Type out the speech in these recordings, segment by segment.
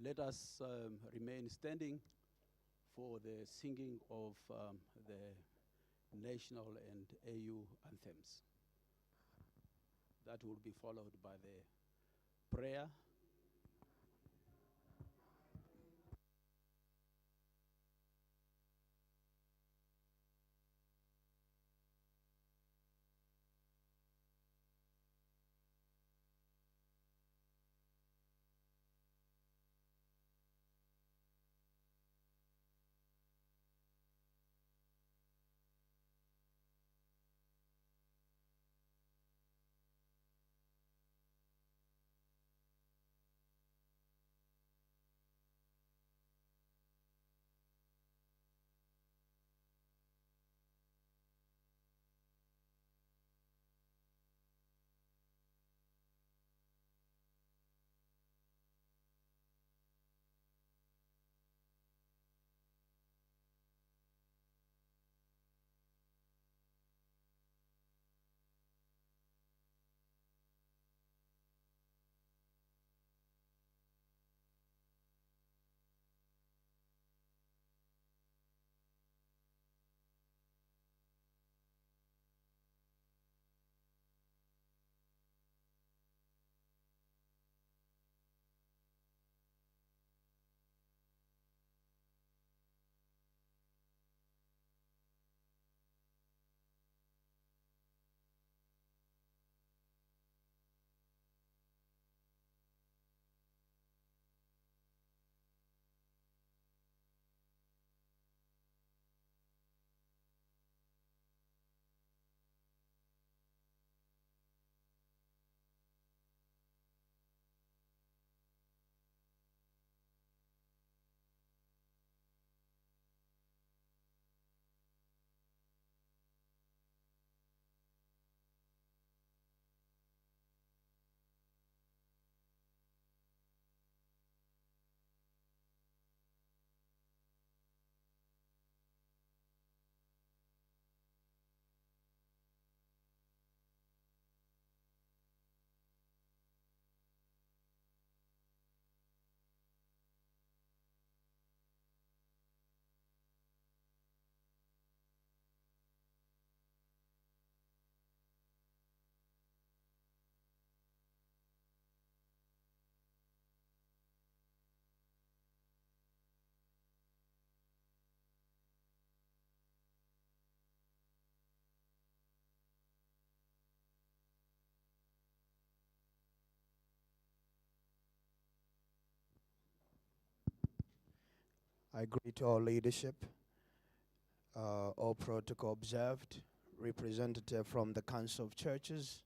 Let us remain standing for the singing of the national and AU anthems. That will be followed by the prayer. I greet all leadership, all protocol observed, representative from the Council of Churches,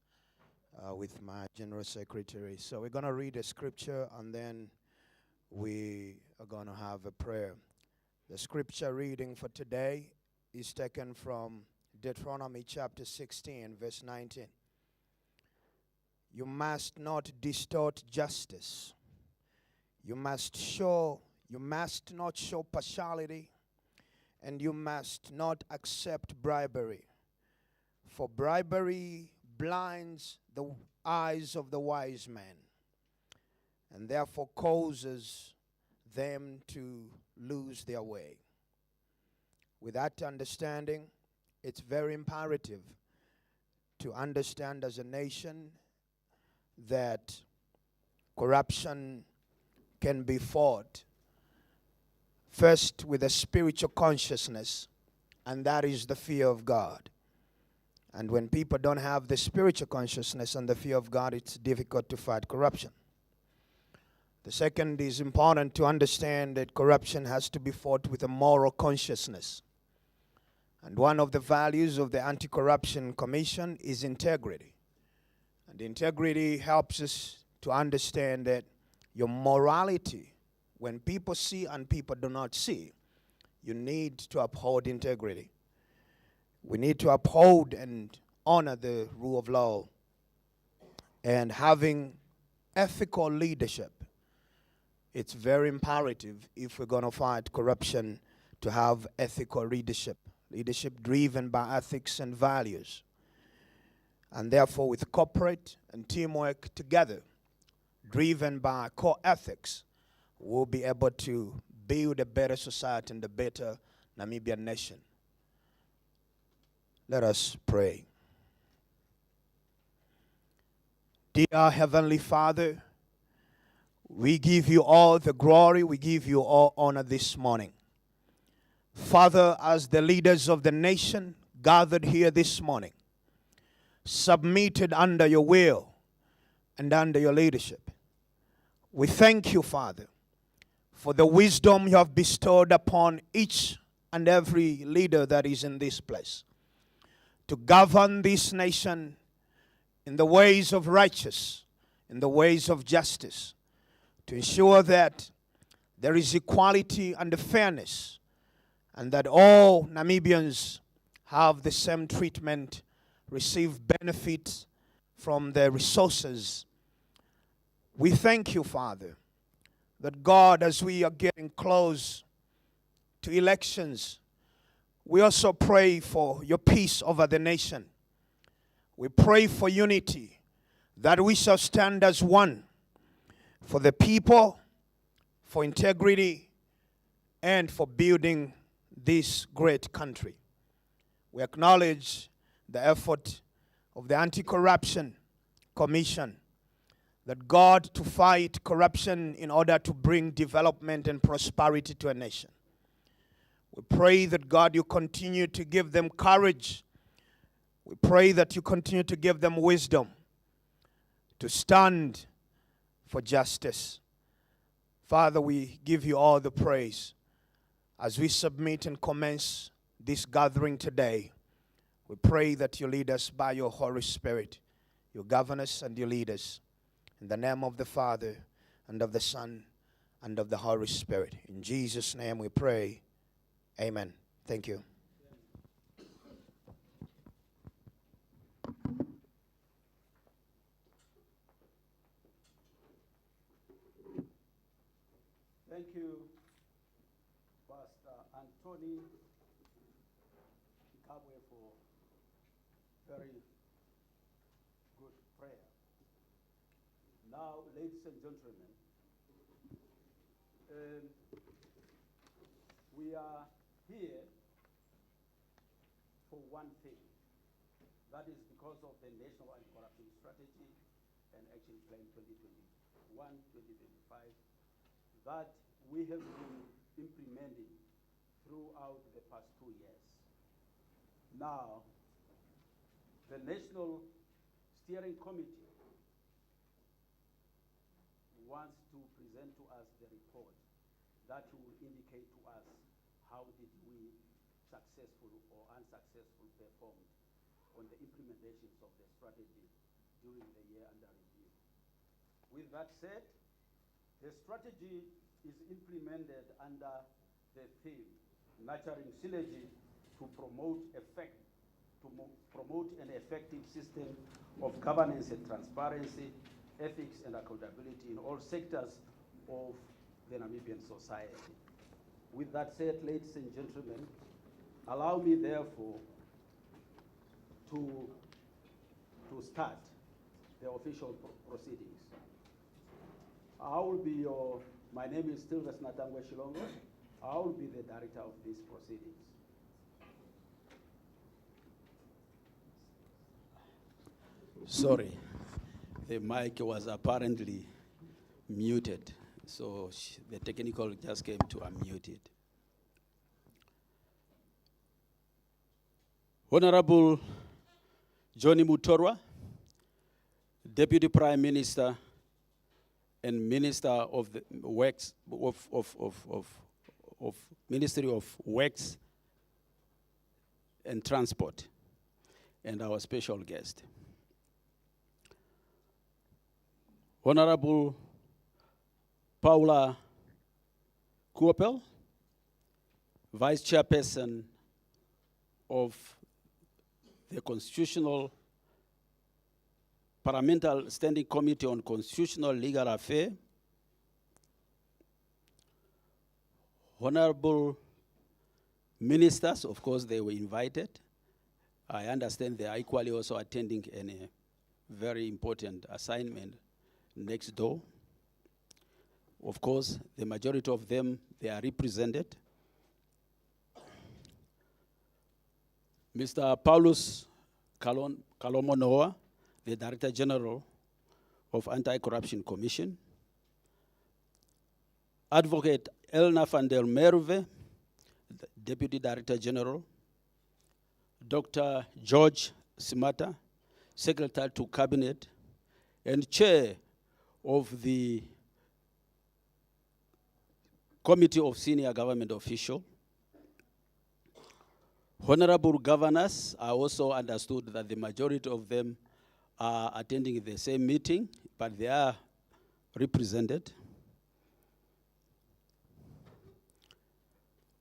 with my General Secretary. So we're going to read a scripture and then we are going to have a prayer. The scripture reading for today is taken from Deuteronomy chapter 16, verse 19. You must not distort justice. You must not show partiality, and you must not accept bribery. For bribery blinds the eyes of the wise man, and therefore causes them to lose their way. With that understanding, it's very imperative to understand as a nation that corruption can be fought first with a spiritual consciousness, and that is the fear of God. And when people don't have the spiritual consciousness and the fear of God, it's difficult to fight corruption. The second is important to understand that corruption has to be fought with a moral consciousness. And one of the values of the Anti-Corruption Commission is integrity. And integrity helps us to understand that your morality, when people see and people do not see, you need to uphold integrity. We need to uphold and honor the rule of law. And having ethical leadership, it's very imperative if we're going to fight corruption to have ethical leadership driven by ethics and values. And therefore, with corporate and teamwork together, driven by core ethics, we'll be able to build a better society and a better Namibian nation. Let us pray. Dear Heavenly Father, we give you all the glory, we give you all honor this morning. Father, as the leaders of the nation gathered here this morning, submitted under your will and under your leadership, we thank you, Father, for the wisdom you have bestowed upon each and every leader that is in this place to govern this nation in the ways of righteousness, in the ways of justice, to ensure that there is equality and fairness, and that all Namibians have the same treatment, receive benefits from the resources. We thank you, Father, that God, as we are getting close to elections, we also pray for your peace over the nation. We pray for unity, that we shall stand as one for the people, for integrity, and for building this great country. We acknowledge the effort of the Anti-Corruption Commission, that God, to fight corruption in order to bring development and prosperity to a nation. We pray that, God, you continue to give them courage. We pray that you continue to give them wisdom to stand for justice. Father, we give you all the praise. As we submit and commence this gathering today, we pray that you lead us by your Holy Spirit. You govern us and you lead us. In the name of the Father, and of the Son, and of the Holy Spirit. In Jesus' name we pray. Amen. Thank you. Thank you, Pastor Anthony Kabwe, for very good prayer. Now, ladies and gentlemen, we are here for one thing. That is because of the National Anti-Corruption Strategy and Action Plan 2021-2025 that we have been implementing throughout the past 2 years. Now, the National Steering Committee wants to present to us the report that will indicate to us how did we successful or unsuccessful performed on the implementations of the strategy during the year under review. With that said, the strategy is implemented under the theme, nurturing synergy to promote an effective system of governance and transparency, ethics and accountability in all sectors of the Namibian society. With that said, ladies and gentlemen, allow me therefore to start the official proceedings. My name is still Vesnatangwe Shilongo. I will be the director of these proceedings. Sorry, the mic was apparently muted, so the technical just came to unmute it. Honorable Johnny Mutorwa, Deputy Prime Minister and Minister of the Works of Ministry of Works and Transport, and our special guest. Honorable Paula Kuopel, Vice Chairperson of the Constitutional Parliamentary Standing Committee on Constitutional Legal Affairs. Honorable ministers, of course, they were invited. I understand they are equally also attending a very important assignment next door. Of course, the majority of them, they are represented. Mr. Paulus Kalomo Noah, the Director General of Anti-Corruption Commission. Advocate Elna van der Merwe, Deputy Director General. Dr. George Simata, Secretary to Cabinet and Chair of the Committee of Senior Government Official. Honorable governors, I also understood that the majority of them are attending the same meeting, but they are represented.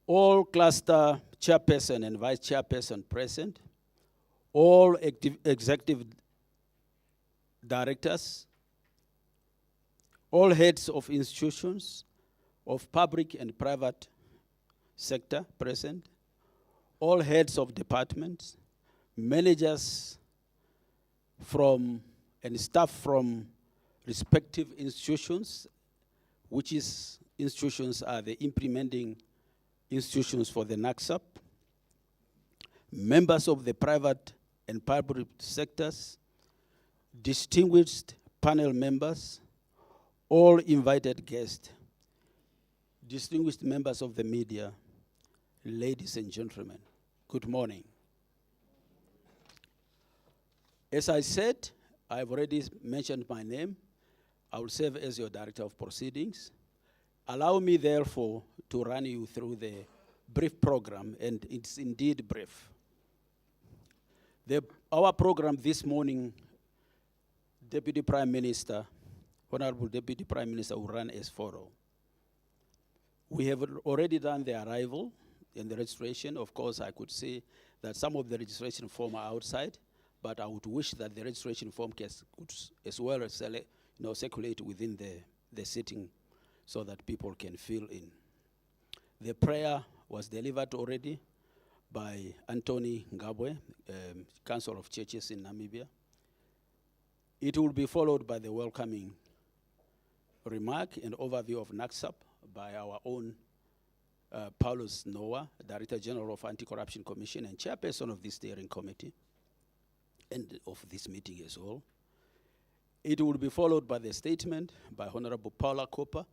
All cluster chairperson and vice chairperson present, all executive directors, all heads of institutions of public and private sector present, all heads of departments, managers from and staff from respective institutions, which is institutions are the implementing institutions for the Nacsap, members of the private and public sectors, distinguished panel members, all invited guests, distinguished members of the media, ladies and gentlemen, good morning. As I said, I've already mentioned my name. I will serve as your Director of Proceedings. Allow me, therefore, to run you through the brief program, and it's indeed brief. Our program this morning, Deputy Prime Minister, Honorable Deputy Prime Minister will run as follows. We have already done the arrival and the registration. Of course, I could say that some of the registration form are outside, but I would wish that the registration form could as well as circulate within the sitting so that people can fill in. The prayer was delivered already by Anthony Ngabwe, Council of Churches in Namibia. It will be followed by the welcoming remark and overview of Nacsap by our own Paulus Noah, Director General of Anti-Corruption Commission and Chairperson of the Steering Committee and of this meeting as well. It will be followed by the statement by Honorable Paula Cooper,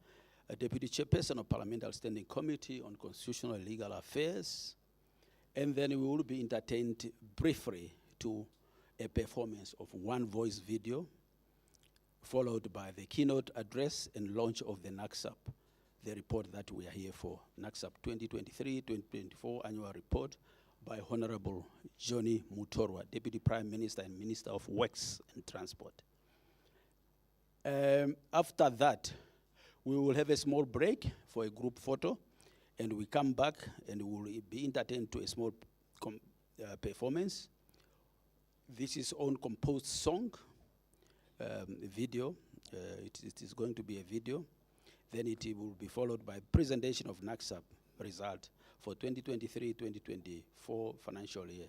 a Deputy Chairperson of Parliamentary Standing Committee on Constitutional and Legal Affairs. And then we will be entertained briefly to a performance of one voice video, followed by the keynote address and launch of the Nacsap, the report that we are here for, Nacsap 2023-2024 annual report by Honorable Johnny Mutorwa, Deputy Prime Minister and Minister of Works and Transport. After that, we will have a small break for a group photo, and we come back and we will be entertained to a small performance. This is own composed song, video. It is going to be a video. Then it will be followed by presentation of Nacsap result for 2023-2024 financial year.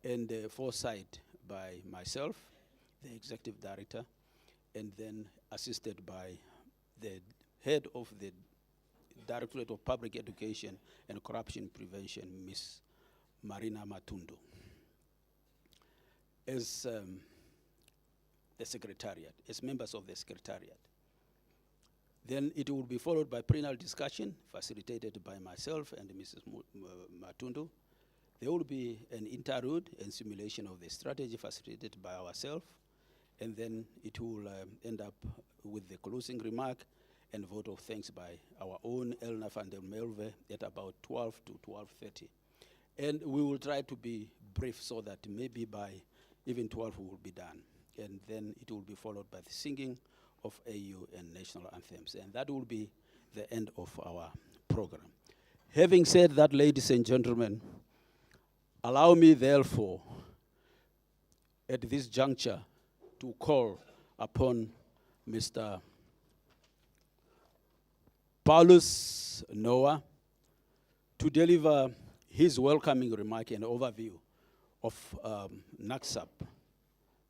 And foresight by myself, the Executive Director, and then assisted by the head of the Directorate of Public Education and Corruption Prevention, Ms. Marina Matundu. As the Secretariat, as members of the Secretariat. Then it will be followed by plenary discussion, facilitated by myself and Mrs. Matundu. There will be an interlude and simulation of the strategy facilitated by ourselves, and then it will end up with the closing remark and vote of thanks by our own Elna van der Merwe at about 12 to 12:30. And we will try to be brief so that maybe by even 12 we will be done. And then it will be followed by the singing of AU and national anthems. And that will be the end of our program. Having said that, ladies and gentlemen, allow me therefore at this juncture to call upon Mr. Paulus Noah to deliver his welcoming remark and overview of Nacsap.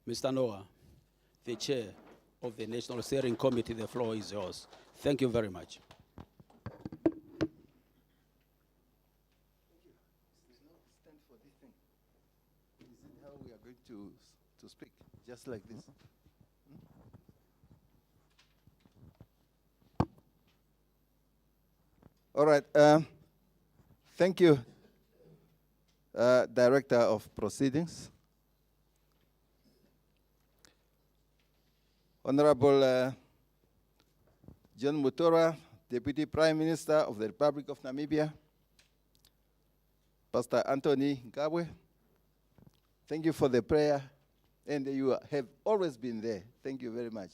Mr. Noah, the chair of the National Steering Committee, the floor is yours. Thank you very much. Stand for this thing. Is it how we are going to speak? Just like this. All right. Thank you, Director of Proceedings. Honorable John Mutora, Deputy Prime Minister of the Republic of Namibia, Pastor Anthony Ngabwe, thank you for the prayer, and you have always been there. Thank you very much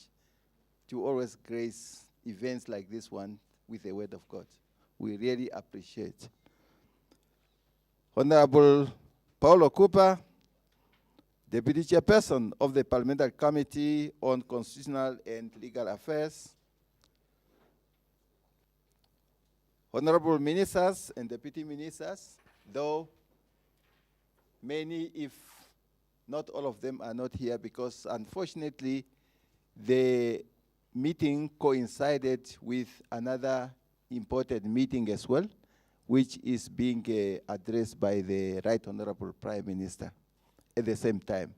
to always grace events like this one with the word of God. We really appreciate. Honorable Paulo Cooper, Deputy Chairperson of the Parliamentary Committee on Constitutional and Legal Affairs, Honorable Ministers and Deputy Ministers, though many, if not all of them, are not here because unfortunately the meeting coincided with another important meeting as well, which is being addressed by the Right Honorable Prime Minister at the same time.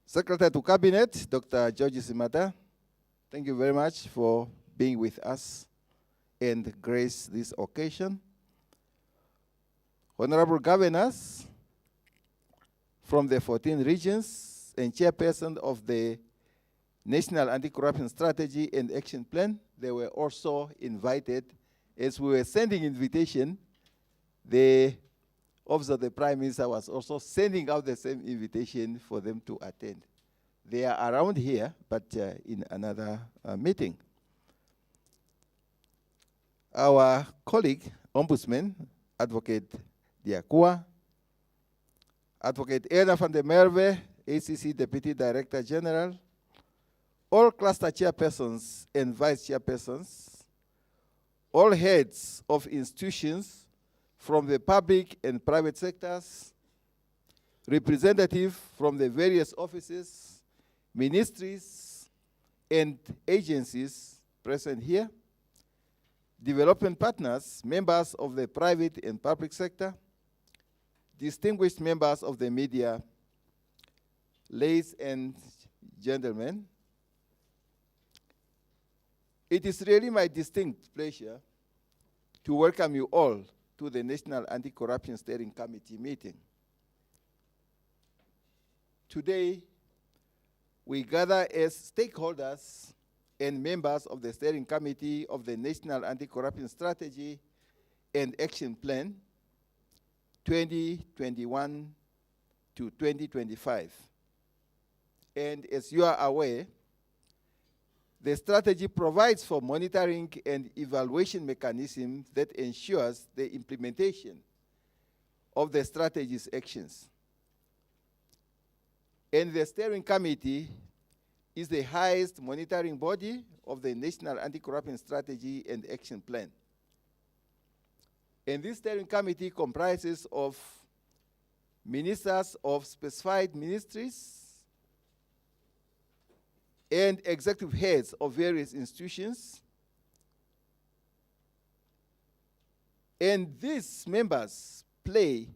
Secretary to Cabinet, Dr. George Simata, thank you very much for being with us and grace this occasion. Honorable Governors from the 14 regions and Chairperson of the National Anti-Corruption Strategy and Action Plan, they were also invited. As we were sending invitation, the Office of the Prime Minister was also sending out the same invitation for them to attend. They are around here, but in another meeting. Our colleague, Ombudsman, Advocate Diakua, Advocate Eda van der Merwe, ACC Deputy Director General, all cluster chairpersons and vice chairpersons, all heads of institutions from the public and private sectors, representatives from the various offices, ministries, and agencies present here, development partners, members of the private and public sector, distinguished members of the media, ladies and gentlemen, it is really my distinct pleasure to welcome you all to the National Anti-Corruption Steering Committee meeting. Today, we gather as stakeholders and members of the Steering Committee of the National Anti-Corruption Strategy and Action Plan 2021 to 2025. And as you are aware, the strategy provides for monitoring and evaluation mechanism that ensures the implementation of the strategy's actions. And the Steering Committee is the highest monitoring body of the National Anti-Corruption Strategy and Action Plan. And this Steering Committee comprises of ministers of specified ministries and executive heads of various institutions. And these members play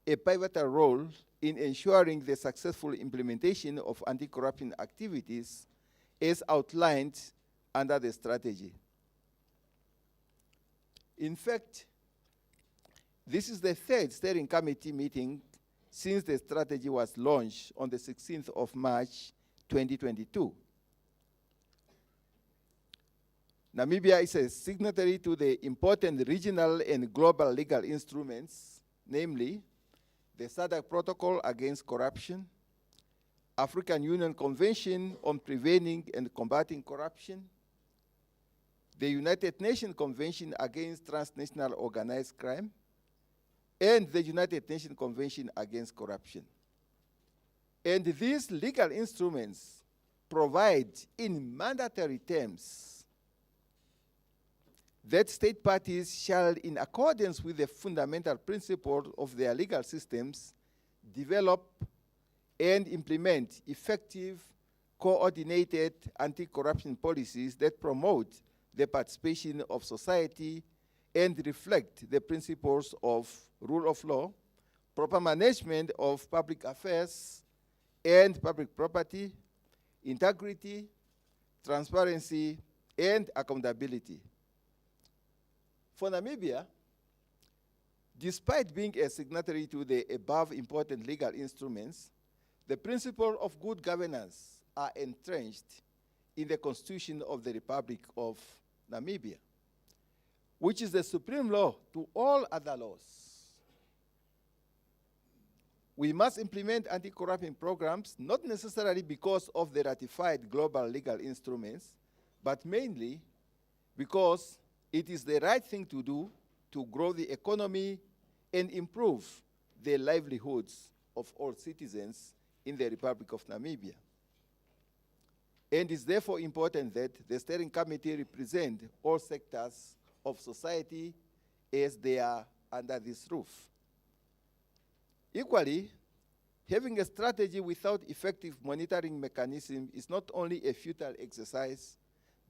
a pivotal role in ensuring the successful implementation of anti-corruption activities as outlined under the strategy. In fact, this is the third Steering Committee meeting since the strategy was launched on the 16th of March, 2022. Namibia is a signatory to the important regional and global legal instruments, namely the SADC Protocol Against Corruption, African Union Convention on Preventing and Combating Corruption, the United Nations Convention Against Transnational Organized Crime, and the United Nations Convention Against Corruption. And these legal instruments provide in mandatory terms that state parties shall, in accordance with the fundamental principles of their legal systems, develop, and implement effective, coordinated anti-corruption policies that promote the participation of society and reflect the principles of rule of law, proper management of public affairs and public property, integrity, transparency, and accountability. For Namibia, despite being a signatory to the above important legal instruments, the principles of good governance are entrenched in the Constitution of the Republic of Namibia, which is the supreme law to all other laws. We must implement anti-corruption programs, not necessarily because of the ratified global legal instruments, but mainly because it is the right thing to do to grow the economy and improve the livelihoods of all citizens in the Republic of Namibia. And it's therefore important that the steering committee represent all sectors of society as they are under this roof. Equally, having a strategy without effective monitoring mechanism is not only a futile exercise,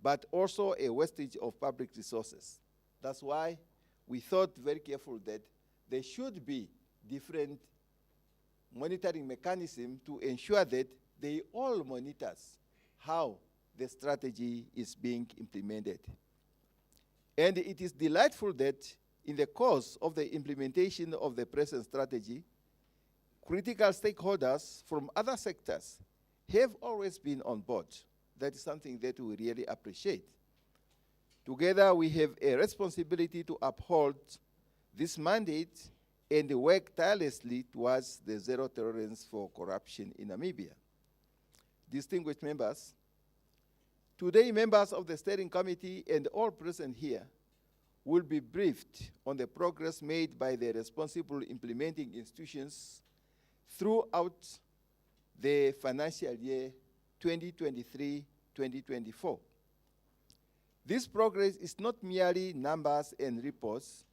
but also a wastage of public resources. That's why we thought very careful that there should be different monitoring mechanisms to ensure that they all monitors how the strategy is being implemented. And it is delightful that in the course of the implementation of the present strategy, critical stakeholders from other sectors have always been on board. That is something that we really appreciate. Together, we have a responsibility to uphold this mandate and work tirelessly towards the zero tolerance for corruption in Namibia. Distinguished members, today members of the steering committee and all present here will be briefed on the progress made by the responsible implementing institutions throughout the financial year 2023-2024. This progress is not merely numbers and reports.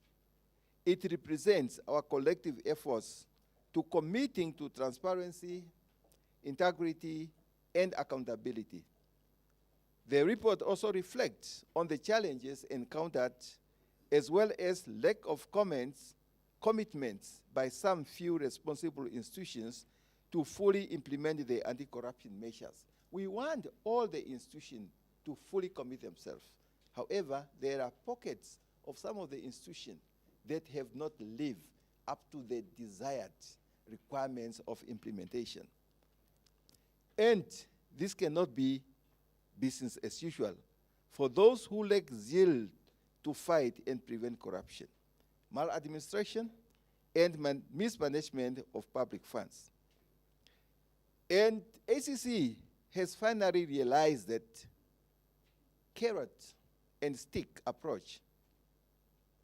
It represents our collective efforts to committing to transparency, integrity, and accountability. The report also reflects on the challenges encountered as well as lack of commitments by some few responsible institutions to fully implement the anti-corruption measures. We want all the institutions to fully commit themselves. However, there are pockets of some of the institutions that have not lived up to the desired requirements of implementation. And this cannot be business as usual for those who lack zeal to fight and prevent corruption, maladministration, and mismanagement of public funds. And ACC has finally realized that carrot and stick approach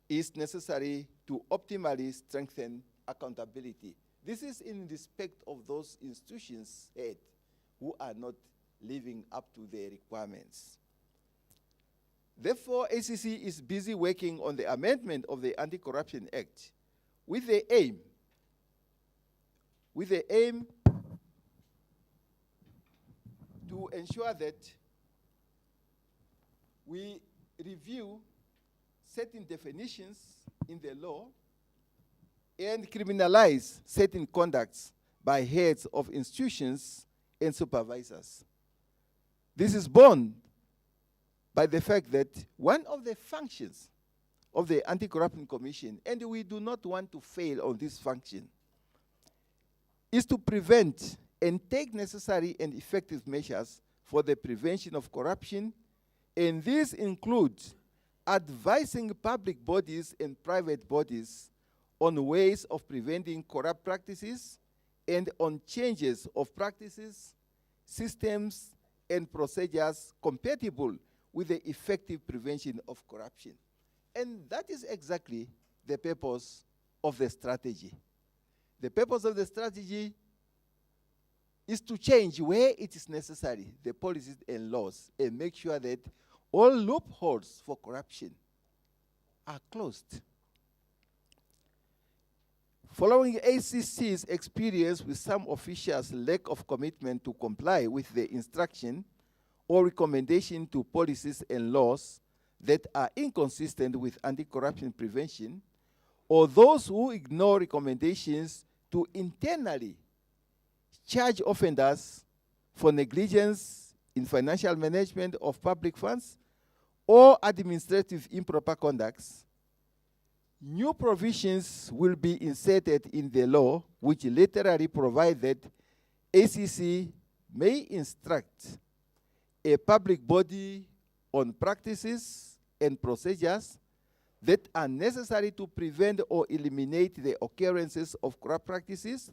is necessary to optimally strengthen accountability. This is in respect of those institutions who are not living up to their requirements. Therefore, ACC is busy working on the amendment of the Anti-Corruption Act with the aim to ensure that we review certain definitions in the law and criminalize certain conducts by heads of institutions and supervisors. This is borne by the fact that one of the functions of the Anti-Corruption Commission, and we do not want to fail on this function, is to prevent and take necessary and effective measures for the prevention of corruption, and this includes advising public bodies and private bodies on ways of preventing corrupt practices and on changes of practices, systems, and procedures compatible with the effective prevention of corruption. And that is exactly the purpose of the strategy. The purpose of the strategy is to change where it is necessary, the policies and laws, and make sure that all loopholes for corruption are closed. Following ACC's experience with some officials' lack of commitment to comply with the instruction or recommendation to policies and laws that are inconsistent with anti-corruption prevention, or those who ignore recommendations to internally charge offenders for negligence in financial management of public funds or administrative improper conducts, new provisions will be inserted in the law which literally provide that ACC may instruct a public body on practices and procedures that are necessary to prevent or eliminate the occurrences of corrupt practices,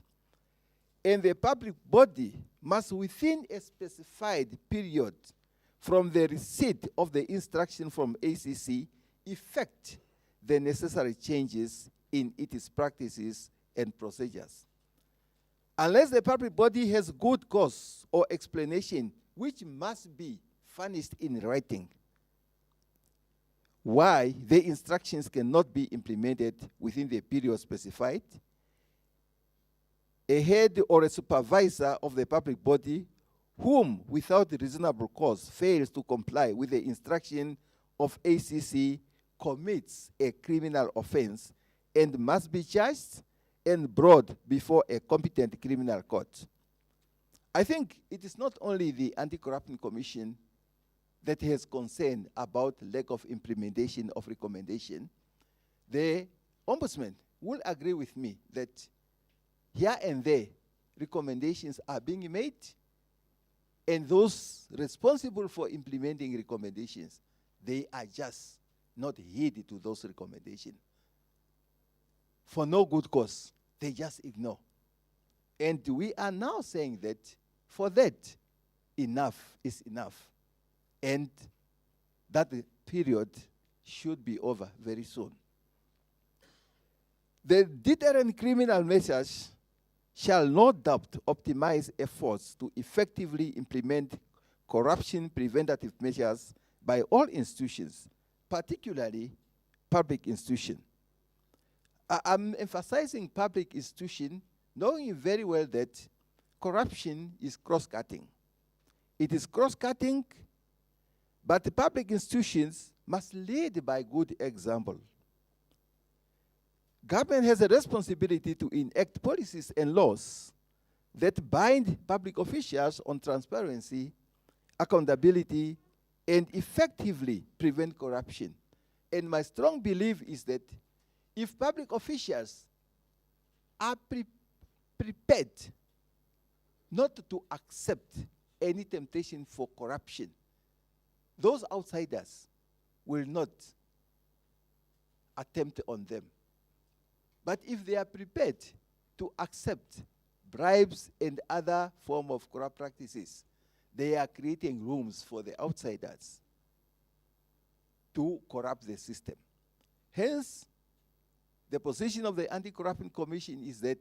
and the public body must, within a specified period from the receipt of the instruction from ACC, effect the necessary changes in its practices and procedures. Unless the public body has good cause or explanation which must be furnished in writing, why the instructions cannot be implemented within the period specified, a head or a supervisor of the public body whom, without reasonable cause, fails to comply with the instruction of ACC commits a criminal offense and must be charged and brought before a competent criminal court. I think it is not only the Anti-Corruption Commission that has concern about lack of implementation of recommendation. The Ombudsman will agree with me that here and there recommendations are being made, and those responsible for implementing recommendations, they are just not heeded to those recommendations. For no good cause, they just ignore. And we are now saying that for that, enough is enough. And that period should be over very soon. The deterrent criminal measures shall no doubt optimize efforts to effectively implement corruption preventative measures by all institutions, particularly public institutions. I'm emphasizing public institutions, knowing very well that corruption is cross-cutting. It is cross-cutting, but the public institutions must lead by good example. Government has a responsibility to enact policies and laws that bind public officials on transparency, accountability, and effectively prevent corruption. And my strong belief is that if public officials are prepared not to accept any temptation for corruption, those outsiders will not attempt on them. But if they are prepared to accept bribes and other form of corrupt practices, they are creating rooms for the outsiders to corrupt the system. Hence, the position of the Anti-Corruption Commission is that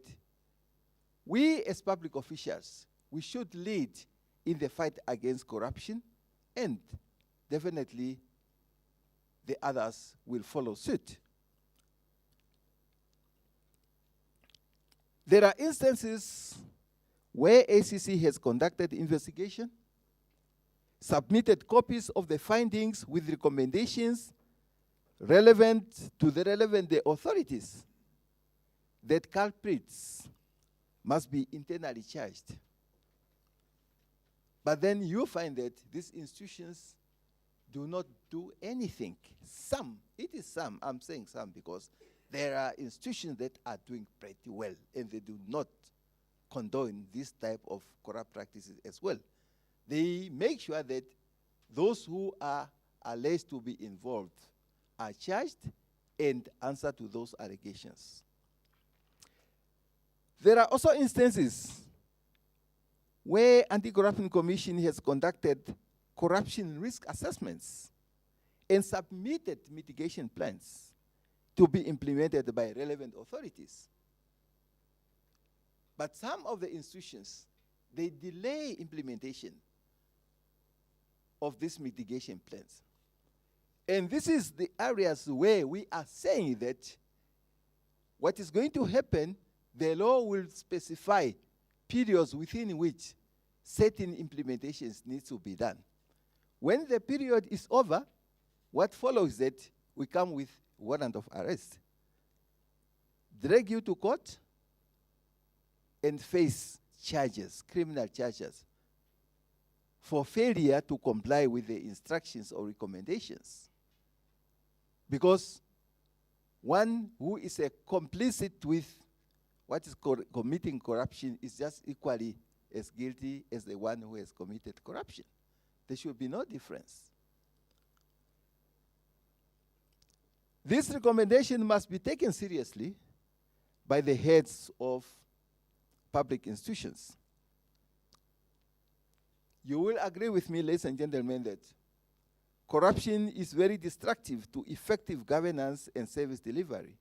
we as public officials, we should lead in the fight against corruption, and definitely the others will follow suit. There are instances where ACC has conducted investigation, submitted copies of the findings with recommendations relevant to the relevant authorities, that culprits must be internally charged. But then you find that these institutions do not do anything. Some, it is some, I'm saying some because there are institutions that are doing pretty well, and they do not condone this type of corrupt practices as well. They make sure that those who are alleged to be involved are charged and answer to those allegations. There are also instances where Anti-Corruption Commission has conducted corruption risk assessments and submitted mitigation plans to be implemented by relevant authorities. But some of the institutions, they delay implementation of these mitigation plans. And this is the areas where we are saying that what is going to happen, the law will specify periods within which certain implementations need to be done. When the period is over, what follows is that we come with warrant of arrest, drag you to court, and face charges, criminal charges, for failure to comply with the instructions or recommendations. Because one who is a complicit with what is committing corruption is just equally as guilty as the one who has committed corruption. There should be no difference. This recommendation must be taken seriously by the heads of public institutions. You will agree with me, ladies and gentlemen, that corruption is very destructive to effective governance and service delivery.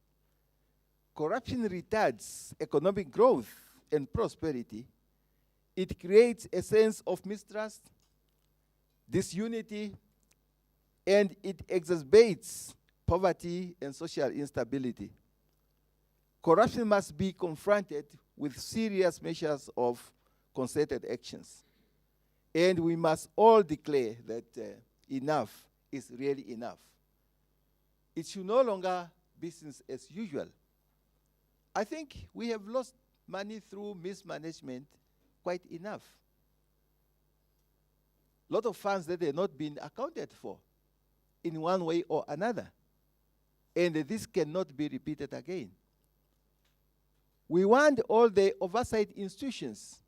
Corruption retards economic growth and prosperity. It creates a sense of mistrust, disunity, and it exacerbates poverty and social instability. Corruption must be confronted with serious measures of concerted actions. And we must all declare that enough is really enough. It should no longer be business as usual. I think we have lost money through mismanagement quite enough. A lot of funds that have not been accounted for in one way or another. And this cannot be repeated again. We want all the oversight institutions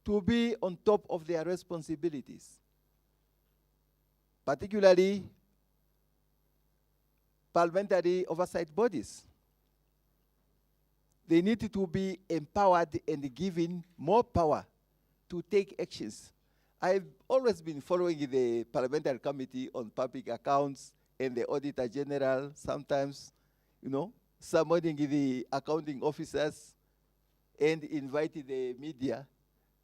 to be on top of their responsibilities, particularly parliamentary oversight bodies. They need to be empowered and given more power to take actions. I've always been following the Parliamentary Committee on Public Accounts and the Auditor General, sometimes, summoning the accounting officers and inviting the media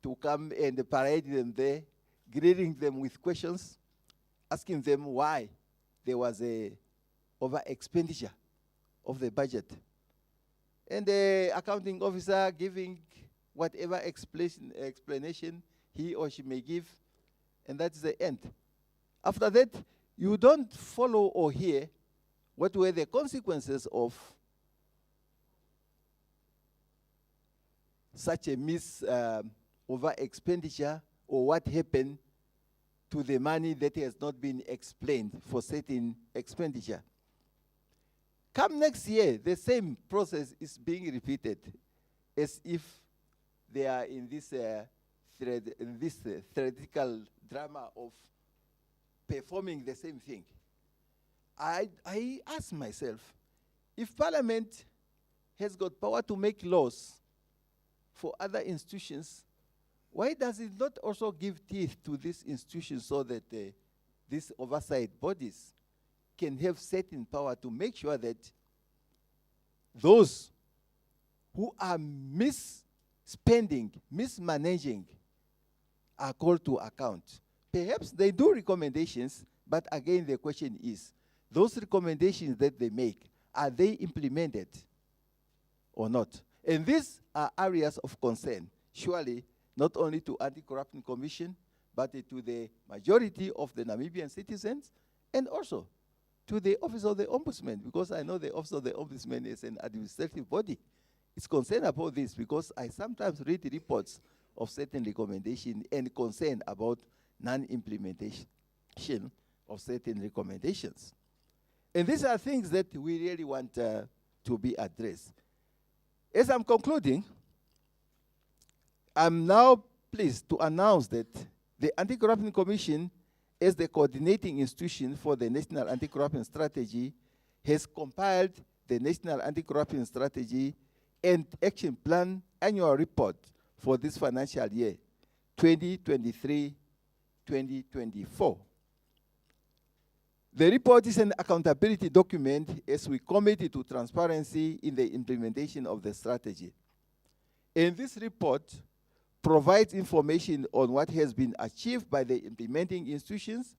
to come and parade them there, greeting them with questions, asking them why there was a over-expenditure of the budget. And the accounting officer giving whatever explanation he or she may give, and that's the end. After that, you don't follow or hear what were the consequences of such a over-expenditure, or what happened to the money that has not been explained for certain expenditure. Come next year, the same process is being repeated, as if they are in this theatrical drama of performing the same thing. I ask myself, if Parliament has got power to make laws for other institutions, why does it not also give teeth to these institutions so that these oversight bodies can have certain power to make sure that those who are misspending, mismanaging, are called to account? Perhaps they do recommendations, but again the question is, those recommendations that they make, are they implemented or not? And these are areas of concern, surely, not only to Anti-Corruption Commission, but to the majority of the Namibian citizens, and also to the Office of the Ombudsman, because I know the Office of the Ombudsman is an administrative body. It's concerned about this because I sometimes read reports of certain recommendations and concern about non-implementation of certain recommendations. And these are things that we really want to be addressed. As I'm concluding, I'm now pleased to announce that the Anti-Corruption Commission, as the coordinating institution for the National Anti-Corruption Strategy, has compiled the National Anti-Corruption Strategy and Action Plan annual report for this financial year, 2023-2024. The report is an accountability document as we commit to transparency in the implementation of the strategy. And this report provides information on what has been achieved by the implementing institutions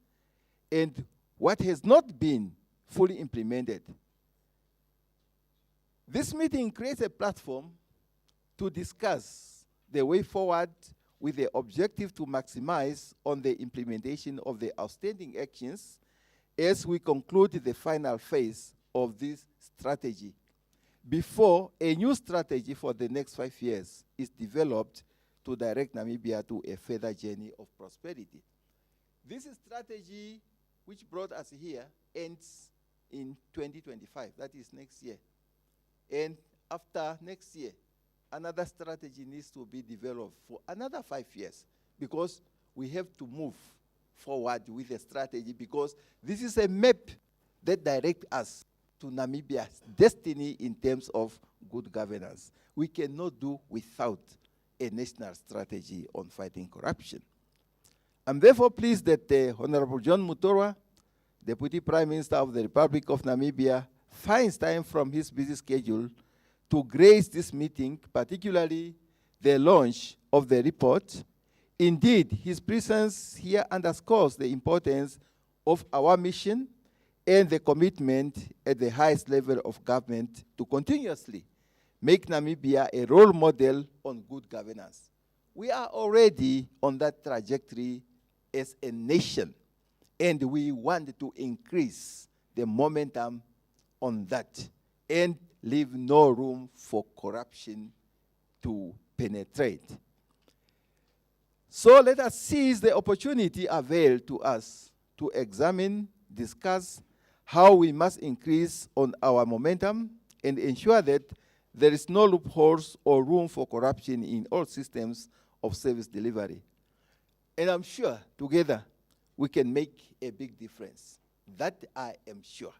and what has not been fully implemented. This meeting creates a platform to discuss the way forward with the objective to maximize on the implementation of the outstanding actions as we conclude the final phase of this strategy before a new strategy for the next 5 years is developed to direct Namibia to a further journey of prosperity. This strategy, which brought us here, ends in 2025. That is next year. And after next year, another strategy needs to be developed for another 5 years, because we have to move forward with a strategy, because this is a map that directs us to Namibia's destiny in terms of good governance. We cannot do without a national strategy on fighting corruption. I'm therefore pleased that Honorable John Mutorwa, Deputy Prime Minister of the Republic of Namibia, finds time from his busy schedule to grace this meeting, particularly the launch of the report. Indeed, his presence here underscores the importance of our mission and the commitment at the highest level of government to continuously make Namibia a role model on good governance. We are already on that trajectory as a nation, and we want to increase the momentum on that and leave no room for corruption to penetrate. So let us seize the opportunity availed to us to examine, discuss how we must increase on our momentum and ensure that there is no loopholes or room for corruption in all systems of service delivery. And I'm sure together we can make a big difference. That I am sure.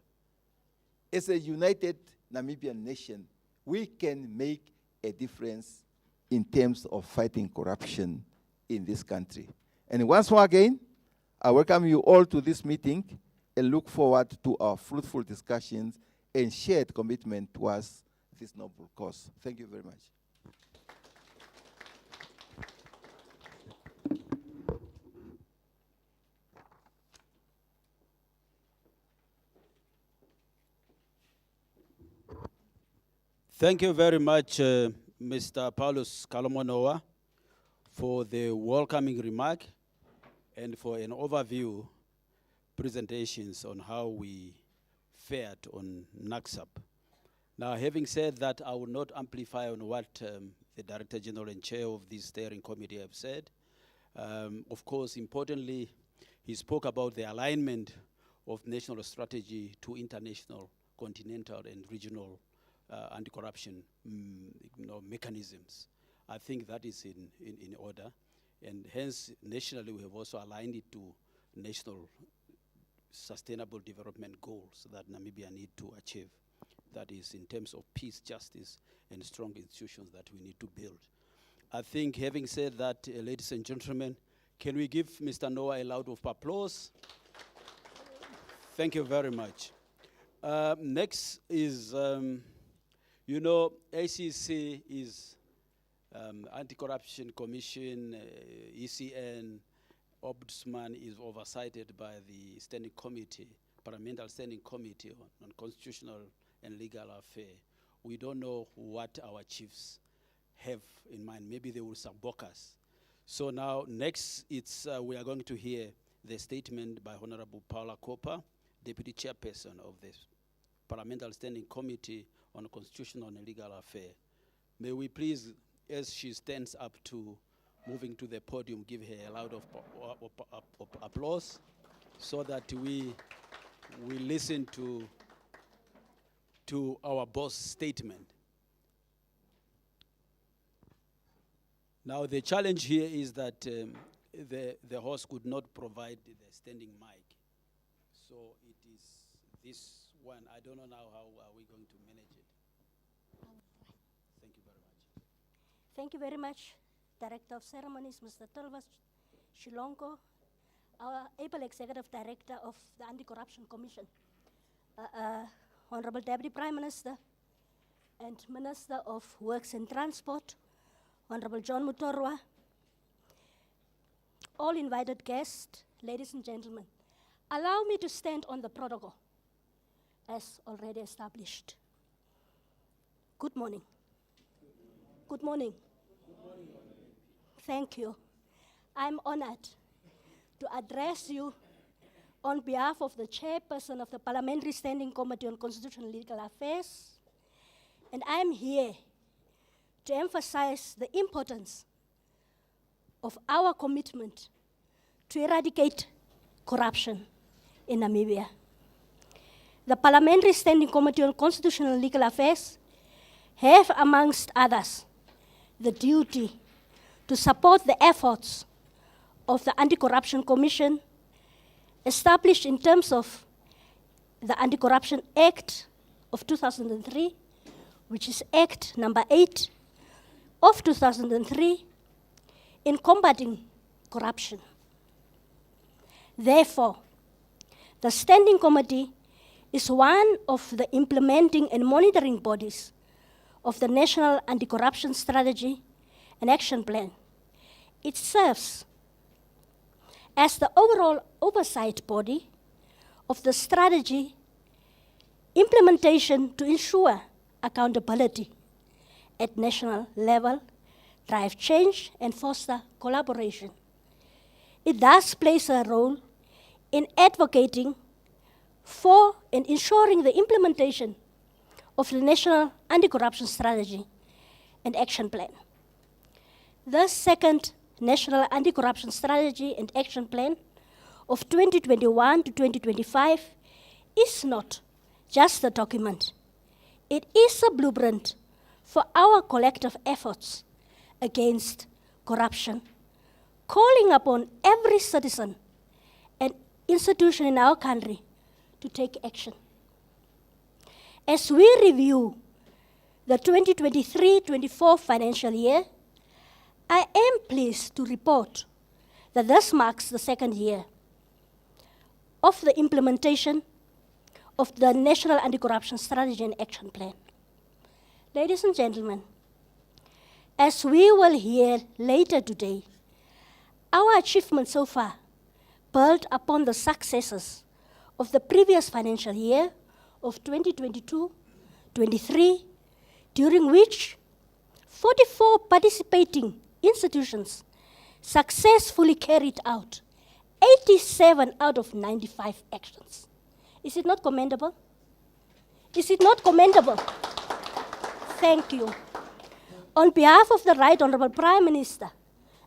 As a united Namibian nation, we can make a difference in terms of fighting corruption in this country. And once more again, I welcome you all to this meeting and look forward to our fruitful discussions and shared commitment towards this noble cause. Thank you very much. Thank you very much, Mr. Paulus Kalomonoa, for the welcoming remark and for an overview presentations on how we fared on Nacsap. Now, having said that, I will not amplify on what the Director General and Chair of this steering committee have said. Of course, importantly, he spoke about the alignment of national strategy to international, continental, and regional anti-corruption mechanisms. I think that is in order. And hence, nationally, we have also aligned it to national sustainable development goals that Namibia need to achieve. That is in terms of peace, justice, and strong institutions that we need to build. I think having said that, ladies and gentlemen, can we give Mr. Noah a round of applause? Thank you very much. Next is, you know, ACC is Anti-Corruption Commission, ECN, Ombudsman is oversighted by the Standing Committee, Parliamentary Standing Committee on Constitutional and Legal Affairs. We don't know what our chiefs have in mind. Maybe they will sub-book us. So now, next, we are going to hear the statement by Honorable Paula Cooper, Deputy Chairperson of the Parliamentary Standing Committee on Constitutional and Legal Affairs. May we please, as she stands up to moving to the podium, give her a round of applause so that we listen to our boss statement. Now, the challenge here is that the host could not provide the standing mic. So it is this one. I don't know now how are we going to manage it. Thank you very much. Thank you very much, Director of Ceremonies, Mr. Tulvas Shilonko, our able Executive Director of the Anti-Corruption Commission, Honorable Deputy Prime Minister and Minister of Works and Transport, Honorable John Mutorwa, all invited guests, ladies and gentlemen. Allow me to stand on the protocol as already established. Good morning. Good morning. Thank you. I'm honored to address you on behalf of the chairperson of the Parliamentary Standing Committee on Constitutional and Legal Affairs, and I'm here to emphasize the importance of our commitment to eradicate corruption in Namibia. The Parliamentary Standing Committee on Constitutional and Legal Affairs have, amongst others, the duty to support the efforts of the Anti-Corruption Commission established in terms of the Anti-Corruption Act of 2003, which is Act number 8 of 2003, in combating corruption. Therefore, the Standing Committee is one of the implementing and monitoring bodies of the National Anti-Corruption Strategy and Action Plan. It serves as the overall oversight body of the strategy implementation to ensure accountability at national level, drive change, and foster collaboration. It thus plays a role in advocating for and ensuring the implementation of the National Anti-Corruption Strategy and Action Plan. The second National Anti-Corruption Strategy and Action Plan of 2021 to 2025 is not just a document. It is a blueprint for our collective efforts against corruption, calling upon every citizen and institution in our country to take action. As we review the 2023-24 financial year, I am pleased to report that this marks the second year of the implementation of the National Anti-Corruption Strategy and Action Plan. Ladies and gentlemen, as we will hear later today, our achievements so far build upon the successes of the previous financial year of 2022-23, during which 44 participating institutions successfully carried out 87 out of 95 actions. Is it not commendable? Is it not commendable? Thank you. On behalf of the Right Honourable Prime Minister,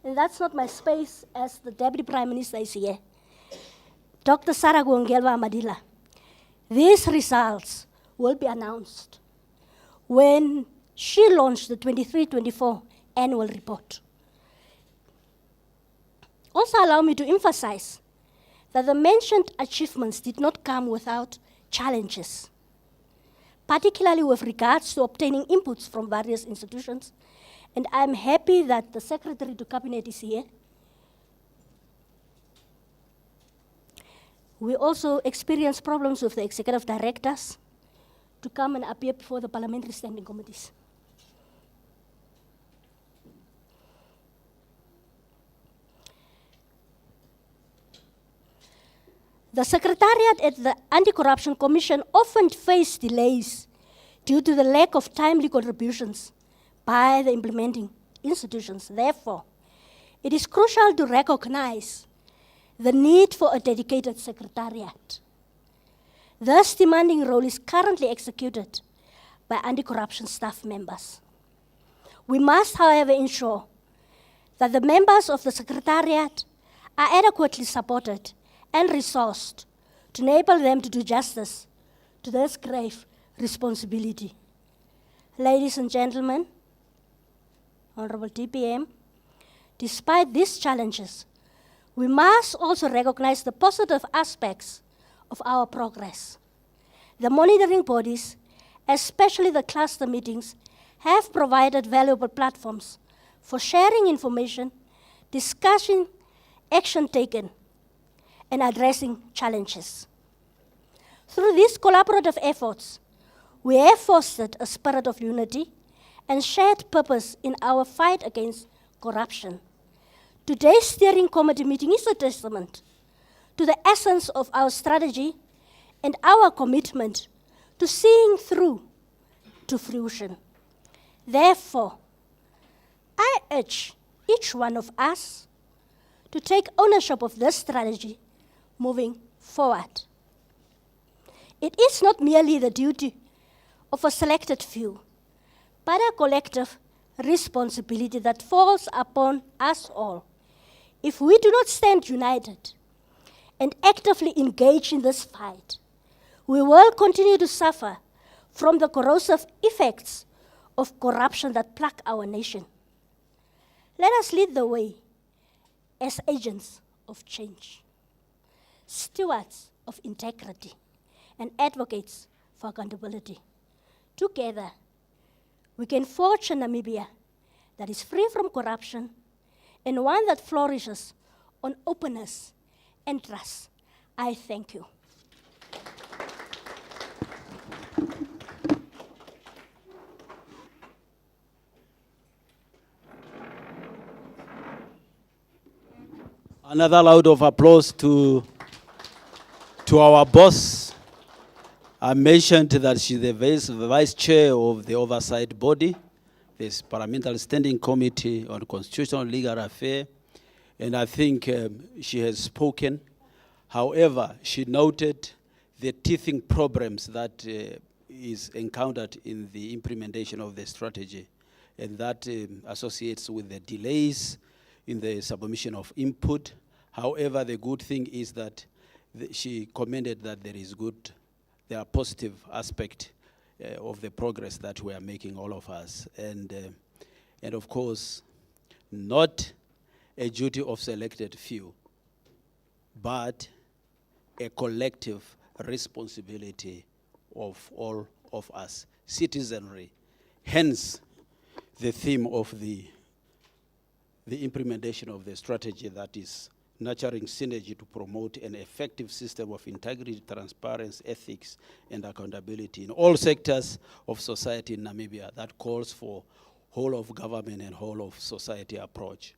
and that's not my space as the Deputy Prime Minister is here, Dr. Sarah Gwongelwa Madila, these results will be announced when she launched the 23-24 annual report. Also allow me to emphasize that the mentioned achievements did not come without challenges, particularly with regards to obtaining inputs from various institutions. And I'm happy that the Secretary to Cabinet is here. We also experienced problems with the executive directors to come and appear before the parliamentary standing committees. The Secretariat at the Anti-Corruption Commission often face delays due to the lack of timely contributions by the implementing institutions. Therefore, it is crucial to recognize the need for a dedicated secretariat. This demanding role is currently executed by anti-corruption staff members. We must, however, ensure that the members of the secretariat are adequately supported and resourced to enable them to do justice to this grave responsibility. Ladies and gentlemen, Honorable TPM, despite these challenges, we must also recognize the positive aspects of our progress. The monitoring bodies, especially the cluster meetings, have provided valuable platforms for sharing information, discussing action taken, and addressing challenges. Through these collaborative efforts, we have fostered a spirit of unity and shared purpose in our fight against corruption. Today's steering committee meeting is a testament to the essence of our strategy and our commitment to seeing through to fruition. Therefore, urge each one of us to take ownership of this strategy moving forward. It is not merely the duty of a selected few, but a collective responsibility that falls upon us all. If we do not stand united and actively engage in this fight, we will continue to suffer from the corrosive effects of corruption that plague our nation. Let us lead the way as agents of change, stewards of integrity, and advocates for accountability. Together, we can forge a Namibia that is free from corruption and one that flourishes on openness and trust. I thank you. Another round of applause to our boss. I mentioned that she's the vice chair of the oversight body, this Parliamentary Standing Committee on Constitutional and Legal Affairs, and I think she has spoken. However, she noted the teething problems that is encountered in the implementation of the strategy, and that associates with the delays in the submission of input. However, the good thing is that she commented that there are positive aspects of the progress that we are making, all of us. And of course, not a duty of selected few, but a collective responsibility of all of us, citizenry. Hence, the theme of the implementation of the strategy, that is nurturing synergy to promote an effective system of integrity, transparency, ethics, and accountability in all sectors of society in Namibia. That calls for whole of government and whole of society approach.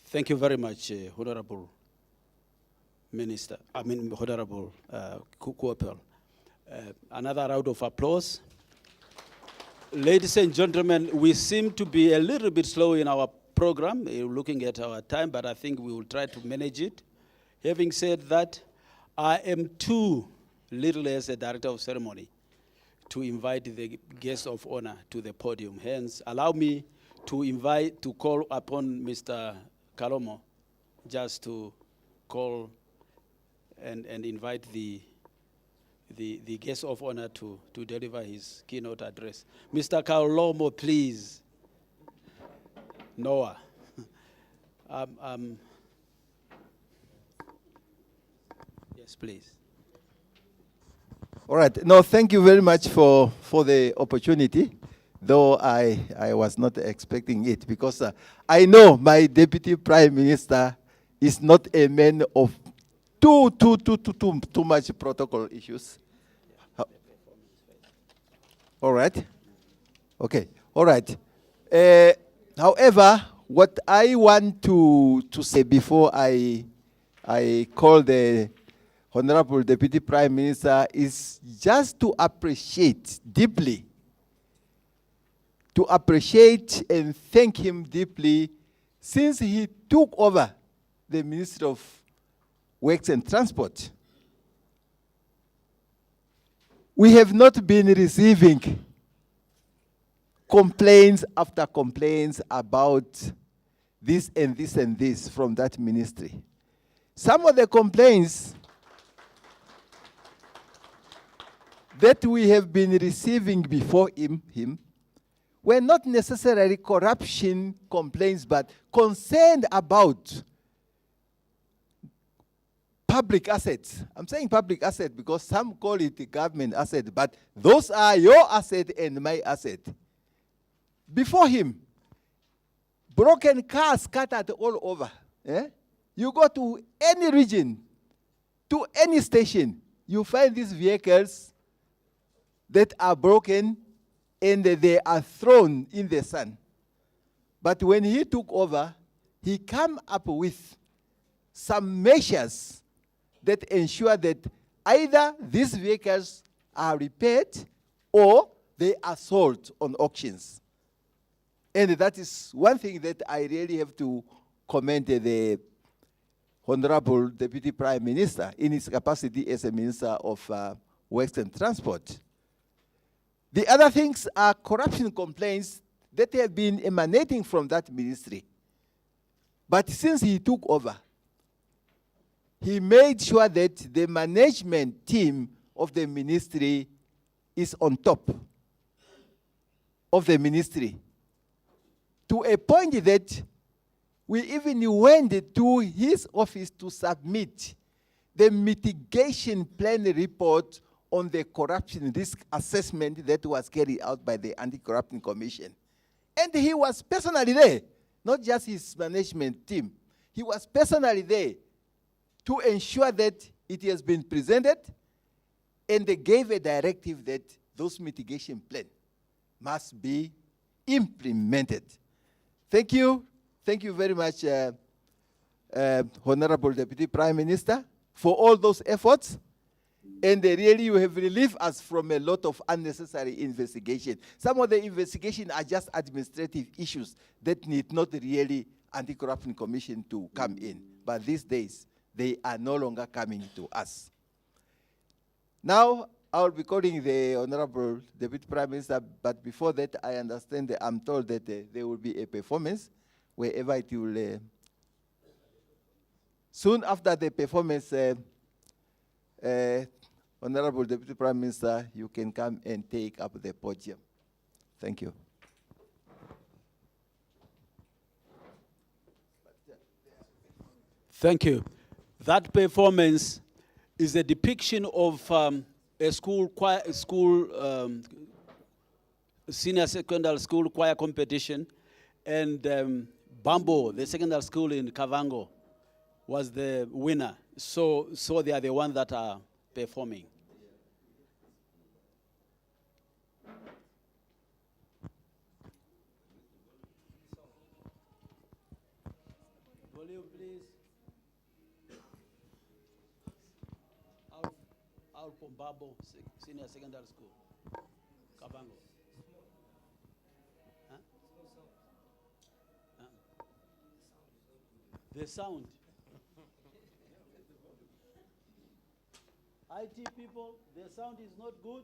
Thank you very much, Honorable Minister, Honorable Kuopel. Another round of applause. Ladies and gentlemen, we seem to be a little bit slow in our program, looking at our time, but I think we will try to manage it. Having said that, I am too little as a director of ceremony to invite the guest of honor to the podium. Hence, allow me to call upon Mr. Kalomo just to call and invite the guest of honor to deliver his keynote address. Mr. Kalomo, please. Noah. Yes, please. All right. No, thank you very much for the opportunity, though I was not expecting it, because I know my Deputy Prime Minister is not a man of too much protocol issues. All right. Okay. All right. However, what I want to say before I call the Honorable Deputy Prime Minister is just to appreciate deeply, and thank him deeply since he took over the Ministry of Works and Transport. We have not been receiving complaints after complaints about this and this and this from that ministry. Some of the complaints that we have been receiving before him were not necessarily corruption complaints, but concerned about public assets. I'm saying public asset because some call it government asset, but those are your asset and my asset. Before him, broken cars scattered all over. You go to any region, to any station, you find these vehicles that are broken and they are thrown in the sun. But when he took over, he came up with some measures that ensure that either these vehicles are repaired or they are sold on auctions. And that is one thing that I really have to commend the Honorable Deputy Prime Minister in his capacity as a Minister of Works and Transport. The other things are corruption complaints that have been emanating from that ministry. But since he took over, he made sure that the management team of the ministry is on top of the ministry, to a point that we even went to his office to submit the mitigation plan report on the corruption risk assessment that was carried out by the Anti-Corruption Commission. And he was personally there, not just his management team. He was personally there to ensure that it has been presented, and they gave a directive that those mitigation plans must be implemented. Thank you. Thank you very much, Honorable Deputy Prime Minister, for all those efforts. And really, you have relieved us from a lot of unnecessary investigation. Some of the investigations are just administrative issues that need not really Anti-Corruption Commission to come in. But these days, they are no longer coming to us. Now, I will be calling the Honorable Deputy Prime Minister, but before that, I understand that I'm told that there will be a performance wherever it will. Soon after the performance, Honorable Deputy Prime Minister, you can come and take up the podium. Thank you. Thank you. That performance is a depiction of a senior secondary school choir competition, and Bambo, the secondary school in Kavango, was the winner. So they are the ones that are performing. Volume, please. Out from Bambo, senior secondary school, Kavango. Huh? The sound. IT people, the sound is not good.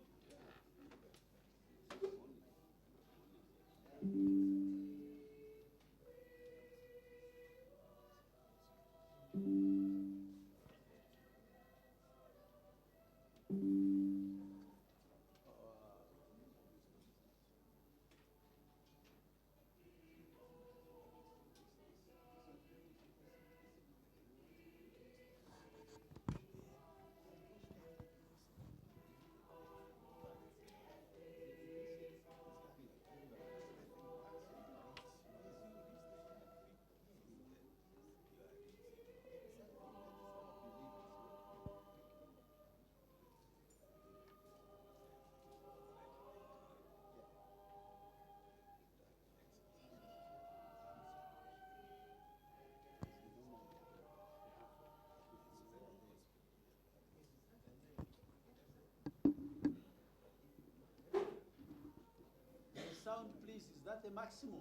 Sound, please. Is that the maximum?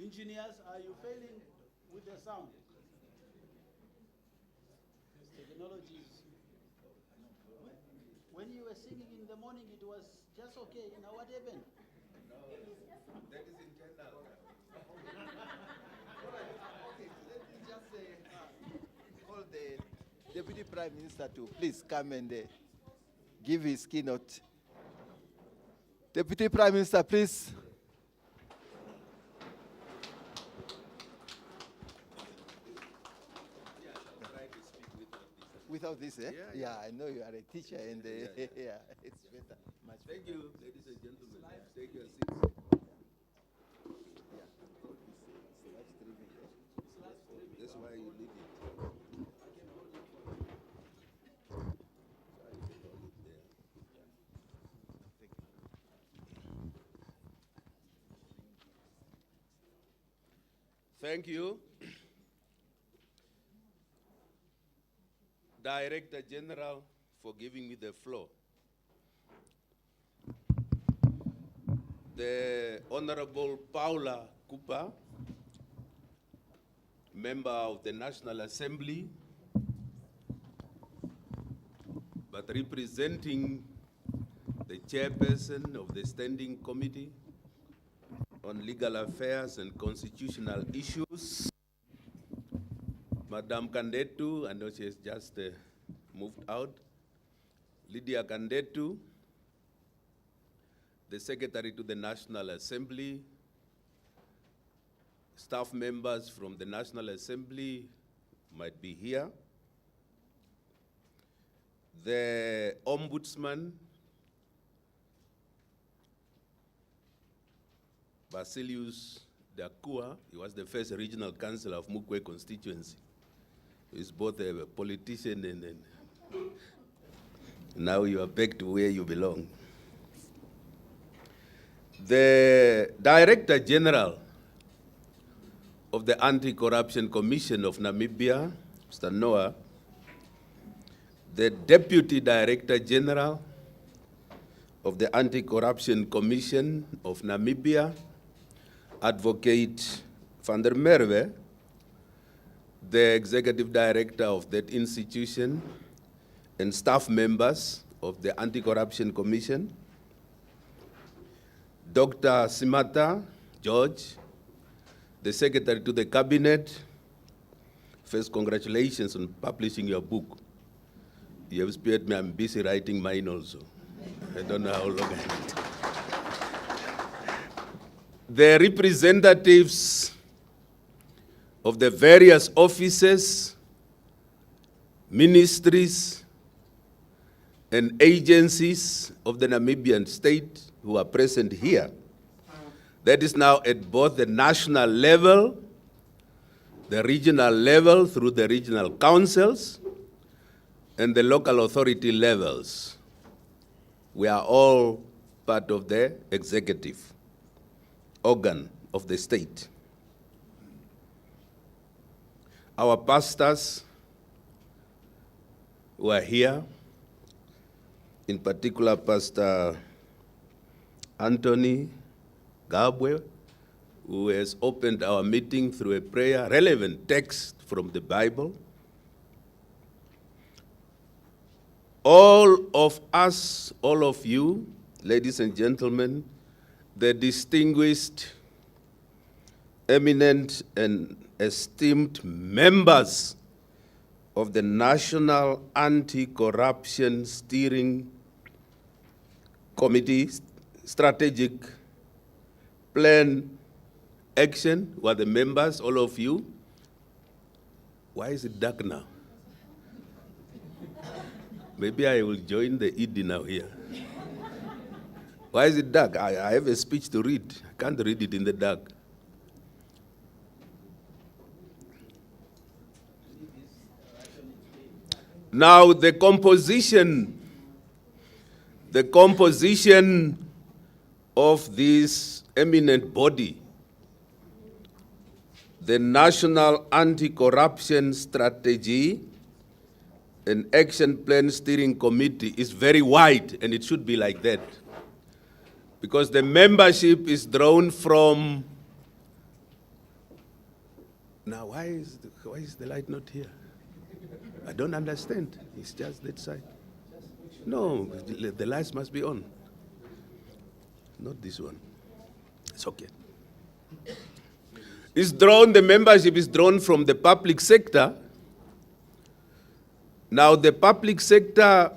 Engineers, are you failing with the sound? Technology. When you were singing in the morning, it was just okay. Now what happened? No, that is internal. Okay, let me just call the Deputy Prime Minister to please come and give his keynote. Deputy Prime Minister, please Without this, eh? Yeah, I know you are a teacher, and yeah, it's better. Much Thank better. you, ladies and gentlemen. Take your seats. That's why you need it. Thank you. Director General, for giving me the floor. The Honorable Paula Cooper, member of the National Assembly, but representing the chairperson of the Standing Committee on Legal Affairs and Constitutional Issues, Madam Kandetu, I know she has just moved out, Lydia Kandetu, the Secretary to the National Assembly, staff members from the National Assembly might be here, the Ombudsman, Basilius Dakua, he was the first regional councillor of Mukwe constituency. He's both a politician and now you are back to where you belong. The Director General of the Anti-Corruption Commission of Namibia, Mr. Noah, the Deputy Director General of the Anti-Corruption Commission of Namibia, Advocate van der Merwe, the Executive Director of that institution, and staff members of the Anti-Corruption Commission, Dr. Simata George, the Secretary to the Cabinet. First, congratulations on publishing your book. You have spared me, I'm busy writing mine also. I don't know how long I need. The representatives of the various offices, ministries, and agencies of the Namibian state who are present here. That is now at both the national level, the regional level through the regional councils, and the local authority levels. We are all part of the executive organ of the state. Our pastors who are here, in particular Pastor Anthony Gabwe, who has opened our meeting through a prayer, relevant text from the Bible. All of us, all of you, ladies and gentlemen, the distinguished, eminent, and esteemed members of the National Anti-Corruption Steering Committee, Strategic Plan Action, who are the members, all of you. Why is it dark now? Maybe I will join the ED now here. Why is it dark? I have a speech to read. I can't read it in the dark. Now the composition of this eminent body, the National Anti-Corruption Strategy and Action Plan Steering Committee, is very wide, and it should be like that. Because the membership is drawn from... Now, why is the light not here? I don't understand. It's just that side. No, the lights must be on. Not this one. It's okay. The membership is drawn from the public sector. Now, the public sector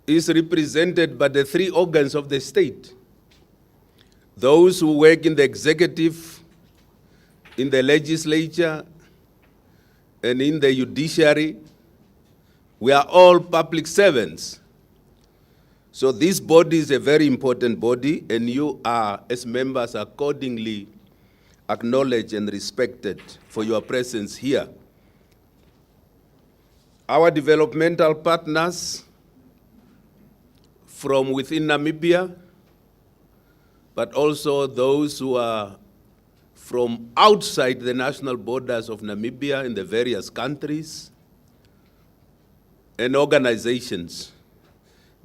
is represented by the three organs of the state. Those who work in the executive, in the legislature, and in the judiciary, We are all public servants. So this body is a very important body, and you are, as members, accordingly acknowledged and respected for your presence here. Our developmental partners from within Namibia, but also those who are from outside the national borders of Namibia in the various countries, and organizations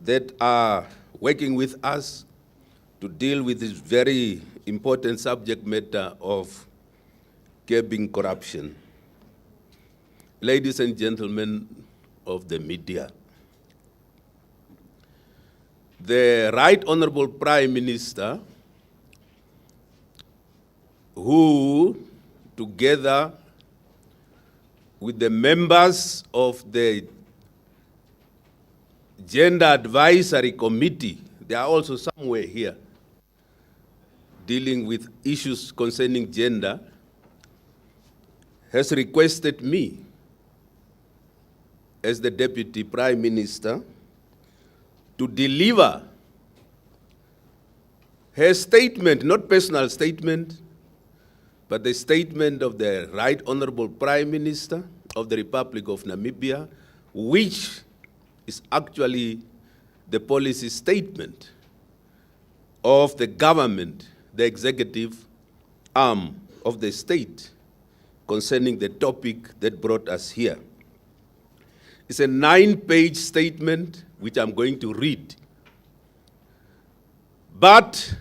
that are working with us to deal with this very important subject matter of curbing corruption. Ladies and gentlemen of the media, the Right Honorable Prime Minister, who, together with the members of the Gender Advisory Committee, they are also somewhere here, dealing with issues concerning gender, has requested me, as the Deputy Prime Minister, to deliver her statement, not personal statement, but the statement of the Right Honorable Prime Minister of the Republic of Namibia, which is actually the policy statement of the government, the executive arm of the state, concerning the topic that brought us here. It's a 9-page statement which I'm going to read. But,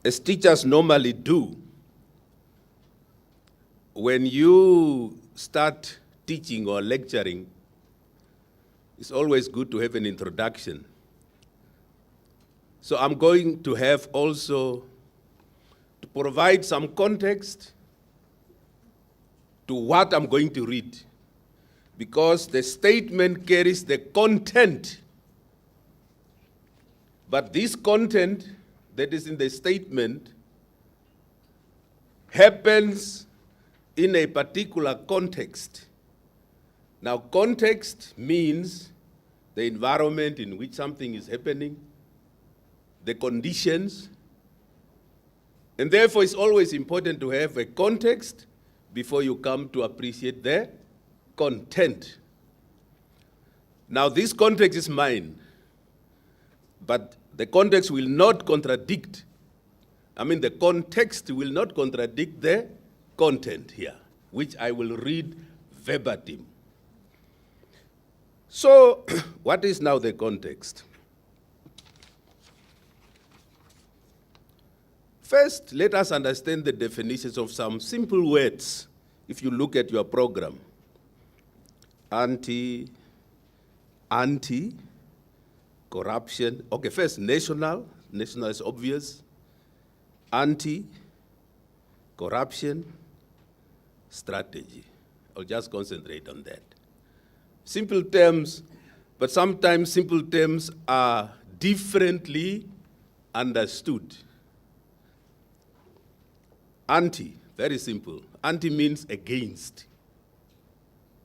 as teachers normally do, when you start teaching or lecturing, it's always good to have an introduction. So I'm going to have also to provide some context to what I'm going to read, because the statement carries the content. But this content that is in the statement happens in a particular context. Now, context means the environment in which something is happening, the conditions, and therefore it's always important to have a context before you come to appreciate the content. Now, this context is mine, but the context will not contradict, the context will not contradict the content here, which I will read verbatim. So, what is now the context? First, let us understand the definitions of some simple words. If you look at your program, anti, corruption. Okay, first, national is obvious. Anti, corruption, strategy. I'll just concentrate on that. Simple terms, but sometimes simple terms are differently understood. Anti, very simple. Anti means against.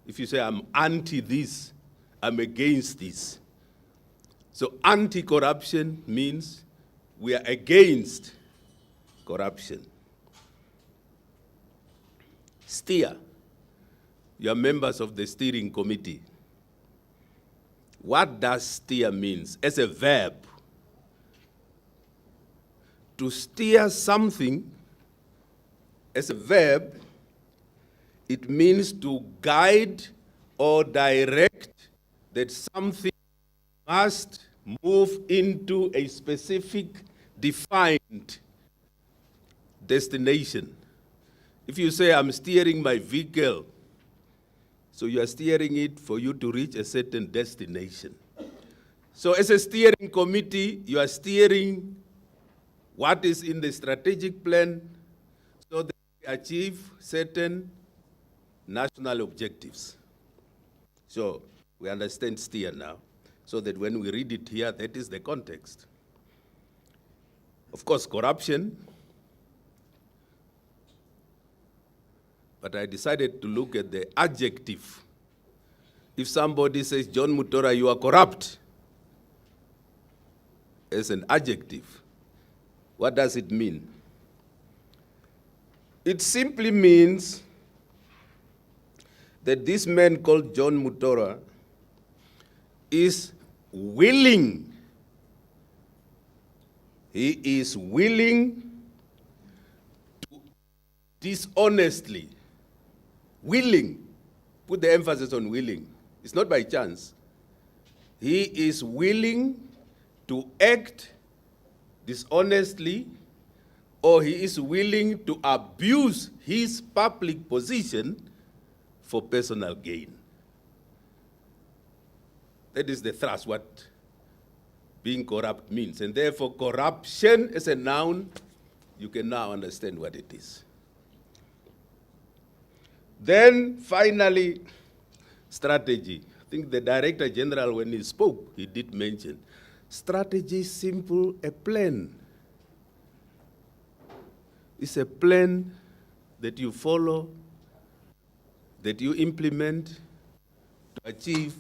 If you say, I'm anti this, I'm against this. So anti-corruption means we are against corruption. Steer, you are members of the steering committee. What does steer means? As a verb, to steer something, as a verb, it means to guide or direct that something must move into a specific, defined destination. If you say, I'm steering my vehicle, so you are steering it for you to reach a certain destination. So as a steering committee, you are steering what is in the strategic plan so that we achieve certain national objectives. So we understand steer now, so that when we read it here, that is the context. Of course, corruption, but I decided to look at the adjective if somebody says, John Mutora, you are corrupt, as an adjective, what does it mean? It simply means that this man called John Mutora is willing. He is willing to dishonestly, willing, put the emphasis on willing. It's not by chance. He is willing to act dishonestly, or he is willing to abuse his public position for personal gain. That is the thrust, what being corrupt means. And therefore, corruption as a noun, you can now understand what it is. Then, finally, strategy. I think the Director General, when he spoke, he did mention, strategy is simple, a plan. It's a plan that you follow, that you implement to achieve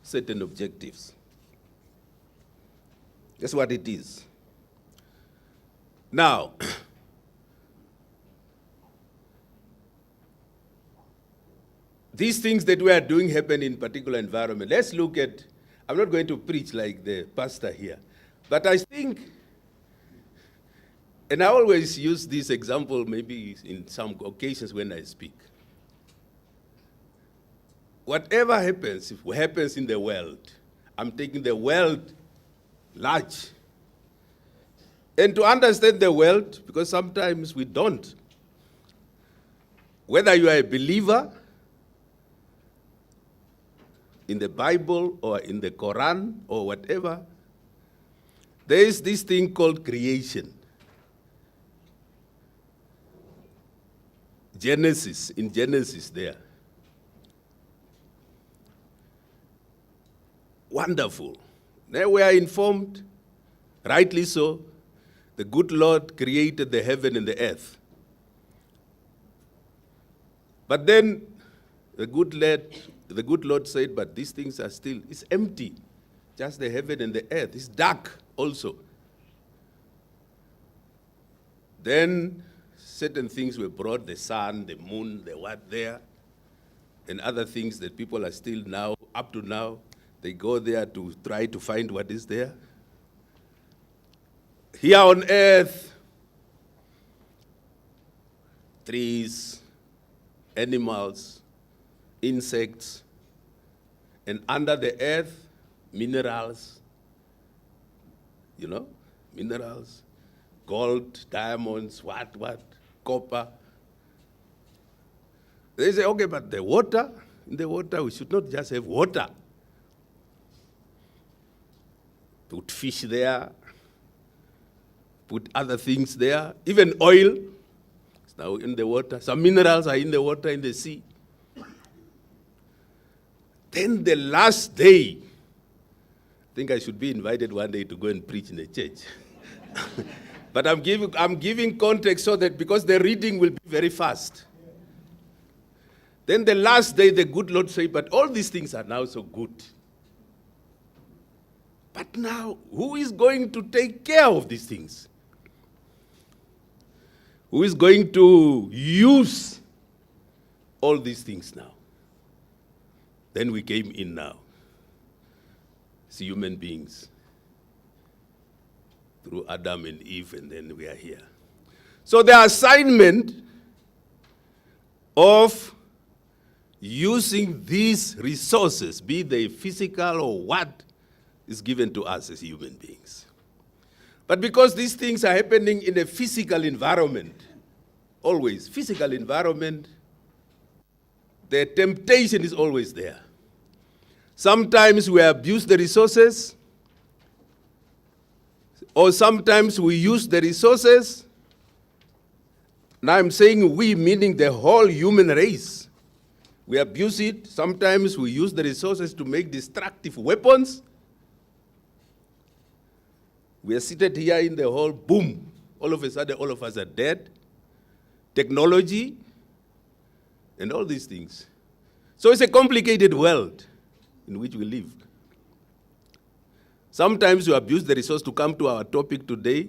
certain objectives. That's what it is. Now, these things that we are doing happen in particular environment. Let's look at, I'm not going to preach like the pastor here, but I think, and I always use this example maybe in some occasions when I speak. Whatever happens, if it happens in the world, I'm taking the world large. And to understand the world, because sometimes we don't, whether you are a believer in the Bible or in the Quran or whatever, there is this thing called creation. Genesis, in Genesis there. Wonderful. Now we are informed, rightly so, the good Lord created the heaven and the earth. But then the good Lord said, but these things are still, it's empty. Just the heaven and the earth. It's dark also. Then certain things were brought, the sun, the moon, the what there, and other things that people are still now, up to now, they go there to try to find what is there. Here on earth, trees, animals, insects, and under the earth, minerals, minerals, gold, diamonds, what, copper. They say, okay, but the water, in the water, we should not just have water. Put fish there, put other things there, even oil is now in the water. Some minerals are in the water, in the sea. Then the last day, I think I should be invited one day to go and preach in the church. But I'm giving context so that because the reading will be very fast. Then the last day, the good Lord said, but all these things are now so good. But now, who is going to take care of these things? Who is going to use all these things now? Then we came in now as human beings through Adam and Eve, and then we are here. So the assignment of using these resources, be they physical or what, is given to us as human beings. But because these things are happening in a physical environment, always physical environment, the temptation is always there. Sometimes we abuse the resources, or sometimes we use the resources. Now I'm saying we, meaning the whole human race. We abuse it. Sometimes we use the resources to make destructive weapons. We are seated here in the hall, boom, all of a sudden all of us are dead. Technology, and all these things. So it's a complicated world. in which we live. Sometimes we abuse the resource to come to our topic today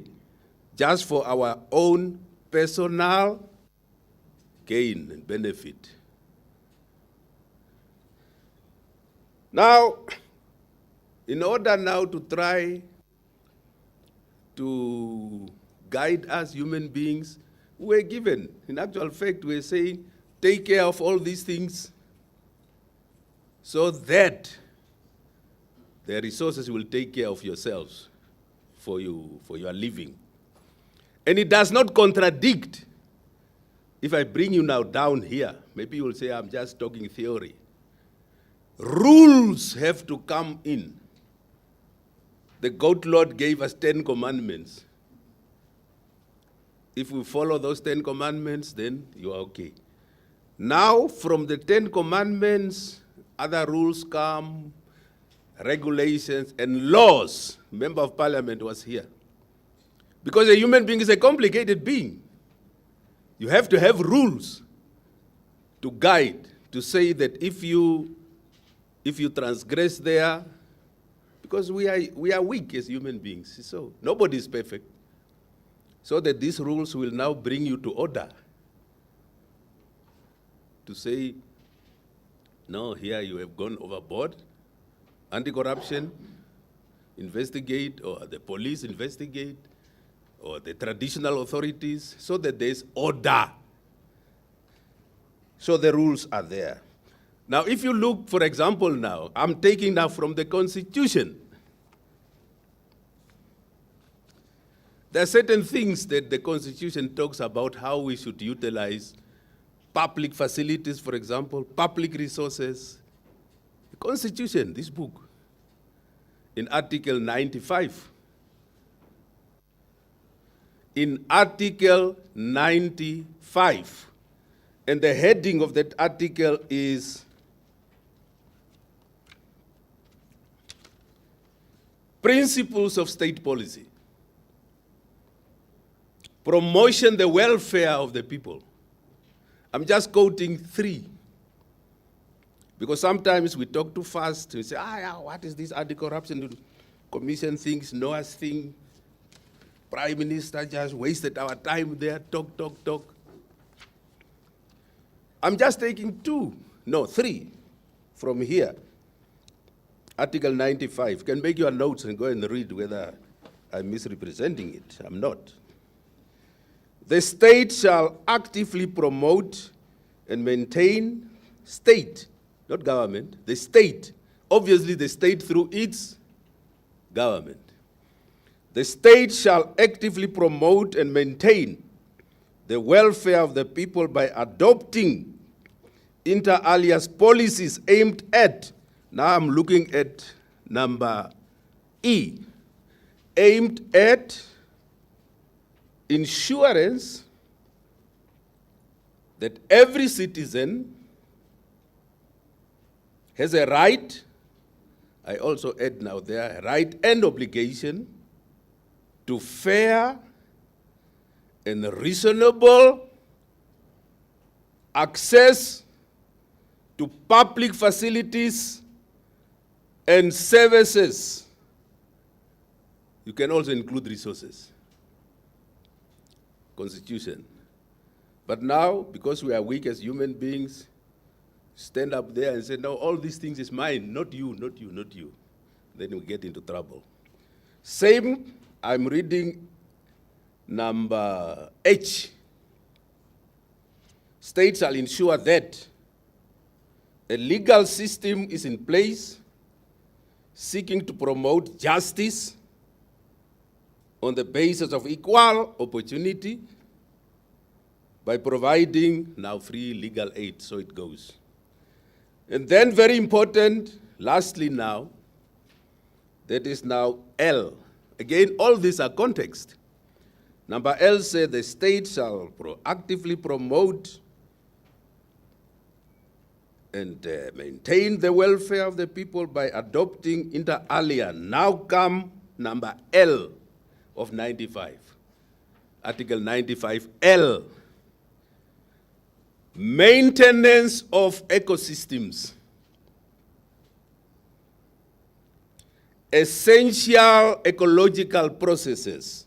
just for our own personal gain and benefit. Now, in order now to try to guide us human beings, we're given, in actual fact, we're saying, take care of all these things so that the resources will take care of yourselves for your living. And it does not contradict. If I bring you now down here, maybe you will say I'm just talking theory. Rules have to come in. The God Lord gave us 10 commandments. If we follow those 10 commandments, then you are okay. Now, from the 10 commandments, other rules come, regulations, and laws. Member of Parliament was here. Because a human being is a complicated being. You have to have rules to guide, to say that if you transgress there, because we are weak as human beings, so nobody is perfect. So that these rules will now bring you to order. To say, no, here you have gone overboard. Anti-corruption, investigate, or the police investigate, or the traditional authorities, so that there's order. So the rules are there. Now, if you look, for example, now, I'm taking now from the Constitution. There are certain things that the Constitution talks about how we should utilize public facilities, for example, public resources. The Constitution, this book, in Article 95. In Article 95, and the heading of that article is Principles of State Policy. Promotion the welfare of the people. I'm just quoting 3. Because sometimes we talk too fast. We say, what is this anti-corruption commission things, Noah's thing? Prime Minister just wasted our time there, talk. I'm just taking 3 from here. Article 95. You can make your notes and go and read whether I'm misrepresenting it. I'm not. The state shall actively promote and maintain, state, not government, the state, obviously the state through its government. The state shall actively promote and maintain the welfare of the people by adopting inter alia policies aimed at, now I'm looking at number E, aimed at ensuring that every citizen has a right, I also add now there, a right and obligation to fair and reasonable access to public facilities and services. You can also include resources. Constitution. But now, because we are weak as human beings, stand up there and say, no, all these things is mine, not you. Then we get into trouble. Same, I'm reading number H. State shall ensure that a legal system is in place seeking to promote justice on the basis of equal opportunity by providing now free legal aid, so it goes. And then very important, lastly now, that is now L. Again, all these are context. Number L says the state shall proactively promote and maintain the welfare of the people by adopting inter alia. Now come number L of 95, Article 95L. Maintenance of ecosystems. essential ecological processes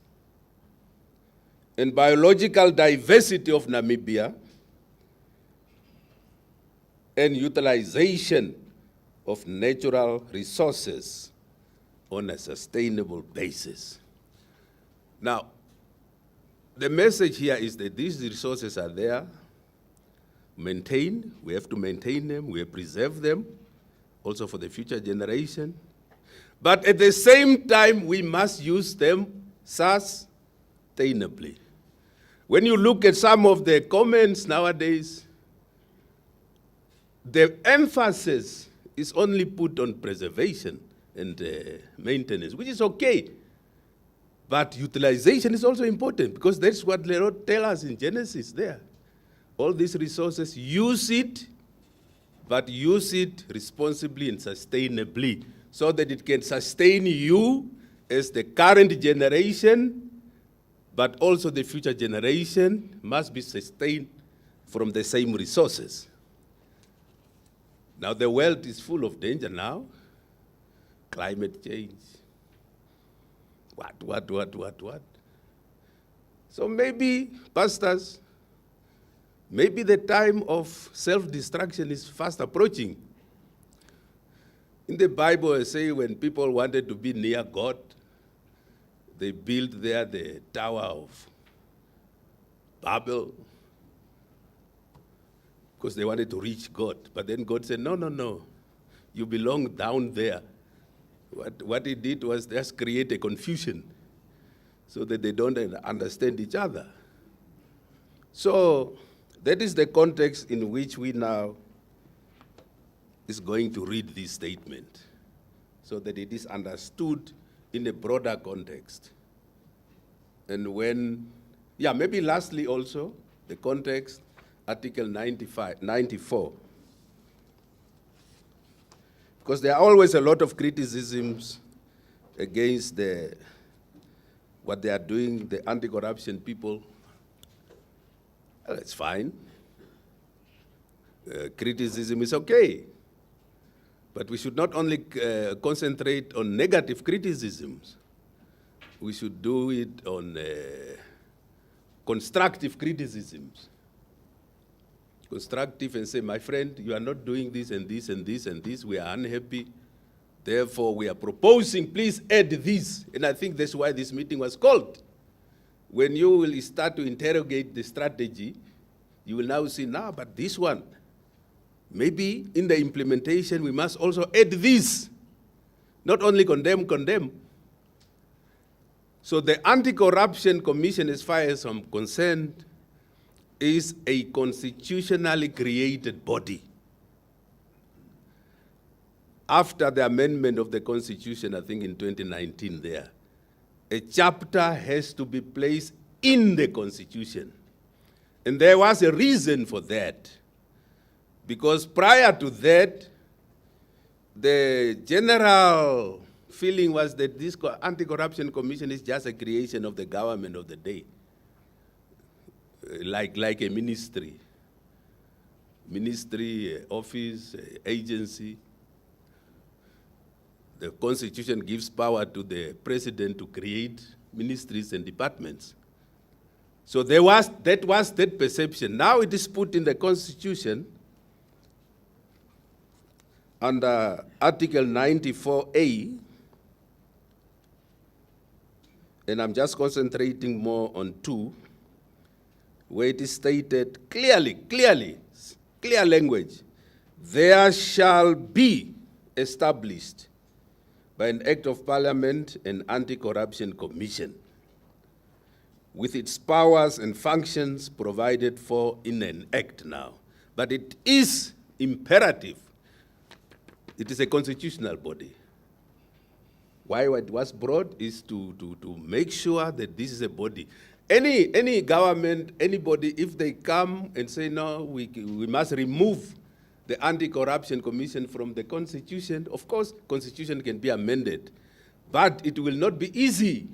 and biological diversity of Namibia and utilization of natural resources on a sustainable basis. Now, the message here is that these resources are there, maintained, we have to maintain them, we have to preserve them, also for the future generation. But at the same time, we must use them sustainably. When you look at some of the comments nowadays, the emphasis is only put on preservation and maintenance, which is okay. But utilization is also important, because that's what the Lord tells us in Genesis there. All these resources, use it, but use it responsibly and sustainably, so that it can sustain you as the current generation, but also the future generation must be sustained from the same resources. Now, the world is full of danger now. Climate change. What? So maybe, pastors, maybe the time of self-destruction is fast approaching. In the Bible, I say when people wanted to be near God, they built there the Tower of Babel, because they wanted to reach God. But then God said, no, you belong down there. What he did was just create a confusion so that they don't understand each other. So that is the context in which we now is going to read this statement, so that it is understood in a broader context. And when, maybe lastly also, the context, Article 94. Because there are always a lot of criticisms against what they are doing, the anti-corruption people. Well, it's fine. Criticism is okay. But we should not only concentrate on negative criticisms. We should do it on constructive criticisms. Constructive and say, my friend, you are not doing this and this and this and this. We are unhappy. Therefore, we are proposing, please add this. And I think that's why this meeting was called. When you will start to interrogate the strategy, you will now see, but this one, maybe in the implementation, we must also add this. Not only condemn. So the Anti-Corruption Commission, as far as I'm concerned, is a constitutionally created body. After the amendment of the Constitution, I think in 2019 there, a chapter has to be placed in the Constitution. And there was a reason for that. Because prior to that, the general feeling was that this Anti-Corruption Commission is just a creation of the government of the day. Like a ministry, office, agency. The Constitution gives power to the president to create ministries and departments. So that was that perception. Now it is put in the Constitution under Article 94A, and I'm just concentrating more on 2, where it is stated clearly, clear language, there shall be established by an Act of Parliament an Anti-Corruption Commission with its powers and functions provided for in an Act now. But it is imperative. It is a constitutional body. Why it was brought is to make sure that this is a body. Any government, anybody, if they come and say, no, we must remove the Anti-Corruption Commission from the Constitution, of course, Constitution can be amended, but it will not be easy.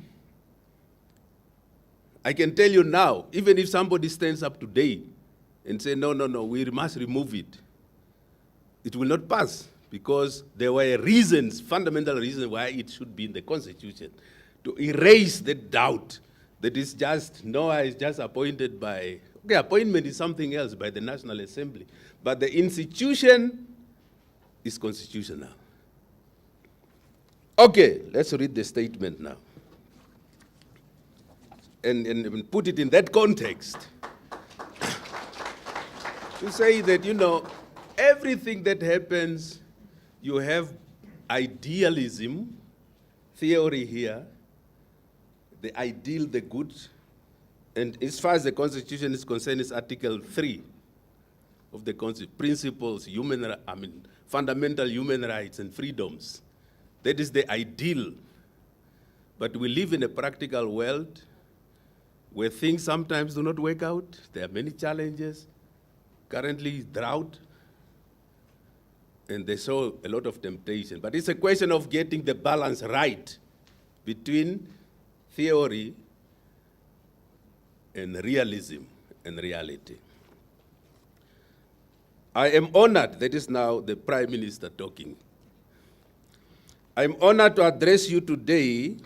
I can tell you now, even if somebody stands up today and say, no, we must remove it, it will not pass, because there were reasons, fundamental reasons why it should be in the Constitution, to erase the doubt that is just, Noah is just appointed by, okay, appointment is something else by the National Assembly, but the institution is constitutional. Okay, let's read the statement now. And put it in that context. To say that, you know, everything that happens, you have idealism, theory here, the ideal, the good, and as far as the Constitution is concerned, it's Article 3 of the Constitution, principles, fundamental human rights and freedoms. That is the ideal. But we live in a practical world where things sometimes do not work out. There are many challenges. Currently, drought, and there's so a lot of temptation. But it's a question of getting the balance right between theory and realism and reality. I am honored, that is now the Prime Minister talking. I'm honored to address you today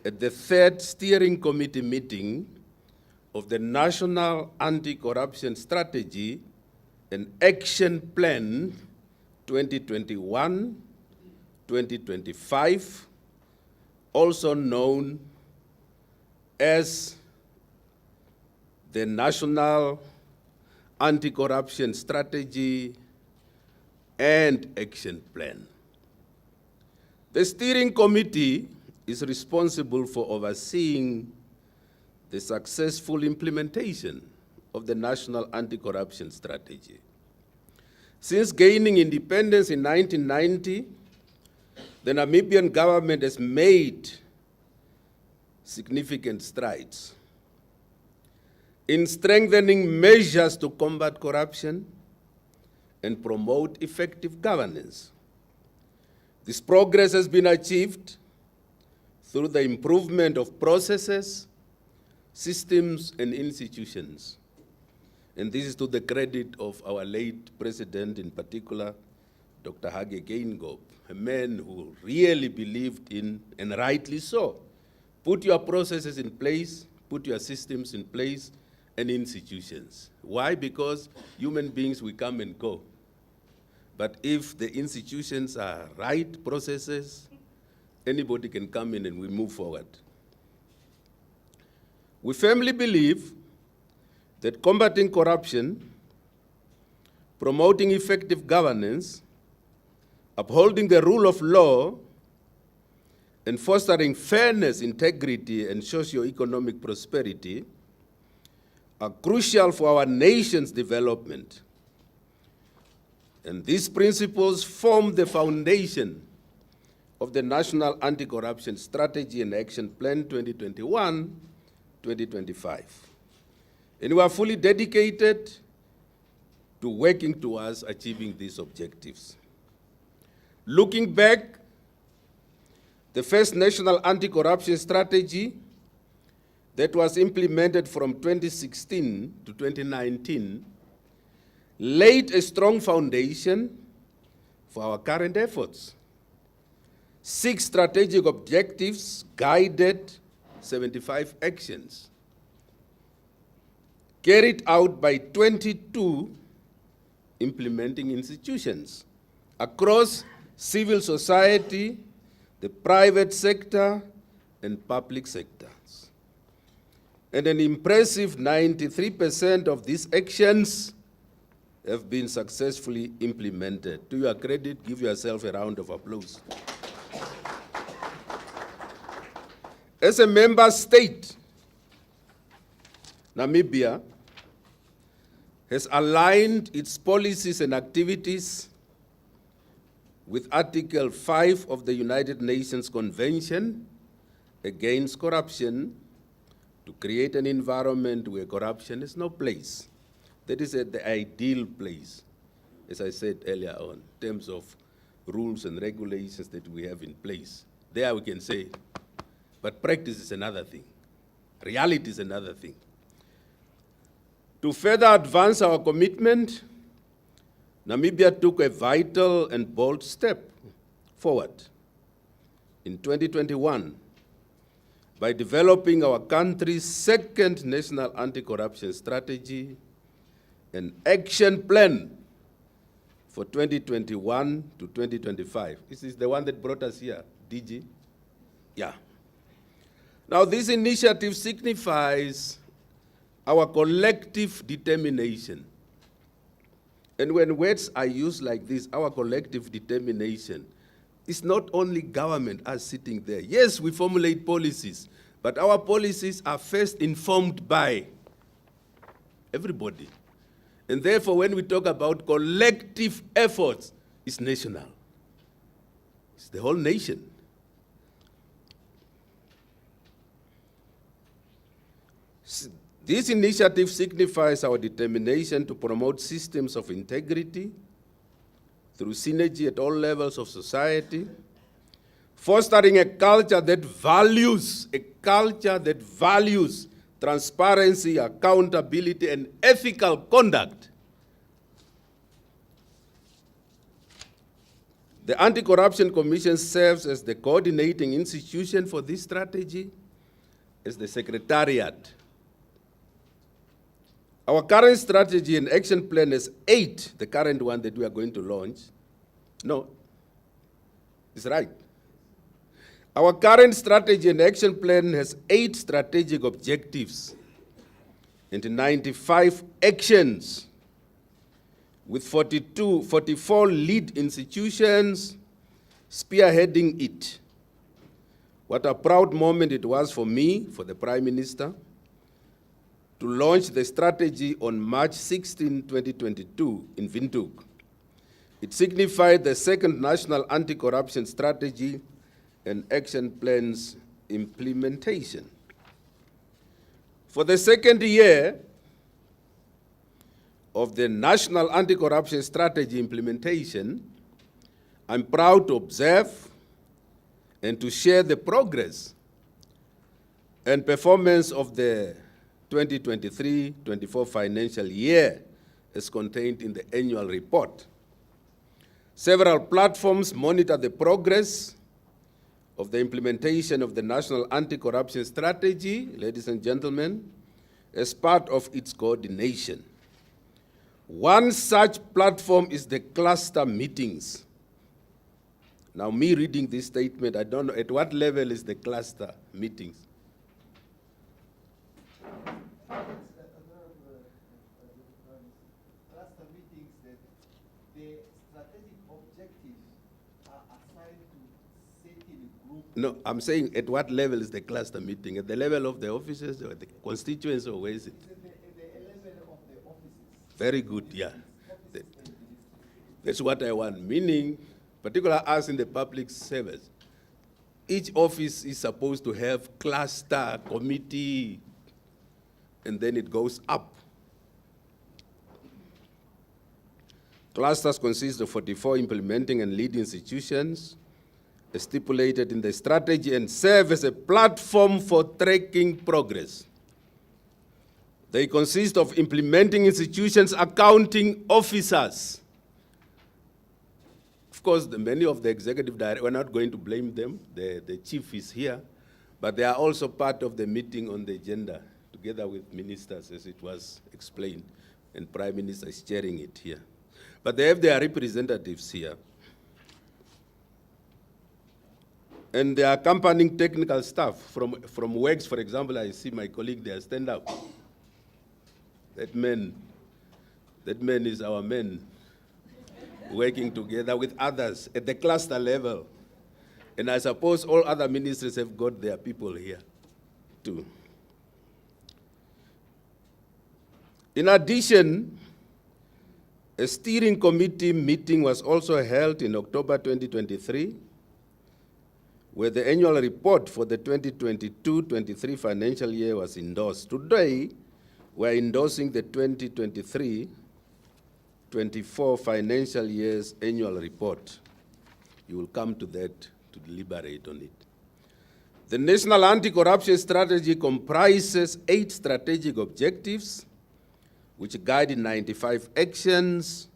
at the third steering committee meeting of the National Anti-Corruption Strategy and Action Plan 2021-2025, also known as the National Anti-Corruption Strategy and Action Plan. The steering committee is responsible for overseeing the successful implementation of the National Anti-Corruption Strategy. Since gaining independence in 1990, the Namibian government has made significant strides in strengthening measures to combat corruption and promote effective governance. This progress has been achieved through the improvement of processes, systems, and institutions. And this is to the credit of our late president, in particular, Dr. Hage Geingob, a man who really believed in, and rightly so, put your processes in place, put your systems in place, and institutions. Why? Because human beings, we come and go. But if the institutions are right processes, anybody can come in and we move forward. We firmly believe that combating corruption, promoting effective governance, upholding the rule of law, and fostering fairness, integrity, and socio-economic prosperity are crucial for our nation's development. And these principles form the foundation of the National Anti-Corruption Strategy and Action Plan 2021-2025. And we are fully dedicated to working towards achieving these objectives. Looking back, the first National Anti-Corruption Strategy that was implemented from 2016 to 2019 laid a strong foundation for our current efforts. 6 strategic objectives guided 75 actions, carried out by 22 implementing institutions across civil society, the private sector, and public sectors. And an impressive 93% of these actions have been successfully implemented. To your credit, give yourself a round of applause. As a member state, Namibia has aligned its policies and activities with Article 5 of the United Nations Convention Against Corruption to create an environment where corruption is no place. That is the ideal place, as I said earlier on, in terms of rules and regulations that we have in place. There we can say, but practice is another thing. Reality is another thing. To further advance our commitment Namibia took a vital and bold step forward in 2021 by developing our country's second national anti-corruption strategy and action plan for 2021 to 2025. This is the one that brought us here, DG? Yeah. Now, this initiative signifies our collective determination. And when words are used like this, our collective determination, it's not only government us sitting there. Yes, we formulate policies, but our policies are first informed by everybody. And therefore, when we talk about collective efforts, it's national. It's the whole nation. This initiative signifies our determination to promote systems of integrity through synergy at all levels of society, fostering a culture that values transparency, accountability, and ethical conduct. The Anti-Corruption Commission serves as the coordinating institution for this strategy, as the secretariat. Our current strategy and action plan is 8, the current one that we are going to launch. No, it's right. Our current strategy and action plan has 8 strategic objectives and 95 actions, with 44 lead institutions spearheading it. What a proud moment it was for me, for the Prime Minister, to launch the strategy on March 16, 2022 in Windhoek. It signified the second national anti-corruption strategy and action plans implementation. For the second year of the national anti-corruption strategy implementation, I'm proud to observe and to share the progress and performance of the 2023-24 financial year as contained in the annual report. Several platforms monitor the progress of the implementation of the National Anti-Corruption Strategy, ladies and gentlemen, as part of its coordination. One such platform is the cluster meetings. Now, me reading this statement, I don't know at what level is the cluster meetings. Cluster meetings that the strategic objectives are assigned to certain groups. No, I'm saying at what level is the cluster meeting? At the level of the officers or the constituents, or where is it? At the level of the offices. Very good, yeah. That's what I want, meaning, particularly us in the public service, each office is supposed to have cluster, committee, and then it goes up. Clusters consist of 44 implementing and lead institutions, as stipulated in the strategy, and serve as a platform for tracking progress. They consist of implementing institutions, accounting officers. Of course, many of the executive directors, we're not going to blame them, the chief is here, but they are also part of the meeting on the agenda, together with ministers, as it was explained, and Prime Minister is chairing it here. But they have their representatives here. And their accompanying technical staff from WEX, for example, I see my colleague there, stand up. That man is our man, working together with others at the cluster level. And I suppose all other ministries have got their people here too. In addition, a steering committee meeting was also held in October 2023, where the annual report for the 2022-23 financial year was endorsed. Today, we're endorsing the 2023-24 financial year's annual report. You will come to that to deliberate on it. The National Anti-Corruption Strategy comprises 8 strategic objectives, which guide 95 actions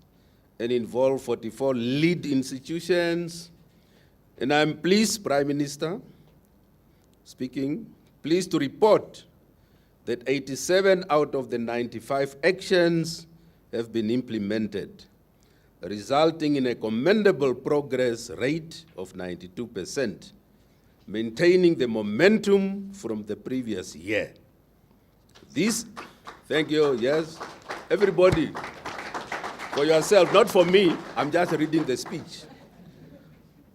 and involve 44 lead institutions. And I'm pleased, Prime Minister, speaking, pleased to report that 87 out of the 95 actions have been implemented, resulting in a commendable progress rate of 92%, maintaining the momentum from the previous year. This, thank you, yes, everybody, for yourself, not for me, I'm just reading the speech.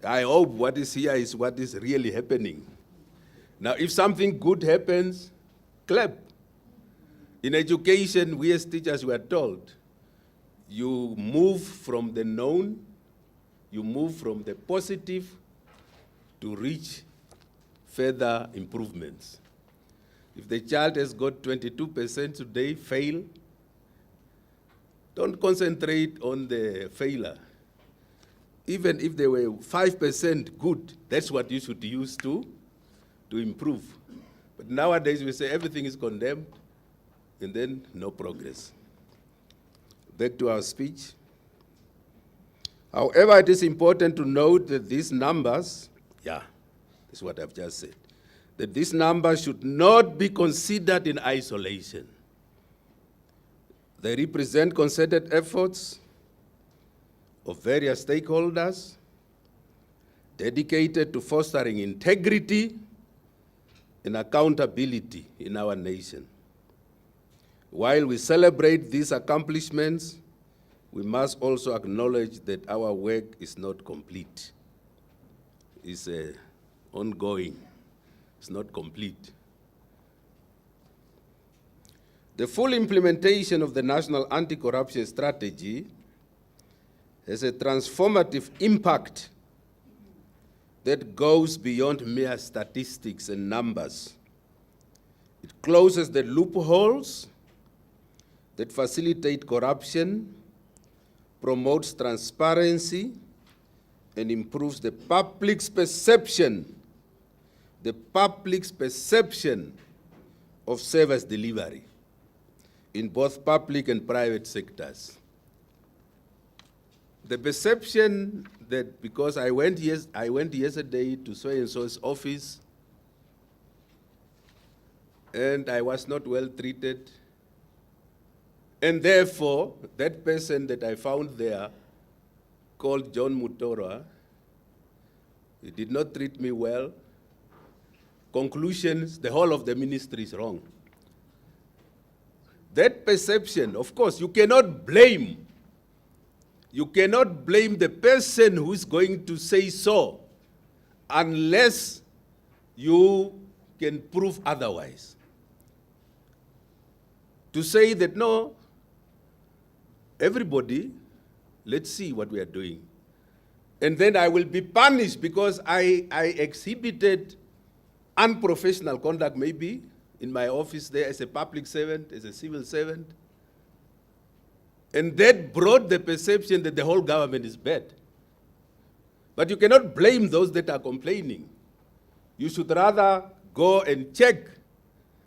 I hope what is here is what is really happening. Now, if something good happens, clap. In education, we as teachers were told, you move from the known, you move from the positive to reach further improvements. If the child has got 22% today, fail, don't concentrate on the failure. Even if they were 5% good, that's what you should use to improve. But nowadays we say everything is condemned and then no progress. Back to our speech. However, it is important to note that these numbers, that's what I've just said, that these numbers should not be considered in isolation. They represent concerted efforts of various stakeholders dedicated to fostering integrity and accountability in our nation. While we celebrate these accomplishments, we must also acknowledge that our work is not complete. It's ongoing. It's not complete. The full implementation of the National Anti-Corruption Strategy has a transformative impact that goes beyond mere statistics and numbers. It closes the loopholes that facilitate corruption, promotes transparency, and improves the public's perception of service delivery in both public and private sectors. The perception that because I went yesterday to so-and-so's office and I was not well treated, and therefore that person that I found there called John Mutora, he did not treat me well. Conclusions, the whole of the ministry is wrong. That perception, of course, you cannot blame the person who is going to say so unless you can prove otherwise. To say that, no, everybody, let's see what we are doing. And then I will be punished because I exhibited unprofessional conduct maybe in my office there as a public servant, as a civil servant. And that brought the perception that the whole government is bad. But you cannot blame those that are complaining. You should rather go and check,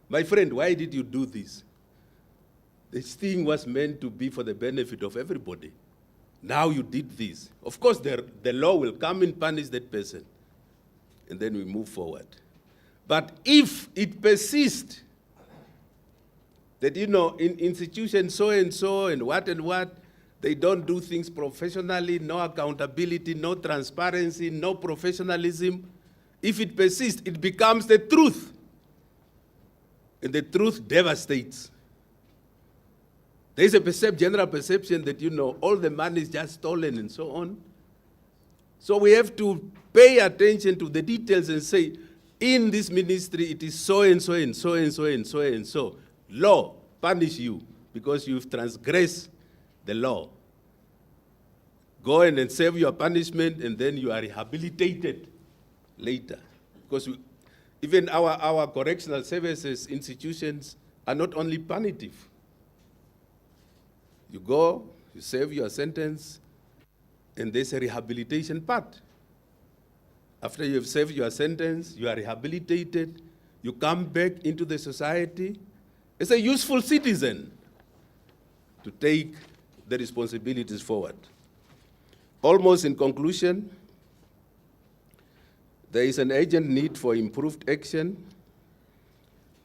my friend, why did you do this? This thing was meant to be for the benefit of everybody. Now you did this. Of course, the law will come and punish that person. And then we move forward. But if it persists, that, in institutions so and what, they don't do things professionally, no accountability, no transparency, no professionalism. If it persists, it becomes the truth. And the truth devastates. There's a general perception that, all the money is just stolen and so on. So we have to pay attention to the details and say, in this ministry, it is so and so and so and so and so and so. Law punish you because you've transgressed the law. Go in and serve your punishment, and then you are rehabilitated later. Because even our correctional services institutions are not only punitive. You go, you serve your sentence, and there's a rehabilitation part. After you have served your sentence, you are rehabilitated, you come back into the society as a useful citizen to take the responsibilities forward. Almost in conclusion, there is an urgent need for improved action,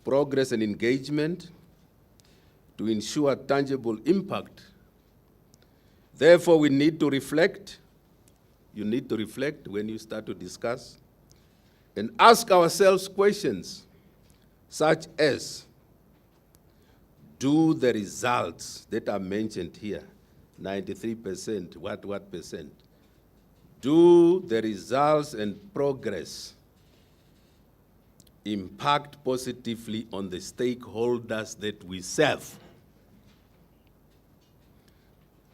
progress and engagement to ensure tangible impact. Therefore, we need to reflect. You need to reflect when you start to discuss and ask ourselves questions such as, do the results that are mentioned here, 93%, what percent, do the results and progress impact positively on the stakeholders that we serve?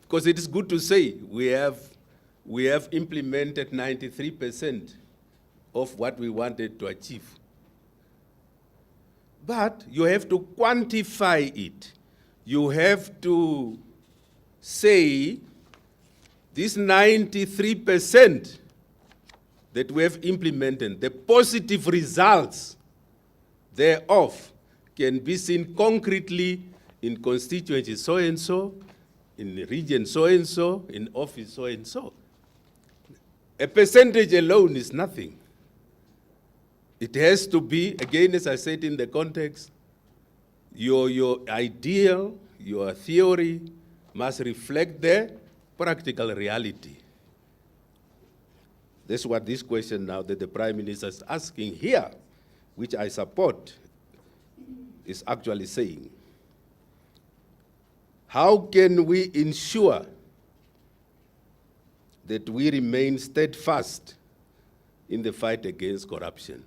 Because it is good to say we have implemented 93% of what we wanted to achieve. But you have to quantify it. You have to say this 93% that we have implemented, the positive results thereof can be seen concretely in constituency so-and-so, in the region so-and-so, in office so-and-so. A percentage alone is nothing. It has to be, again, as I said in the context, your ideal, your theory must reflect the practical reality. That's what this question now that the Prime Minister is asking here, which I support, is actually saying. How can we ensure that we remain steadfast in the fight against corruption?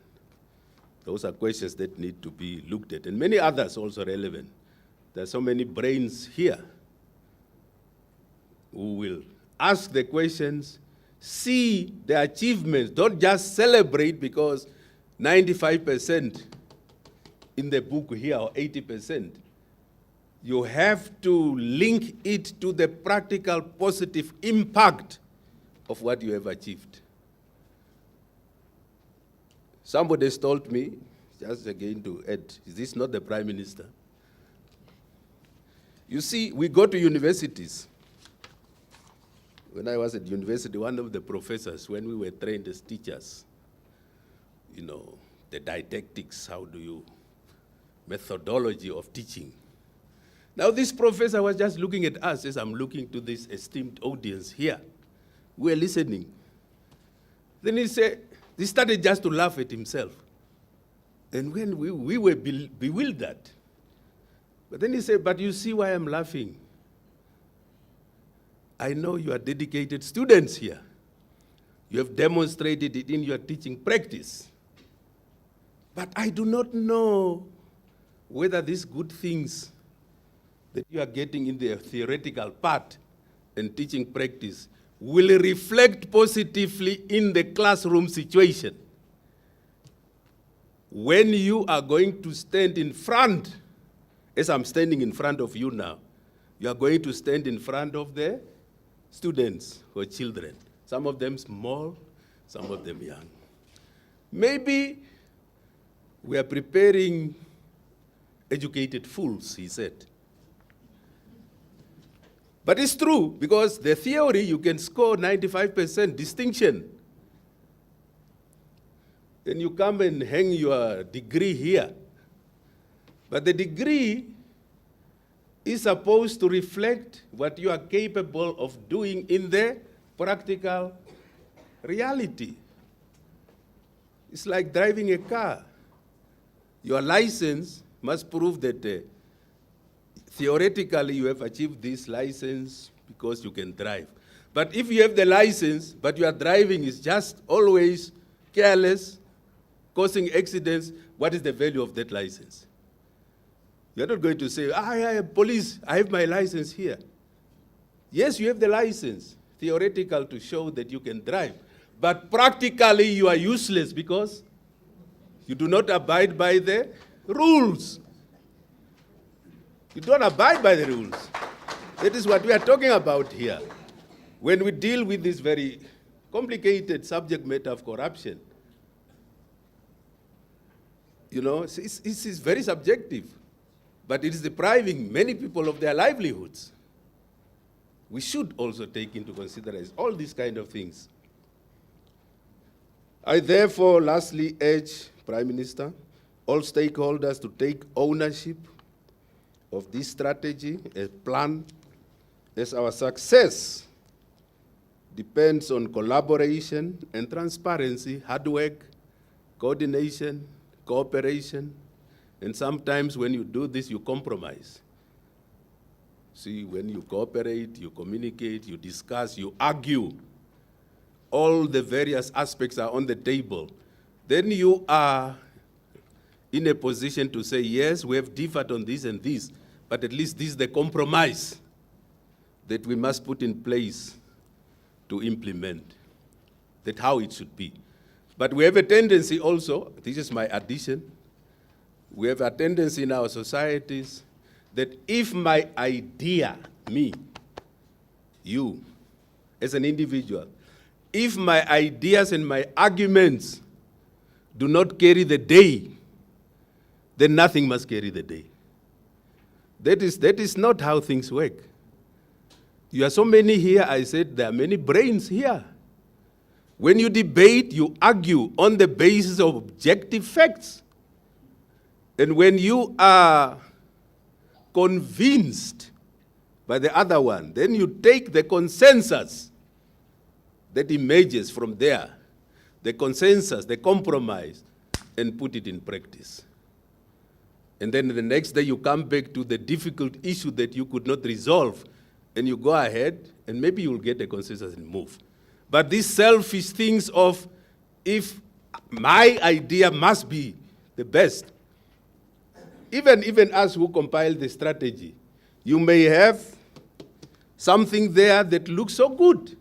Those are questions that need to be looked at, and many others also relevant. There are so many brains here who will ask the questions, see the achievements, don't just celebrate because 95% in the book here, or 80%. You have to link it to the practical positive impact of what you have achieved. Somebody has told me, just again to add, is this not the Prime Minister? You see, we go to universities. When I was at university, one of the professors, when we were trained as teachers, you know, the didactics, methodology of teaching. Now this professor was just looking at us as I'm looking to this esteemed audience here. We're listening. Then he started just to laugh at himself. And when we were bewildered. But then he said, but you see why I'm laughing? I know you are dedicated students here. You have demonstrated it in your teaching practice. But I do not know whether these good things that you are getting in the theoretical part and teaching practice will reflect positively in the classroom situation. When you are going to stand in front, as I'm standing in front of you now, you are going to stand in front of the students or children. Some of them small, some of them young. Maybe we are preparing educated fools, he said. But it's true, because the theory, you can score 95% distinction. Then you come and hang your degree here. But the degree is supposed to reflect what you are capable of doing in the practical reality. It's like driving a car. Your license must prove that theoretically you have achieved this license because you can drive. But if you have the license, but your driving is just always careless, causing accidents, what is the value of that license? You're not going to say, police, I have my license here. Yes, you have the license, theoretical to show that you can drive. But practically you are useless because you do not abide by the rules. You don't abide by the rules. That is what we are talking about here. When we deal with this very complicated subject matter of corruption, you know, it is very subjective, but it is depriving many people of their livelihoods. we should also take into consideration all these kind of things. I therefore lastly urge Prime Minister, all stakeholders to take ownership of this strategy, a plan, as our success depends on collaboration and transparency, hard work, coordination, cooperation, and sometimes when you do this, you compromise. See, when you cooperate, you communicate, you discuss, you argue, all the various aspects are on the table, then you are in a position to say, yes, we have differed on this and this, but at least this is the compromise that we must put in place to implement, that how it should be. But we have a tendency also, this is my addition, we have a tendency in our societies that if my idea, me, you, as an individual, if my ideas and my arguments do not carry the day, then nothing must carry the day. That is not how things work. You are so many here, I said there are many brains here. When you debate, you argue on the basis of objective facts. And when you are convinced by the other one, then you take the consensus that emerges from there, the consensus, the compromise, and put it in practice. And then the next day you come back to the difficult issue that you could not resolve, and you go ahead, and maybe you'll get a consensus and move. But these selfish things of, if my idea must be the best, even us who compiled the strategy, you may have something there that looks so good,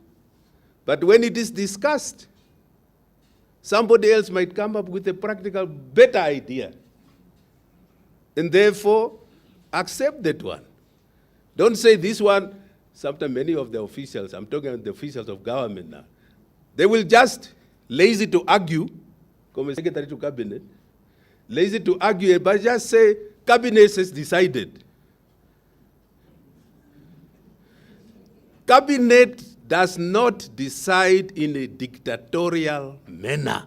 but when it is discussed, somebody else might come up with a practical, better idea. And therefore, accept that one. Don't say this one. Sometimes many of the officials, I'm talking about the officials of government now, they will just lazy to argue, come secretary to cabinet, lazy to argue, but just say, cabinet has decided. Cabinet does not decide in a dictatorial manner.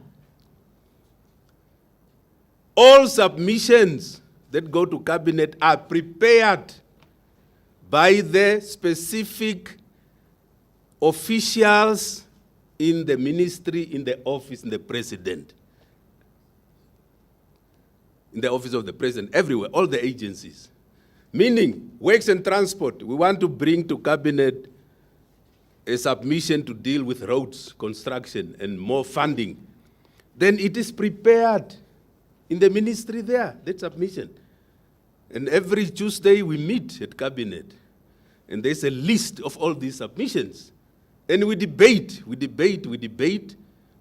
All submissions that go to cabinet are prepared by the specific officials in the ministry, in the office, in the president. In the office of the president, everywhere, all the agencies. Meaning, works and transport, we want to bring to cabinet a submission to deal with roads, construction, and more funding. Then it is prepared in the ministry there, that submission. And every Tuesday we meet at cabinet, and there's a list of all these submissions. And we debate.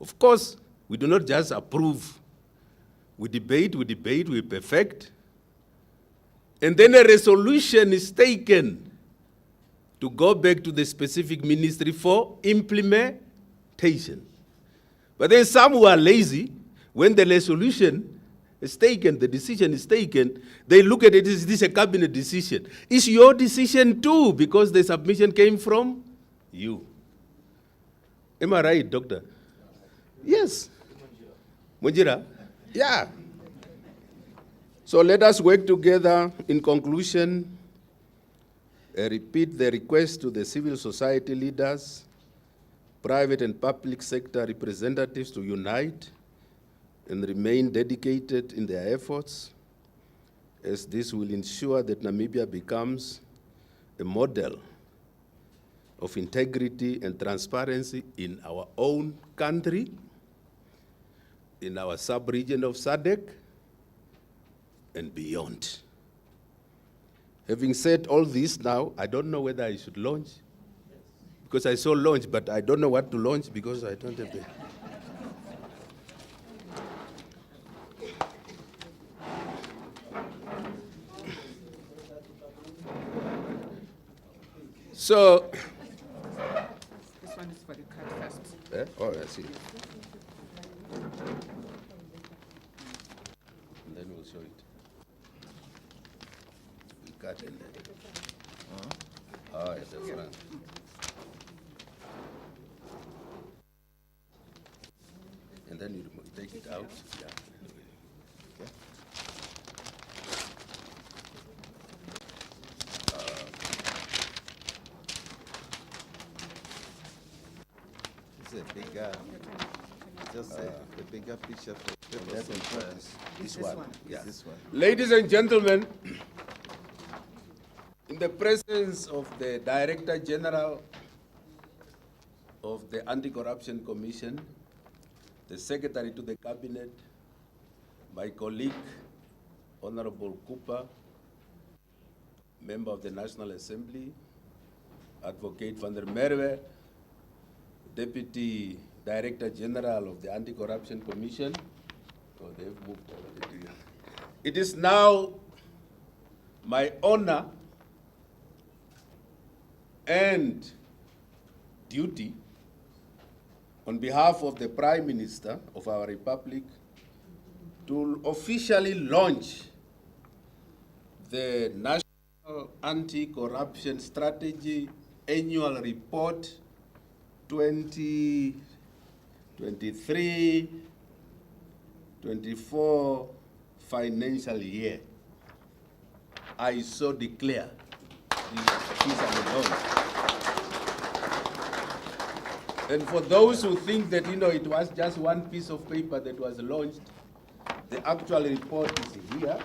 Of course, we do not just approve. We debate, we perfect. And then a resolution is taken to go back to the specific ministry for implementation. But then some who are lazy, when the resolution is taken, the decision is taken, they look at it, is this a cabinet decision? It's your decision too, because the submission came from you. Am I right, doctor? Yes. Munjira? Yeah. So let us work together. In conclusion, I repeat the request to the civil society leaders, private and public sector representatives to unite and remain dedicated in their efforts, as this will ensure that Namibia becomes a model of integrity and transparency in our own country, in our sub-region of SADC, and beyond. Having said all this now, I don't know whether I should launch, because I saw launch, but I don't know what to launch because I don't have the... So, this one is for the card first. Oh, I see. And then we'll show it. We cut and then. Oh, at the front. And then you take it out. Yeah. It's a bigger, just a bigger picture for That one first. This one. Yeah. this one. Ladies and gentlemen, in the presence of the Director General of the Anti-Corruption Commission, the Secretary to the Cabinet, my colleague, Honorable Cooper, Member of the National Assembly, Advocate van der Merwe, Deputy Director General of the Anti-Corruption Commission. Oh, they've moved already. It is now my honor and duty on behalf of the Prime Minister of our Republic to officially launch the National Anti-Corruption Strategy Annual Report 2023-24 financial year. I so declare. These are the laws. And for those who think that, it was just one piece of paper that was launched, the actual report is here.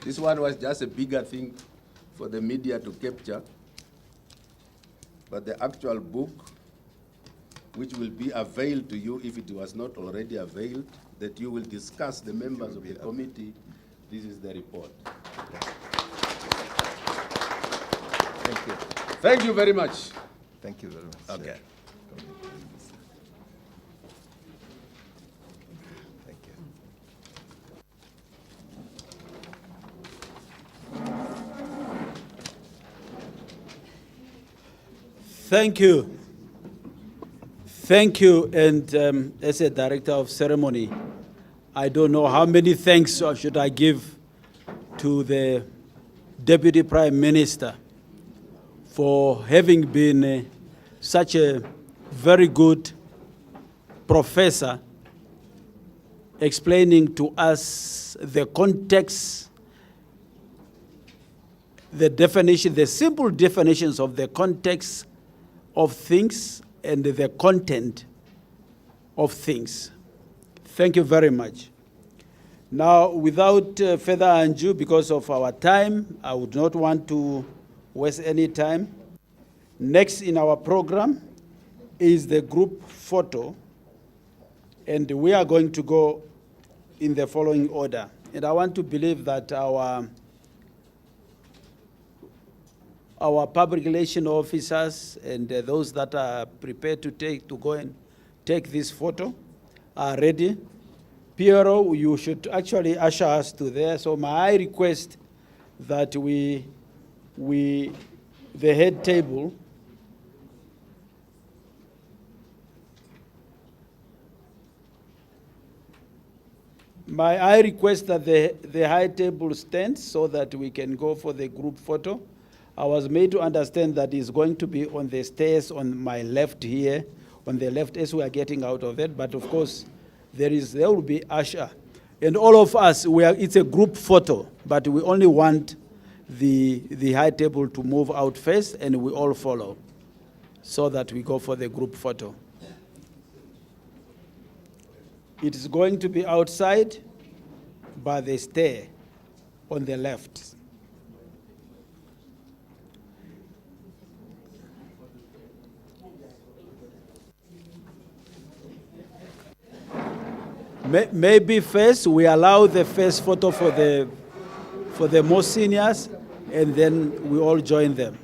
This one was just a bigger thing for the media to capture. But the actual book, which will be availed to you if it was not already availed, that you will discuss, the members of the committee, this is the report. Thank you. Thank you very much. Thank you very much. Okay. Thank you. Thank you. Thank you. And as a director of ceremony, I don't know how many thanks should I give to the Deputy Prime Minister for having been such a very good professor explaining to us the context, the definition, the simple definitions of the context of things and the content of things. Thank you very much. Now, without further ado, because of our time, I would not want to waste any time. Next in our program is the group photo, and we are going to go in the following order. And I want to believe that our public relation officers and those that are prepared to go and take this photo are ready. Piero, you should actually usher us to there. So my request that the head table, I request that the high table stands so that we can go for the group photo. I was made to understand that it's going to be on the stairs on my left here, on the left as we are getting out of it. But of course, there will be usher. And all of us, it's a group photo, but we only want the high table to move out first and we all follow so that we go for the group photo. It is going to be outside by the stair on the left. Maybe first we allow the first photo for the most seniors, and then we all join them.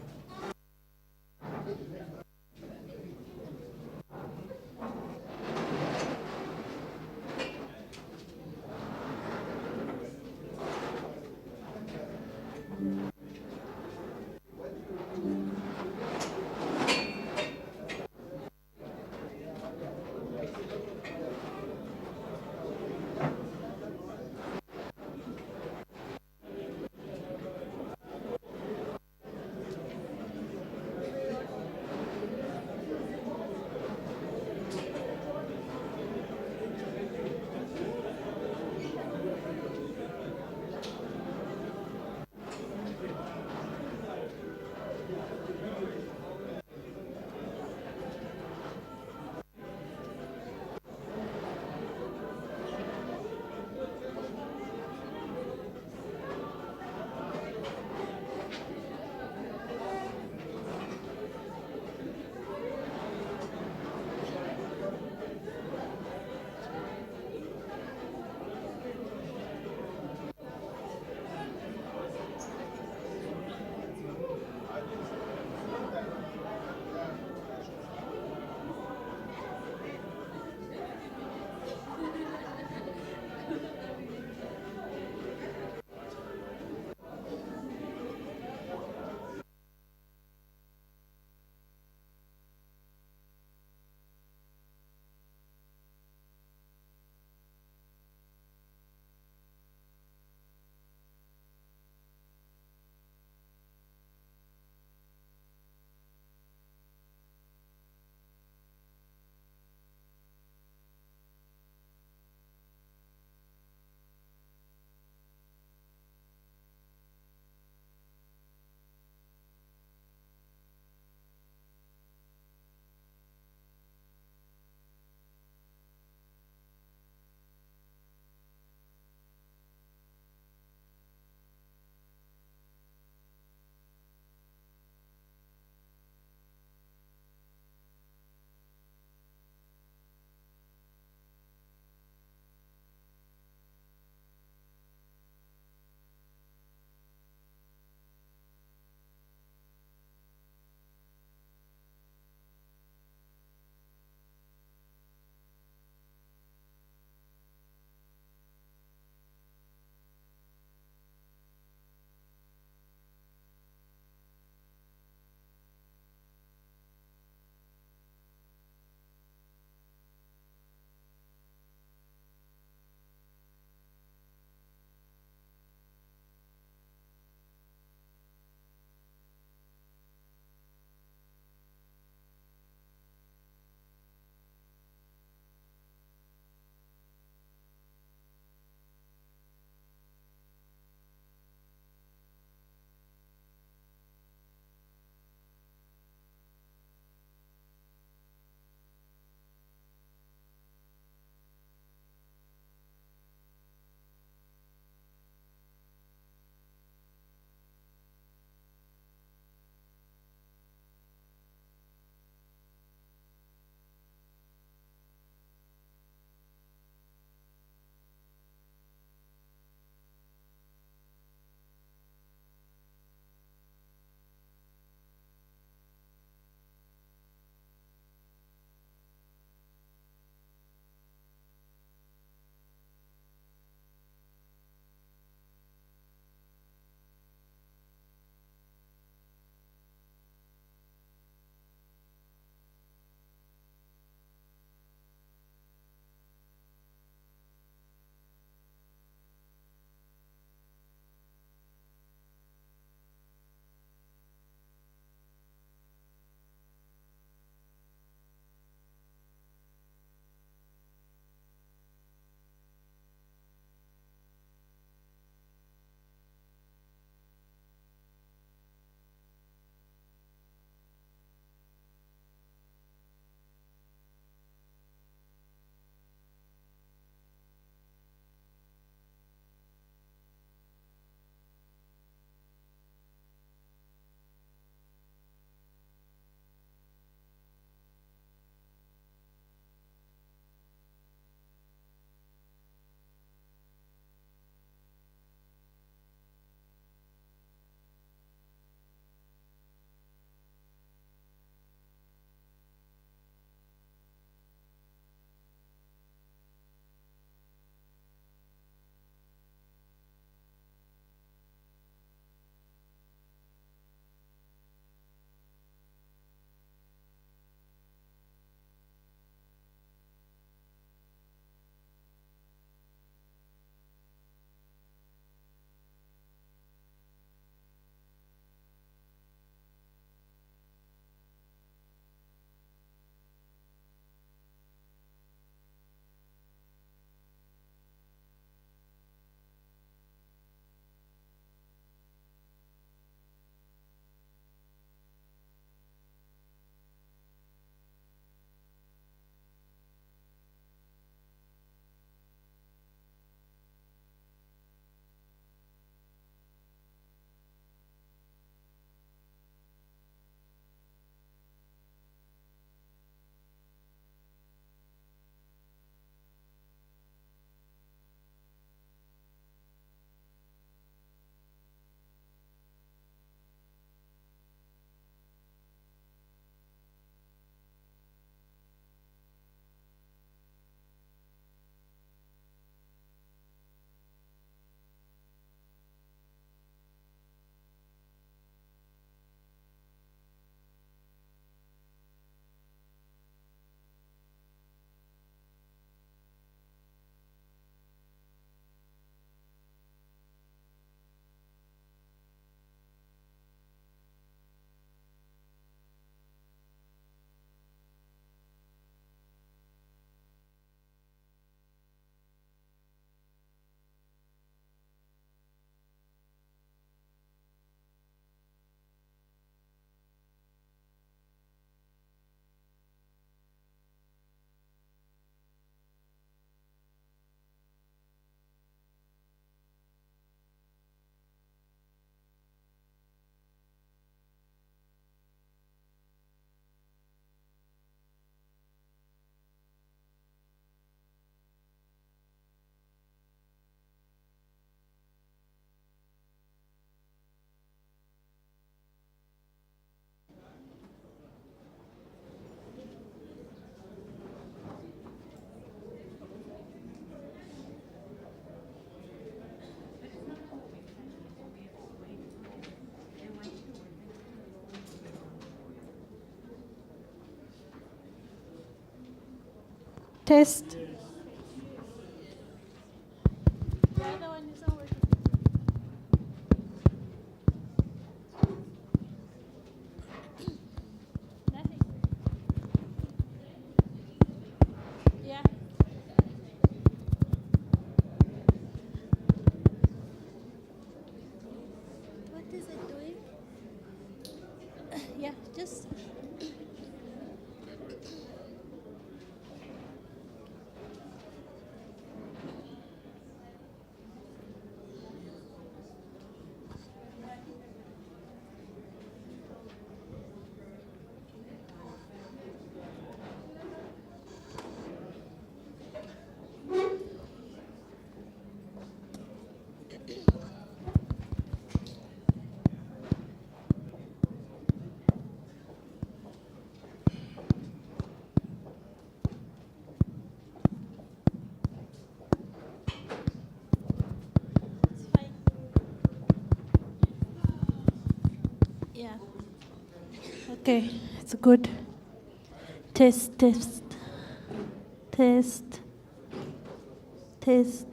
Test. The other one is not working. Nothing. Yeah. What is it doing? Yeah, just. It's fine. Yeah. Okay, it's good. Test, test, test, test.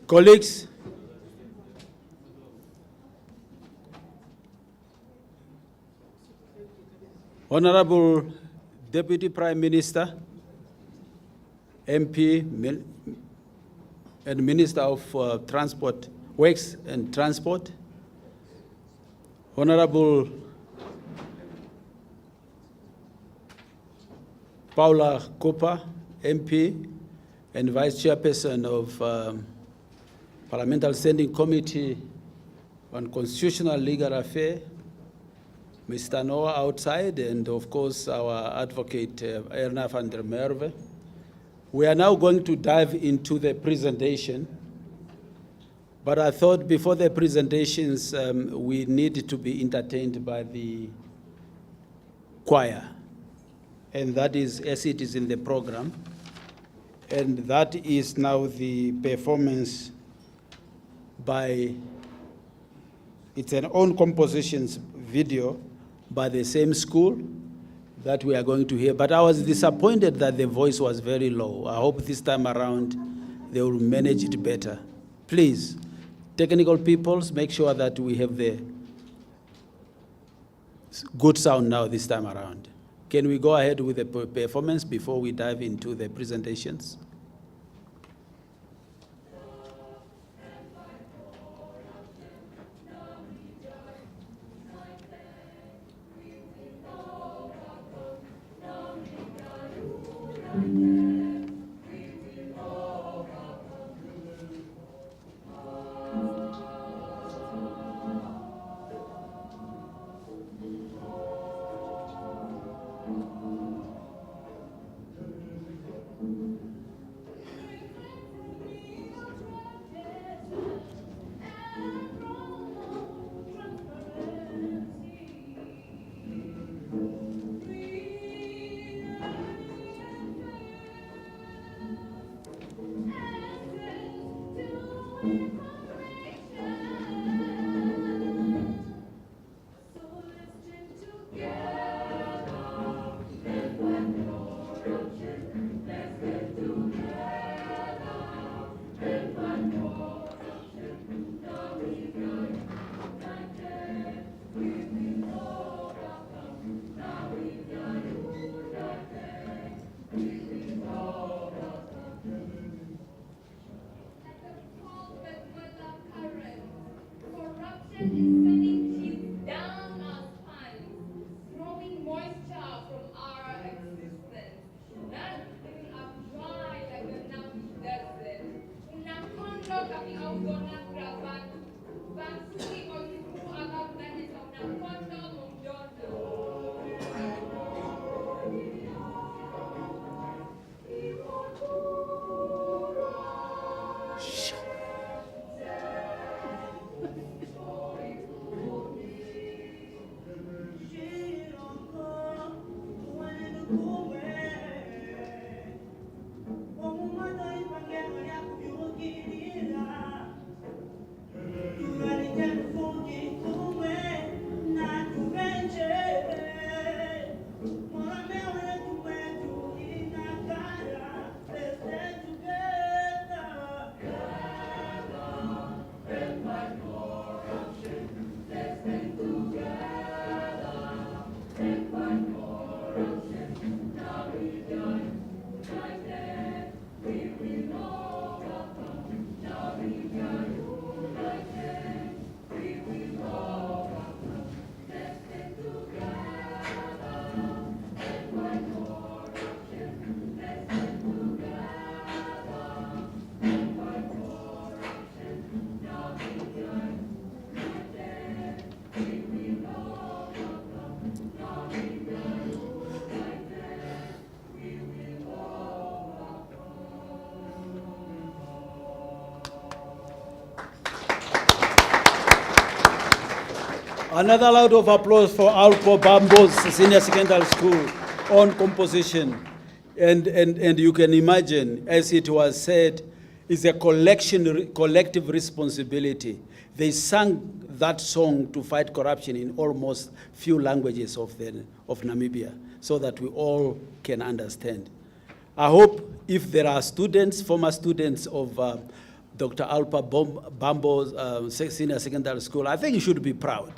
Colleagues, Honorable Deputy Prime Minister, MP, and Minister of Transport, Works and Transport, Honorable Paula Cooper, MP, and Vice Chairperson of Parliamentary Standing Committee on Constitutional Legal Affairs, Mr. Noah outside, and of course our advocate Erna van der Merwe. We are now going to dive into the presentation, but I thought before the presentations we need to be entertained by the choir, and that is as it is in the program, and that is now the performance by, it's an own compositions video by the same school that we are going to hear. But I was disappointed that the voice was very low. I hope this time around they will manage it better. Please, technical peoples, make sure that we have the good sound now this time around. Can we go ahead with the performance before we dive into the presentations? Another round of applause for Alpo Bambo's Senior Secondary School on composition. And you can imagine, as it was said, it's a collective responsibility. They sang that song to fight corruption in almost few languages of Namibia, so that we all can understand. I hope if there are students, former students of Dr. Alpa Bambo's Senior Secondary School, I think you should be proud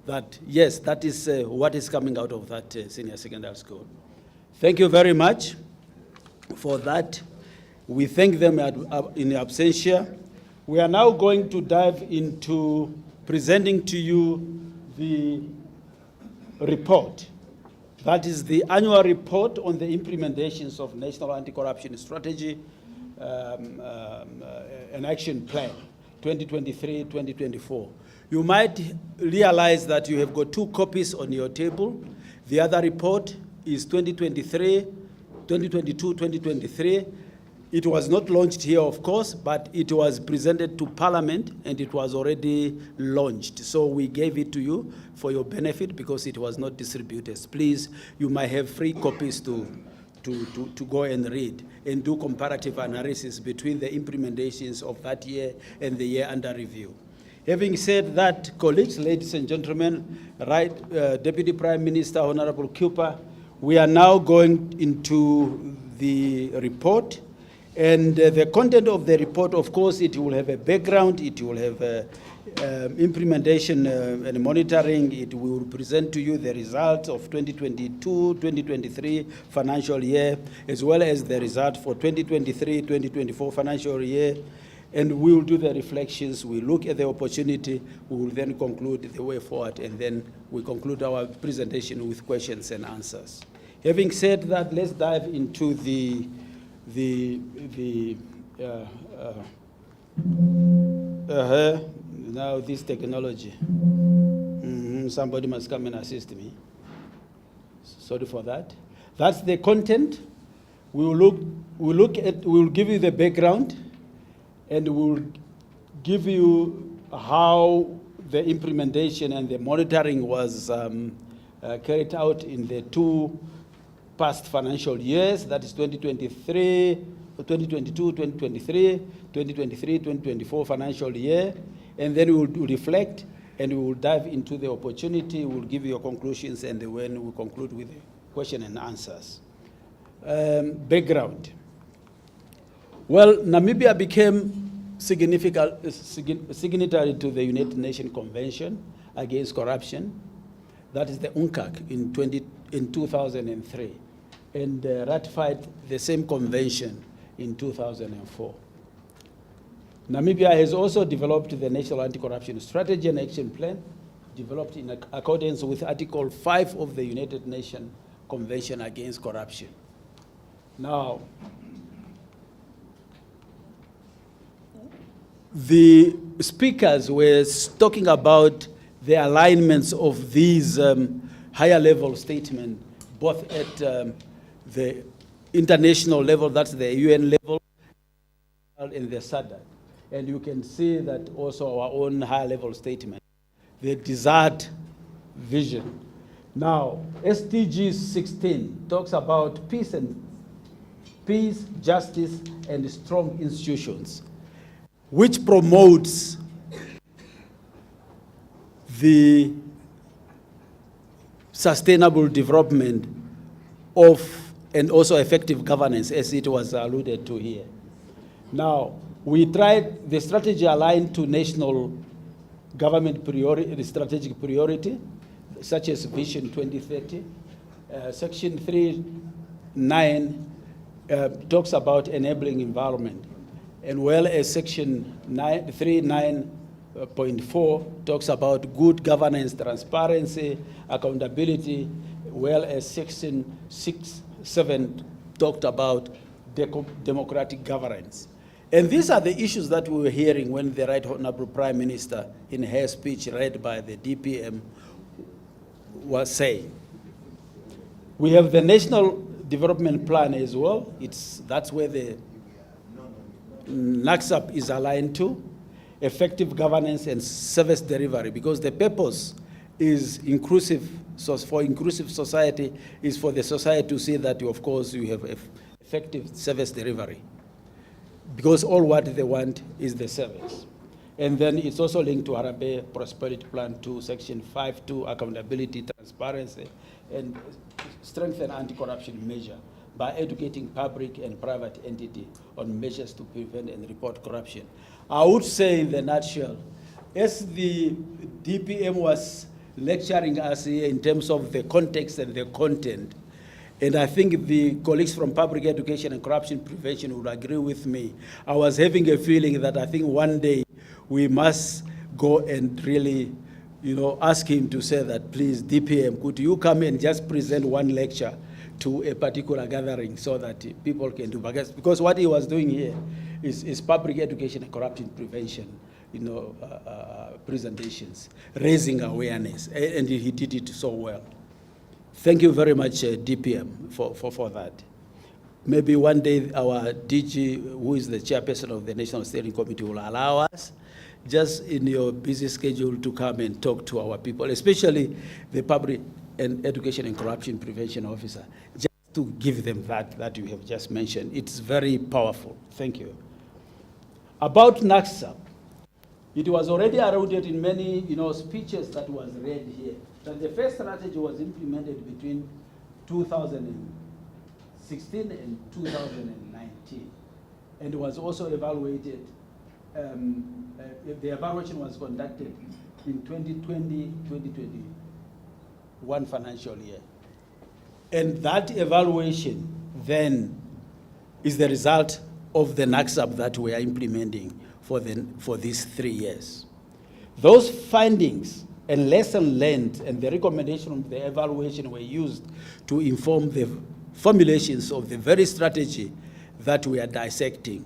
that, yes, that is what is coming out of that Senior Secondary School. Thank you very much for that. We thank them in absentia. We are now going to dive into presenting to you the report. That is the annual report on the implementations of National Anti-Corruption Strategy and Action Plan 2023-2024. You might realize that you have got 2 copies on your table. The other report is 2022-2023. It was not launched here, of course, but it was presented to Parliament and it was already launched. So we gave it to you for your benefit because it was not distributed. Please, you might have free copies to go and read and do comparative analysis between the implementations of that year and the year under review. Having said that, colleagues, ladies and gentlemen, Deputy Prime Minister, Honorable Cooper, we are now going into the report. And the content of the report, of course, it will have a background, it will have implementation and monitoring. It will present to you the results of 2022-2023 financial year, as well as the result for 2023-2024 financial year. And we will do the reflections, we look at the opportunity, we will then conclude the way forward, and then we conclude our presentation with questions and answers. Having said that, let's dive into now this technology. Somebody must come and assist me. Sorry for that. That's the content. We will give you the background, and we will give you how the implementation and the monitoring was carried out in the 2 past financial years, that is 2022, 2023, 2024 financial year, and then we will reflect and we will dive into the opportunity, we will give you your conclusions, and then we will conclude with the question and answers. Background. Well, Namibia became signatory to the United Nations Convention Against Corruption, that is the UNCAC, in 2003, and ratified the same convention in 2004. Namibia has also developed the National Anti-Corruption Strategy and Action Plan, developed in accordance with Article 5 of the United Nations Convention Against Corruption. Now, the speakers were talking about the alignments of these higher level statements, both at the international level, that's the UN level, and the SADC. And you can see that also our own higher level statement, the desired vision. Now, SDG 16 talks about peace, justice, and strong institutions, which promotes the sustainable development of and also effective governance, as it was alluded to here. Now, we tried the strategy aligned to national government strategic priority, such as Vision 2030. Section 3.9 talks about enabling environment, and well as Section 3.9.4 talks about good governance, transparency, accountability, well as Section 6.7 talked about democratic governance. And these are the issues that we were hearing when the Right Honorable Prime Minister, in her speech read by the DPM, was saying. We have the National Development Plan as well. That's where the Nacsap is aligned to, effective governance and service delivery, because the purpose is inclusive. So for inclusive society is for the society to see that, of course, you have effective service delivery, because all what they want is the service. And then it's also linked to Harambee Prosperity Plan 2, Section 5.2, accountability, transparency, and strengthen anti-corruption measure. by educating public and private entity on measures to prevent and report corruption. I would say in the nutshell, as the DPM was lecturing us here in terms of the context and the content, and I think the colleagues from Public Education and Corruption Prevention would agree with me, I was having a feeling that I think one day we must go and really, ask him to say that, please, DPM, could you come and just present one lecture to a particular gathering so that people can do, because what he was doing here is public education and corruption prevention, presentations, raising awareness, and he did it so well. Thank you very much, DPM, for that. Maybe one day our DG, who is the chairperson of the National Steering Committee, will allow us, just in your busy schedule, to come and talk to our people, especially the Public and Education and Corruption Prevention Officer, just to give them that you have just mentioned. It's very powerful. Thank you. About Nacsap, it was already alluded in many speeches that was read here, that the first strategy was implemented between 2016 and 2019, and was also evaluated. The evaluation was conducted in 2020-2021 financial year. And that evaluation then is the result of the Nacsap that we are implementing for these 3 years. Those findings and lessons learned and the recommendation of the evaluation were used to inform the formulations of the very strategy that we are dissecting.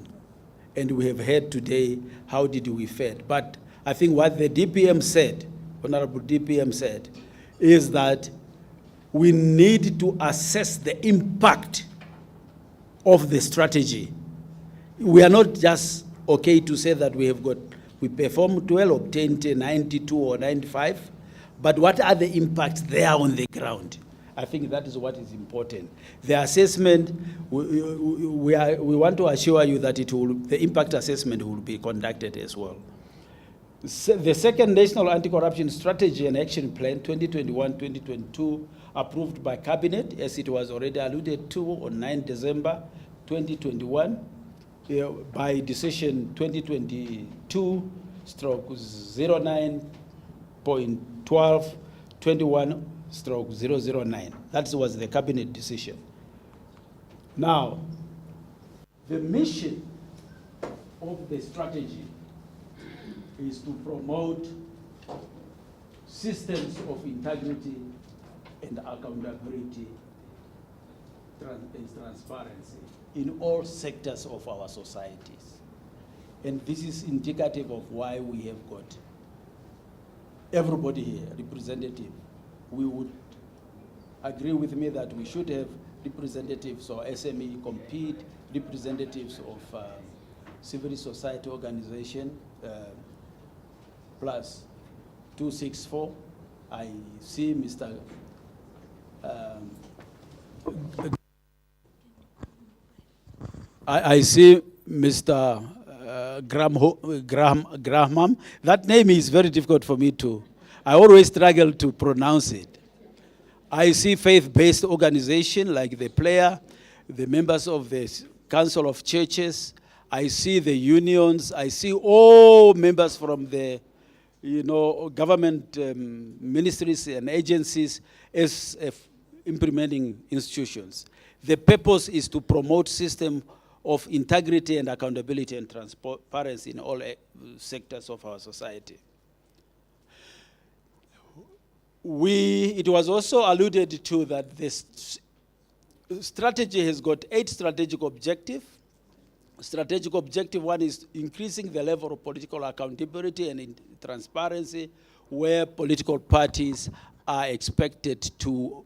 And we have heard today how did we fare. But I think what the DPM said, Honorable DPM said, is that we need to assess the impact of the strategy. We are not just okay to say that we performed well, obtained 92 or 95, but what are the impacts there on the ground? I think that is what is important. The assessment, we want to assure you that the impact assessment will be conducted as well. The second National Anti-Corruption Strategy and Action Plan 2021-2022, approved by Cabinet, as it was already alluded to, on 9 December 2021, by decision 2022/09.12/21/009. That was the Cabinet decision. Now, the mission of the strategy is to promote systems of integrity and accountability and transparency in all sectors of our societies. And this is indicative of why we have got everybody here, representative. We would agree with me that we should have representatives or SME compete, representatives of civil society organization, plus 264. I see Mr. I see Mr. Graham. That name is very difficult for me to. I always struggle to pronounce it. I see faith-based organization like the player, the members of the Council of Churches. I see the unions. I see all members from the, government ministries and agencies as implementing institutions. The purpose is to promote system of integrity and accountability and transparency in all sectors of our society. It was also alluded to that this strategy has got 8 strategic objectives. Strategic objective 1 is increasing the level of political accountability and transparency, where political parties are expected to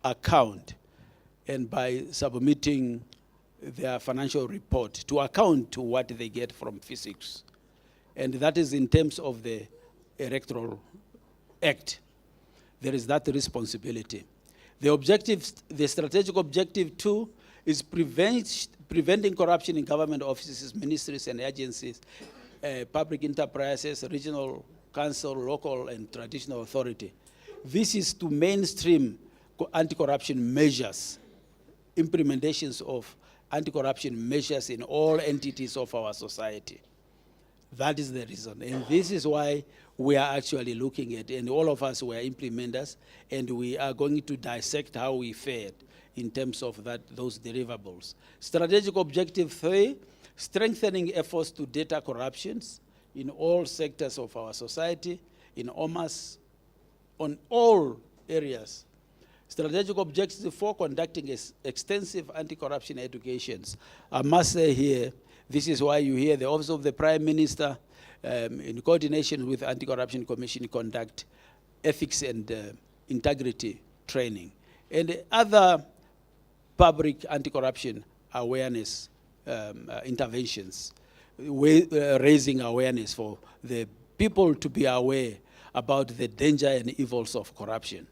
account, and by submitting their financial report to account to what they get from physics. And that is in terms of the Electoral Act. There is that responsibility. The strategic objective 2 is preventing corruption in government offices, ministries and agencies, public enterprises, regional council, local and traditional authority. This is to mainstream anti-corruption measures implementations of anti-corruption measures in all entities of our society. That is the reason. And this is why we are actually looking at, and all of us were implementers, and we are going to dissect how we fared in terms of those deliverables. Strategic objective 3, strengthening efforts to data corruptions in all sectors of our society, in OMAS, on all areas. Strategic objective 4, conducting extensive anti-corruption educations. I must say here, this is why you hear the Office of the Prime Minister, in coordination with Anti-Corruption Commission, conduct ethics and integrity training. And other public anti-corruption awareness interventions, raising awareness for the people to be aware about the danger and evils of corruption.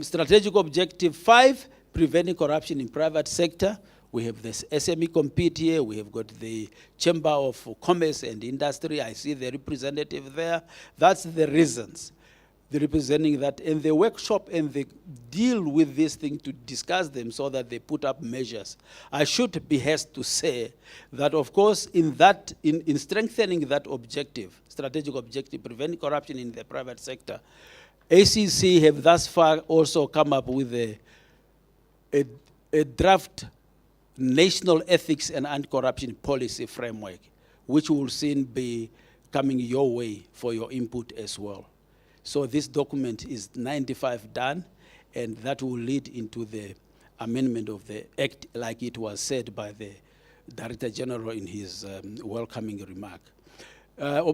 Strategic objective 5, preventing corruption in private sector. We have this SME compete here. We have got the Chamber of Commerce and Industry. I see the representative there. That's the reasons. They're representing that in the workshop, and they deal with this thing to discuss them so that they put up measures. I should be hasty to say that, of course, in strengthening that objective, strategic objective, preventing corruption in the private sector, ACC have thus far also come up with a draft national ethics and anti-corruption policy framework, which will soon be coming your way for your input as well. So this document is 95 done, and that will lead into the amendment of the Act, like it was said by the Director General in his welcoming remark.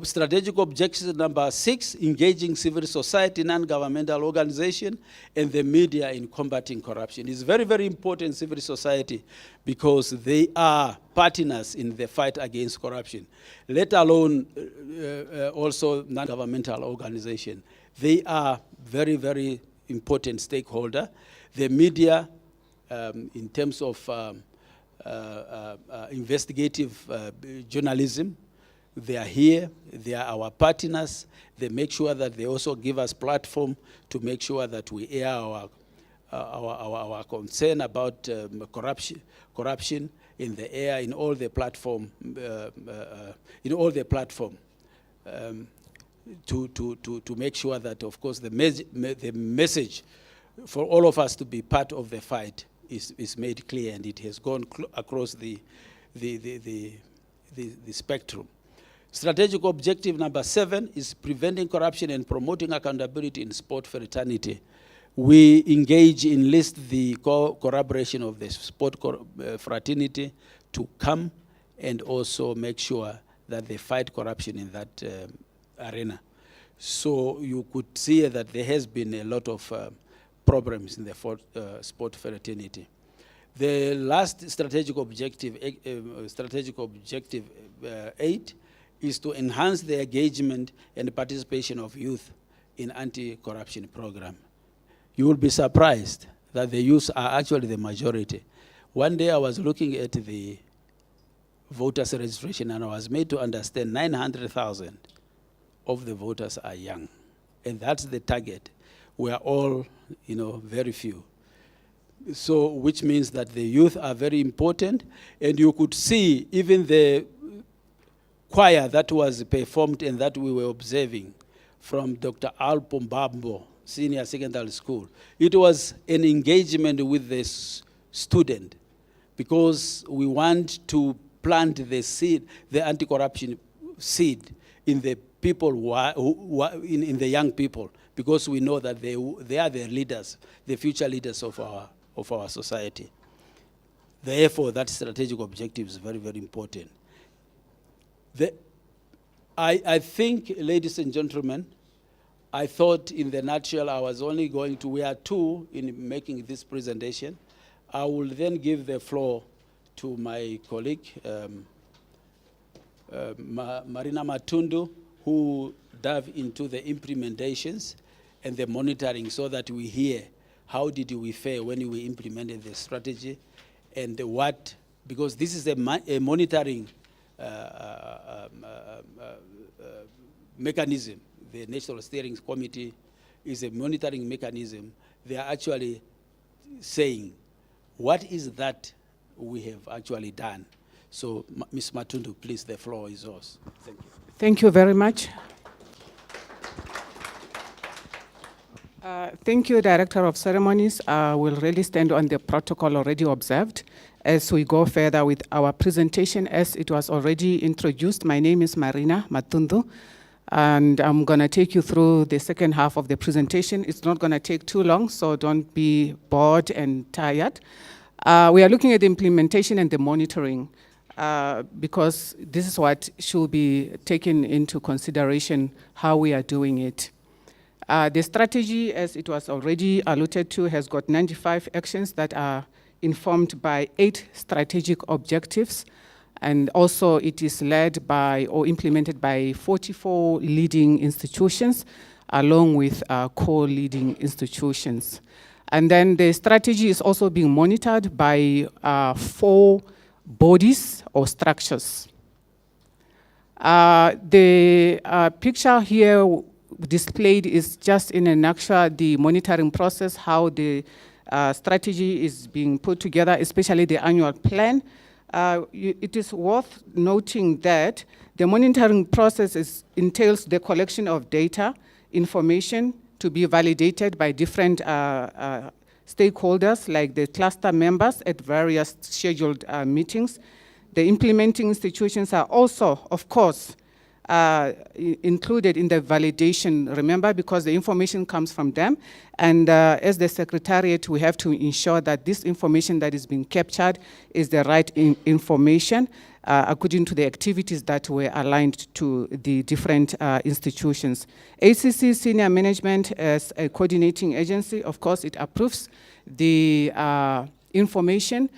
Strategic objective number 6, engaging civil society, non-governmental organization, and the media in combating corruption. It's very, very important, civil society, because they are partners in the fight against corruption, let alone also non-governmental organization. They are very, very important stakeholder. The media, in terms of investigative journalism, they are here, they are our partners. They make sure that they also give us platform to make sure that we air our concern about corruption in the air, in all the platform, to make sure that, of course, the message for all of us to be part of the fight is made clear, and it has gone across the spectrum. Strategic objective number 7 is preventing corruption and promoting accountability in sport fraternity. We engage in the collaboration of the sport fraternity to come and also make sure that they fight corruption in that arena. So you could see that there has been a lot of problems in the sport fraternity. The last strategic objective, 8, is to enhance the engagement and participation of youth in anti-corruption program. You will be surprised that the youth are actually the majority. One day I was looking at the voters registration, and I was made to understand 900,000 of the voters are young. And that's the target. We are all, very few. So, which means that the youth are very important, and you could see even the choir that was performed and that we were observing from Dr. Alpombambo Senior Secondary School. It was an engagement with the student, because we want to plant the seed, the anti-corruption seed, in the people in the young people, because we know that they are the leaders, the future leaders of our society. Therefore, that strategic objective is very, very important. I think, ladies and gentlemen, I thought in the nutshell I was only going to, we are 2 in making this presentation. I will then give the floor to my colleague, Marina Matundu, who dive into the implementations and the monitoring, so that we hear how did we fare when we implemented the strategy, and what, because this is a monitoring mechanism. The National Steering Committee is a monitoring mechanism. They are actually saying what is that we have actually done? So, Ms. Matundu, please, the floor is yours. Thank you. Thank you very much. Thank you, Director of Ceremonies. We'll really stand on the protocol already observed as we go further with our presentation. As it was already introduced, my name is Marina Matundu, and I'm going to take you through the second half of the presentation. It's not going to take too long, so don't be bored and tired. We are looking at the implementation and the monitoring because this is what should be taken into consideration, how we are doing it. The strategy, as it was already alluded to, has got 95 actions that are informed by 8 strategic objectives, and also it is led by or implemented by 44 leading institutions, along with co-leading institutions. And then the strategy is also being monitored by 4 bodies or structures. The picture here displayed is just in a nutshell the monitoring process, how the strategy is being put together, especially the annual plan. It is worth noting that the monitoring process entails the collection of data, information to be validated by different stakeholders like the cluster members at various scheduled meetings. The implementing institutions are also, of course, included in the validation, remember, because the information comes from them. And as the Secretariat, we have to ensure that this information that is being captured is the right information according to the activities that were aligned to the different institutions. ACC Senior Management as a coordinating agency, of course, it approves the information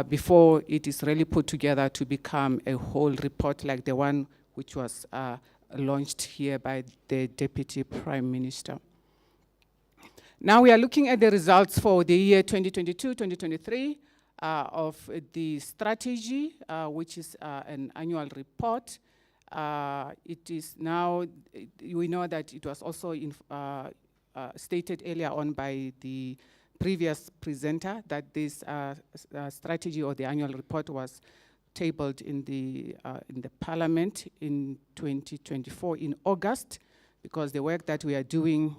before it is really put together to become a whole report like the one which was launched here by the Deputy Prime Minister. Now we are looking at the results for the year 2022-2023 of the strategy, which is an annual report. It is now, we know that it was also stated earlier on by the previous presenter that this strategy or the annual report was tabled in the Parliament in 2024 in August, because the work that we are doing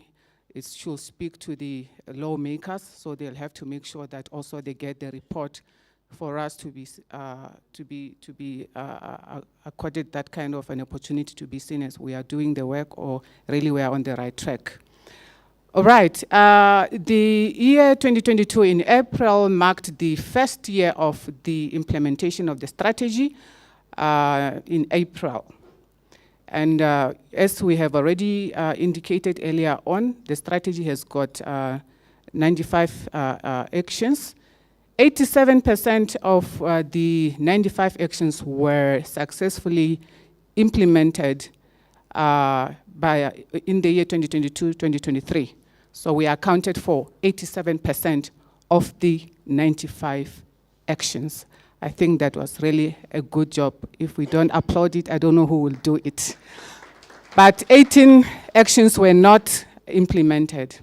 should speak to the lawmakers, so they'll have to make sure that also they get the report for us to be accorded that kind of an opportunity to be seen as we are doing the work or really we are on the right track. All right, the year 2022 in April marked the first year of the implementation of the strategy in April. And as we have already indicated earlier on, the strategy has got 95 actions. 87% of the 95 actions were successfully implemented in the year 2022-2023. So we accounted for 87% of the 95 actions. I think that was really a good job. If we don't applaud it, I don't know who will do it. But 18 actions were not implemented.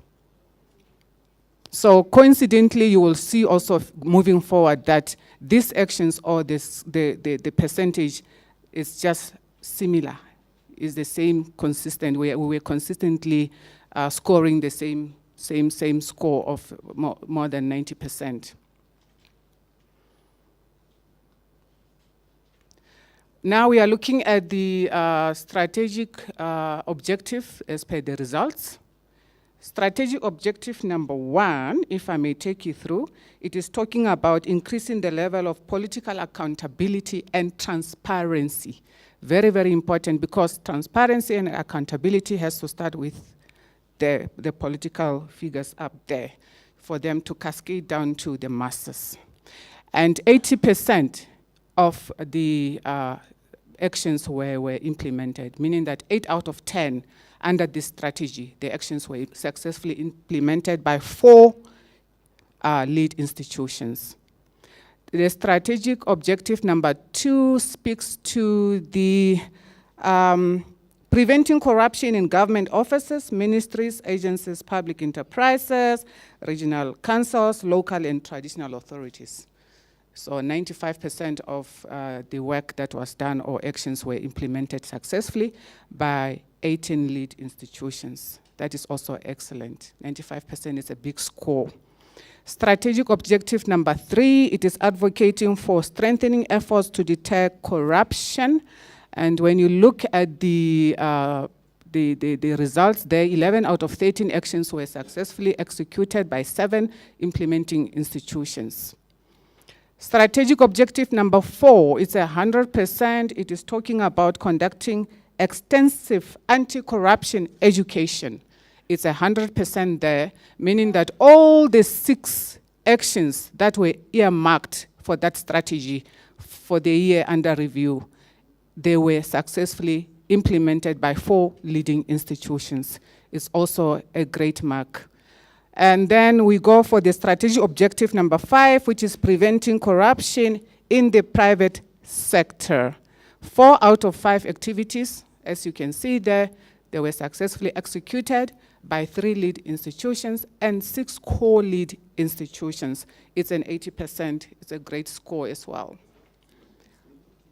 So coincidentally, you will see also moving forward that these actions or the percentage is just similar, is the same, consistent. We were consistently scoring the same score of more than 90%. Now we are looking at the strategic objective as per the results. Strategic objective number 1, if I may take you through, it is talking about increasing the level of political accountability and transparency. Very, very important, because transparency and accountability has to start with the political figures up there for them to cascade down to the masses. And 80% of the actions were implemented, meaning that 8 out of 10 under this strategy, the actions were successfully implemented by 4 lead institutions. The strategic objective number 2 speaks to the Preventing corruption in government offices, ministries, agencies, public enterprises, regional councils, local and traditional authorities. So 95% of the work that was done or actions were implemented successfully by 18 lead institutions. That is also excellent. 95% is a big score. Strategic objective number 3, it is advocating for strengthening efforts to deter corruption. And when you look at the results there, 11 out of 13 actions were successfully executed by 7 implementing institutions. Strategic objective number 4, it's 100%. It is talking about conducting extensive anti-corruption education. It's 100% there, meaning that all the 6 actions that were earmarked for that strategy for the year under review, they were successfully implemented by 4 leading institutions. It's also a great mark. And then we go for the strategic objective number 5, which is preventing corruption in the private sector. 4 out of 5 activities, as you can see there, they were successfully executed by 3 lead institutions and 6 core lead institutions. It's an 80%, it's a great score as well.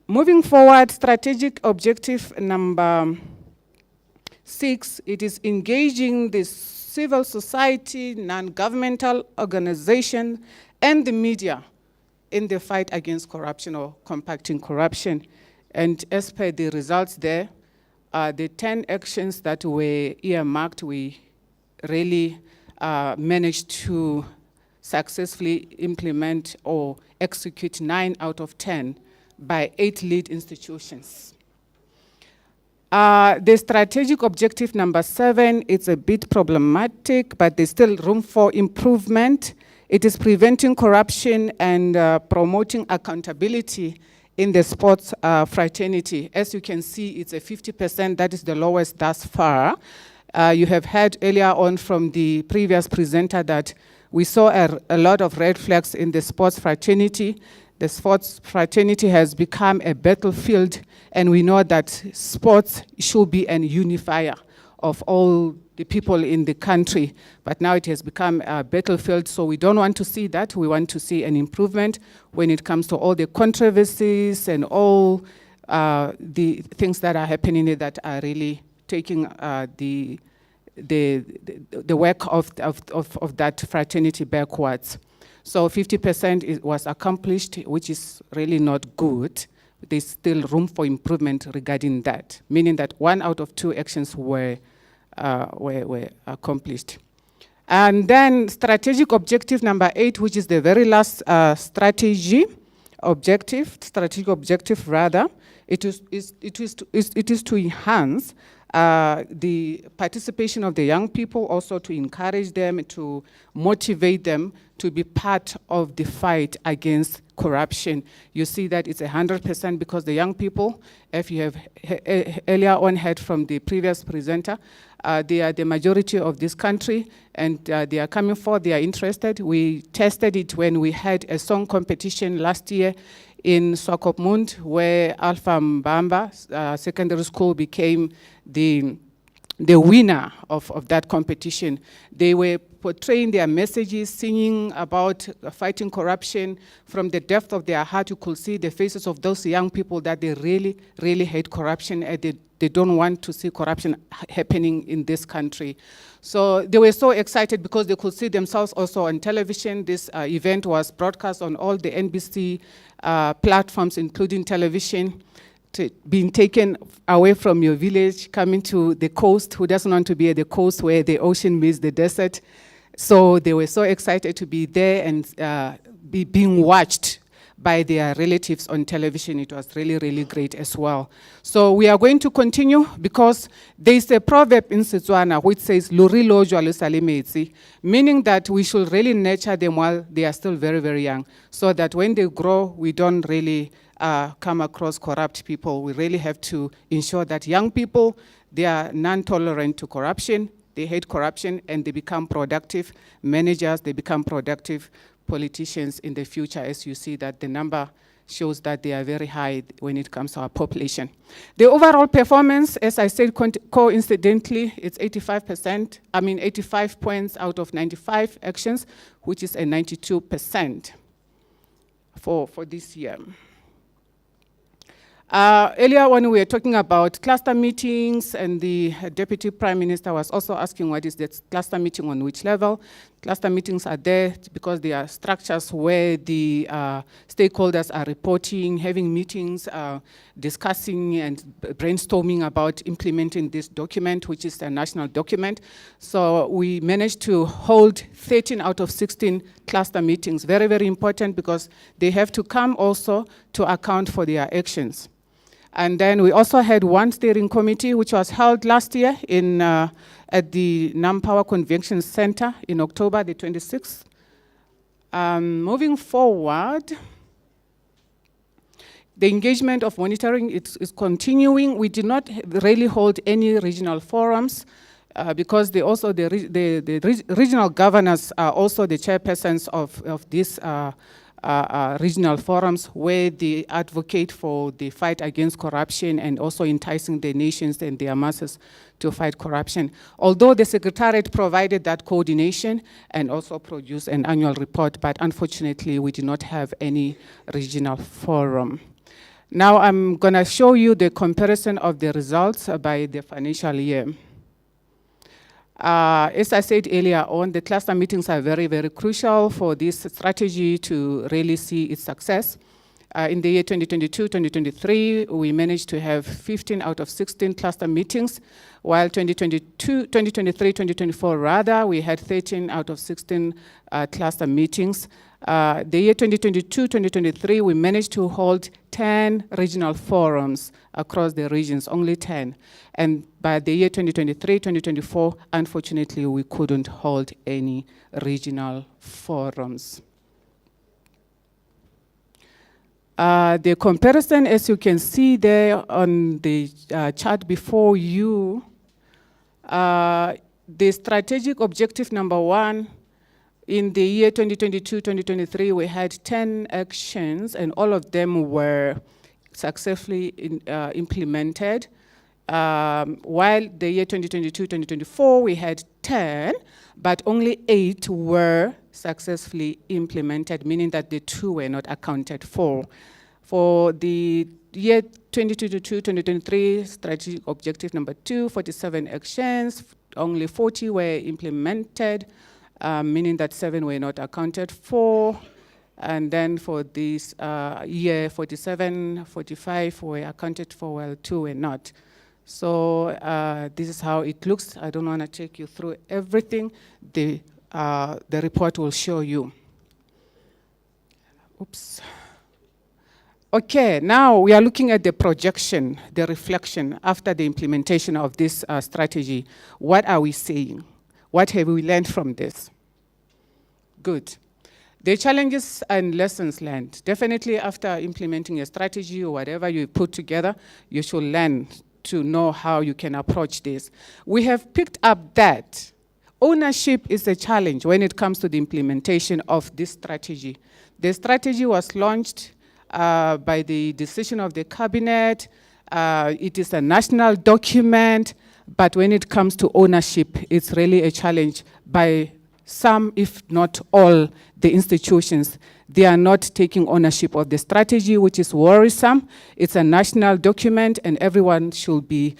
Moving forward, strategic objective number 6, it is engaging the civil society, non-governmental organization, and the media in the fight against corruption or combating corruption. And as per the results there, the 10 actions that were earmarked, we really managed to successfully implement or execute 9 out of 10 by 8 lead institutions. The strategic objective number 7, it's a bit problematic, but there's still room for improvement. It is preventing corruption and promoting accountability in the sports fraternity. As you can see, it's a 50%, that is the lowest thus far. You have heard earlier on from the previous presenter that we saw a lot of red flags in the sports fraternity. The sports fraternity has become a battlefield, and we know that sports should be an unifier of all the people in the country. But now it has become a battlefield, so we don't want to see that. We want to see an improvement when it comes to all the controversies and all the things that are happening that are really taking the work of that fraternity backwards. So 50% was accomplished, which is really not good. There's still room for improvement regarding that, meaning that 1 out of 2 actions were accomplished. And then strategic objective number 8, which is the very last strategic objective rather, it is to enhance the participation of the young people, also to encourage them, to motivate them to be part of the fight against corruption. You see that it's 100% because the young people, if you have earlier on heard from the previous presenter, they are the majority of this country, and they are coming forward, they are interested. We tested it when we had a song competition last year in Swakopmund, where Alpha Mbamba Secondary School became the winner of that competition. They were portraying their messages, singing about fighting corruption. From the depth of their heart, you could see the faces of those young people that they really, really hate corruption, and they don't want to see corruption happening in this country. So they were so excited because they could see themselves also on television. This event was broadcast on all the NBC platforms, including television. Being taken away from your village, coming to the coast. Who doesn't want to be at the coast where the ocean meets the desert? So they were so excited to be there and being watched by their relatives on television. It was really, really great as well. So we are going to continue because there's a proverb in Setswana which says, "Luri lo jwalo sale metsi," meaning that we should really nurture them while they are still very, very young, so that when they grow, we don't really come across corrupt people. We really have to ensure that young people, they are non-tolerant to corruption, they hate corruption, and they become productive managers, they become productive politicians in the future, as you see that the number shows that they are very high when it comes to our population. The overall performance, as I said, coincidentally, it's 85%, 85 points out of 95 actions, which is a 92% for this year. Earlier when we were talking about cluster meetings, and the Deputy Prime Minister was also asking what is the cluster meeting on which level. Cluster meetings are there because they are structures where the stakeholders are reporting, having meetings, discussing and brainstorming about implementing this document, which is a national document. So we managed to hold 13 out of 16 cluster meetings. Very, very important because they have to come also to account for their actions. And then we also had one steering committee, which was held last year in, at the NAMPower Convention Center in October the 26th. Moving forward, the engagement of monitoring is continuing. We did not really hold any regional forums because the regional governors are also the chairpersons of these regional forums where they advocate for the fight against corruption and also enticing the nations and their masses to fight corruption. Although the Secretariat provided that coordination and also produced an annual report, but unfortunately we did not have any regional forum. Now I'm gonna show you the comparison of the results by the financial year. As I said earlier on, the cluster meetings are very, very crucial for this strategy to really see its success. In the year 2022-2023, we managed to have 15 out of 16 cluster meetings, while 2023-2024 rather, we had 13 out of 16 cluster meetings. The year 2022-2023, we managed to hold 10 regional forums across the regions, only 10. And by the year 2023-2024, unfortunately, we couldn't hold any regional forums. The comparison, as you can see there on the chart before you, the strategic objective number 1, in the year 2022-2023, we had 10 actions, and all of them were successfully implemented. While the year 2022-2024, we had 10, but only 8 were successfully implemented, meaning that the 2 were not accounted for. For the year 2022-2023, strategic objective number 2, 47 actions, only 40 were implemented, meaning that 7 were not accounted for. And then for this year, 47, 45 were accounted for, while 2 were not. So this is how it looks. I don't want to take you through everything. The report will show you. Oops. Okay, now we are looking at the projection, the reflection after the implementation of this strategy. What are we saying? What have we learned from this? Good. The challenges and lessons learned. Definitely after implementing a strategy or whatever you put together, you should learn to know how you can approach this. We have picked up that ownership is a challenge when it comes to the implementation of this strategy. The strategy was launched by the decision of the cabinet. It is a national document, but when it comes to ownership, it's really a challenge by some, if not all, the institutions. They are not taking ownership of the strategy, which is worrisome. It's a national document, and everyone should be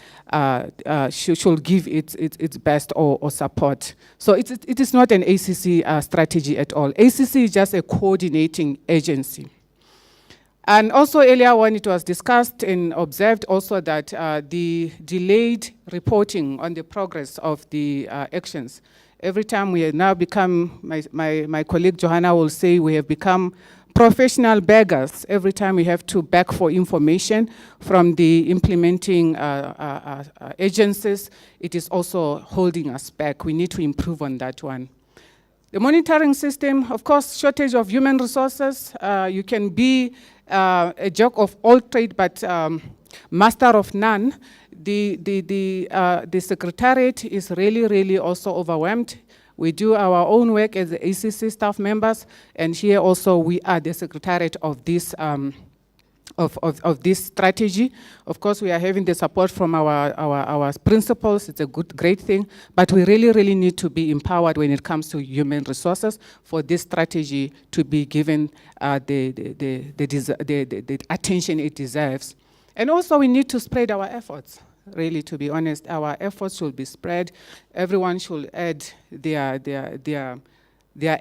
should give its best or support. So it is not an ACC strategy at all. ACC is just a coordinating agency. And also earlier when it was discussed and observed also that the delayed reporting on the progress of the actions. Every time we have now become, my colleague Johanna will say, we have become professional beggars. Every time we have to beg for information from the implementing agencies, it is also holding us back. We need to improve on that one. The monitoring system, of course, shortage of human resources. You can be a jack of all trade, but master of none. The Secretariat is really also overwhelmed. We do our own work as the ACC staff members, and here also we are the Secretariat of this of this strategy. Of course, we are having the support from our principals. It's a great thing, but we really need to be empowered when it comes to human resources for this strategy to be given the attention it deserves. And also, we need to spread our efforts. Really, to be honest, our efforts should be spread. Everyone should add their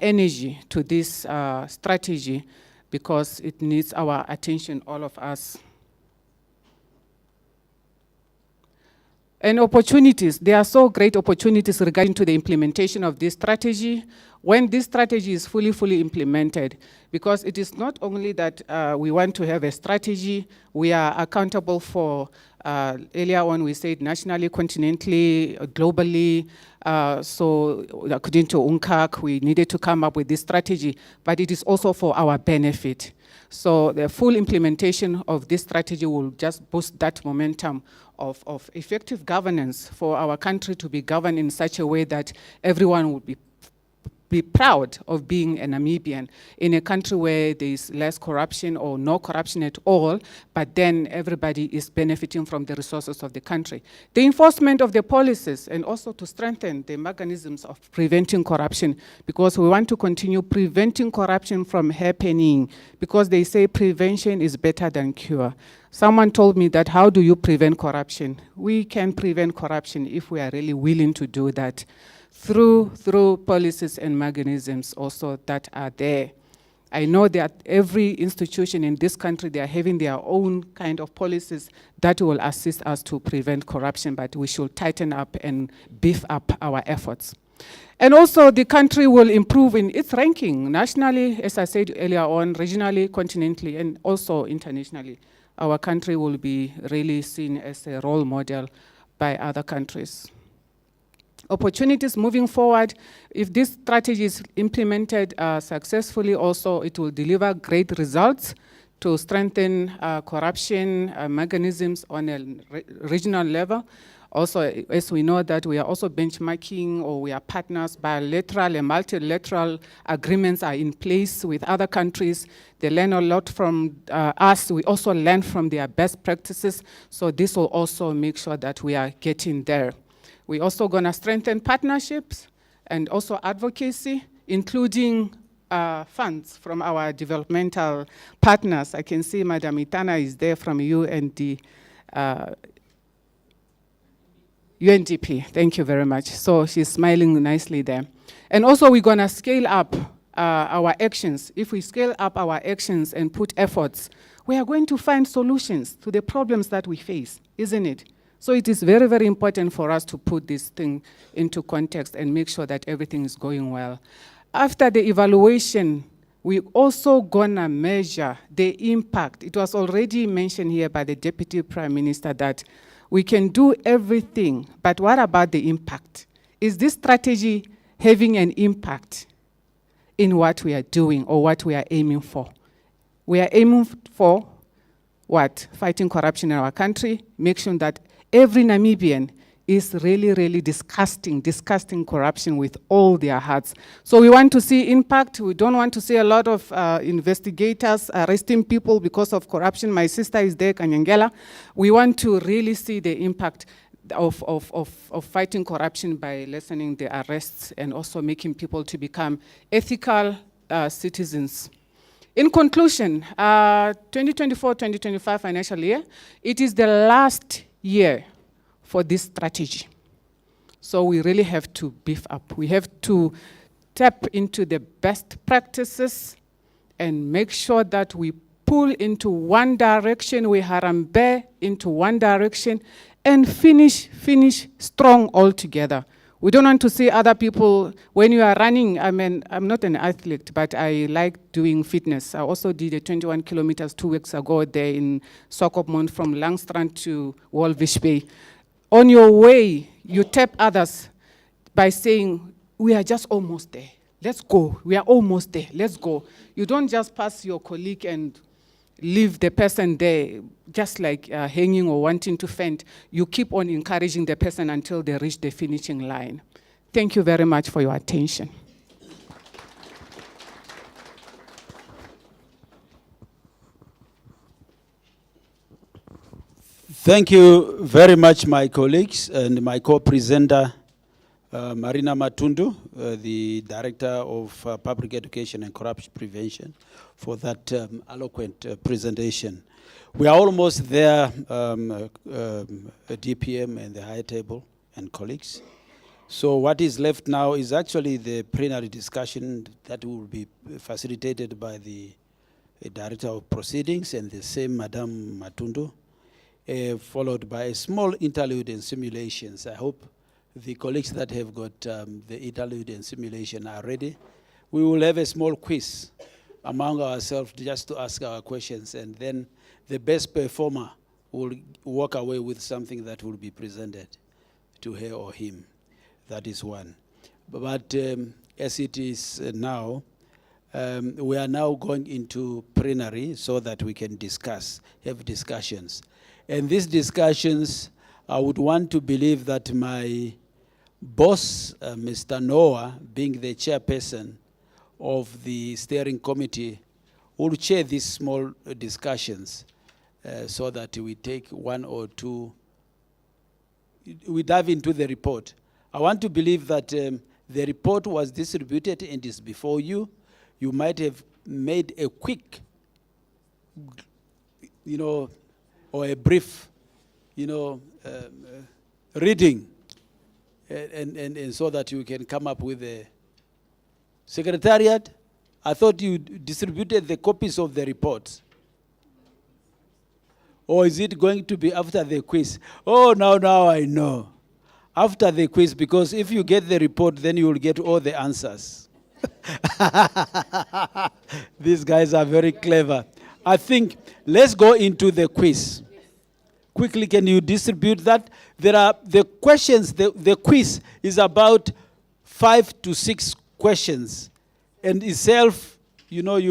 energy to this strategy, because it needs our attention, all of us. And opportunities, there are so great opportunities regarding to the implementation of this strategy. When this strategy is fully implemented, because it is not only that we want to have a strategy, we are accountable for, earlier on we said nationally, continentally, globally. So according to UNCAC, we needed to come up with this strategy, but it is also for our benefit. So the full implementation of this strategy will just boost that momentum of effective governance for our country to be governed in such a way that everyone would be proud of being a Namibian in a country where there is less corruption or no corruption at all, but then everybody is benefiting from the resources of the country. The enforcement of the policies, and also to strengthen the mechanisms of preventing corruption, because we want to continue preventing corruption from happening, because they say prevention is better than cure. Someone told me that, how do you prevent corruption? We can prevent corruption if we are really willing to do that, through policies and mechanisms also that are there. I know that every institution in this country, they are having their own kind of policies that will assist us to prevent corruption, but we should tighten up and beef up our efforts. And also the country will improve in its ranking nationally, as I said earlier on, regionally, continentally, and also internationally. Our country will be really seen as a role model by other countries. Opportunities moving forward, if this strategy is implemented successfully, also it will deliver great results to strengthen corruption mechanisms on a regional level. Also, as we know that we are also benchmarking, or we are partners, bilateral and multilateral agreements are in place with other countries. They learn a lot from us. We also learn from their best practices. So this will also make sure that we are getting there. We're also gonna strengthen partnerships and also advocacy, including funds from our developmental partners. I can see Madam Itana is there from UNDP. Thank you very much. So she's smiling nicely there. And also we're gonna scale up our actions. If we scale up our actions and put efforts, we are going to find solutions to the problems that we face, isn't it? So it is very important for us to put this thing into context and make sure that everything is going well. After the evaluation, we also gonna measure the impact. It was already mentioned here by the Deputy Prime Minister that we can do everything, but what about the impact? Is this strategy having an impact in what we are doing or what we are aiming for? We are aiming for what? Fighting corruption in our country, make sure that every Namibian is really disgusting corruption with all their hearts. So we want to see impact. We don't want to see a lot of investigators arresting people because of corruption. My sister is there, Kanyangela. We want to really see the impact of fighting corruption by lessening the arrests and also making people to become ethical citizens. In conclusion, 2024-2025 financial year, it is the last year for this strategy. So we really have to beef up. We have to tap into the best practices and make sure that we pull into one direction, we harambe into one direction, and finish strong all together. We don't want to see other people, when you are running, I'm not an athlete, but I like doing fitness. I also did a 21 kilometers 2 weeks ago there in Swakopmund from Langstrand to Walvish Bay. On your way, you tap others by saying, we are just almost there. Let's go. We are almost there. Let's go. You don't just pass your colleague and leave the person there just like hanging or wanting to faint. You keep on encouraging the person until they reach the finishing line. Thank you very much for your attention. Thank you very much, my colleagues, and my co-presenter, Marina Matundu, the Director of Public Education and Corruption Prevention, for that eloquent presentation. We are almost there, DPM and the high table and colleagues. So what is left now is actually the plenary discussion that will be facilitated by the Director of Proceedings and the same Madame Matundu, followed by a small interlude and simulations. I hope the colleagues that have got the interlude and simulation are ready. We will have a small quiz among ourselves just to ask our questions, and then the best performer will walk away with something that will be presented to her or him. That is one. But as it is now, we are now going into plenary so that we can discuss, have discussions. And these discussions, I would want to believe that my boss, Mr. Noah, being the chairperson of the steering committee, will chair these small discussions so that we take one or two, we dive into the report. I want to believe that the report was distributed and is before you. You might have made a quick, or a brief, reading, and so that you can come up with a secretariat. I thought you distributed the copies of the reports. Or is it going to be after the quiz? Oh, now I know. After the quiz, because if you get the report, then you will get all the answers. These guys are very clever. I think let's go into the quiz. Quickly, can you distribute that? There are the questions, the quiz is about 5 to 6 questions. And itself, you look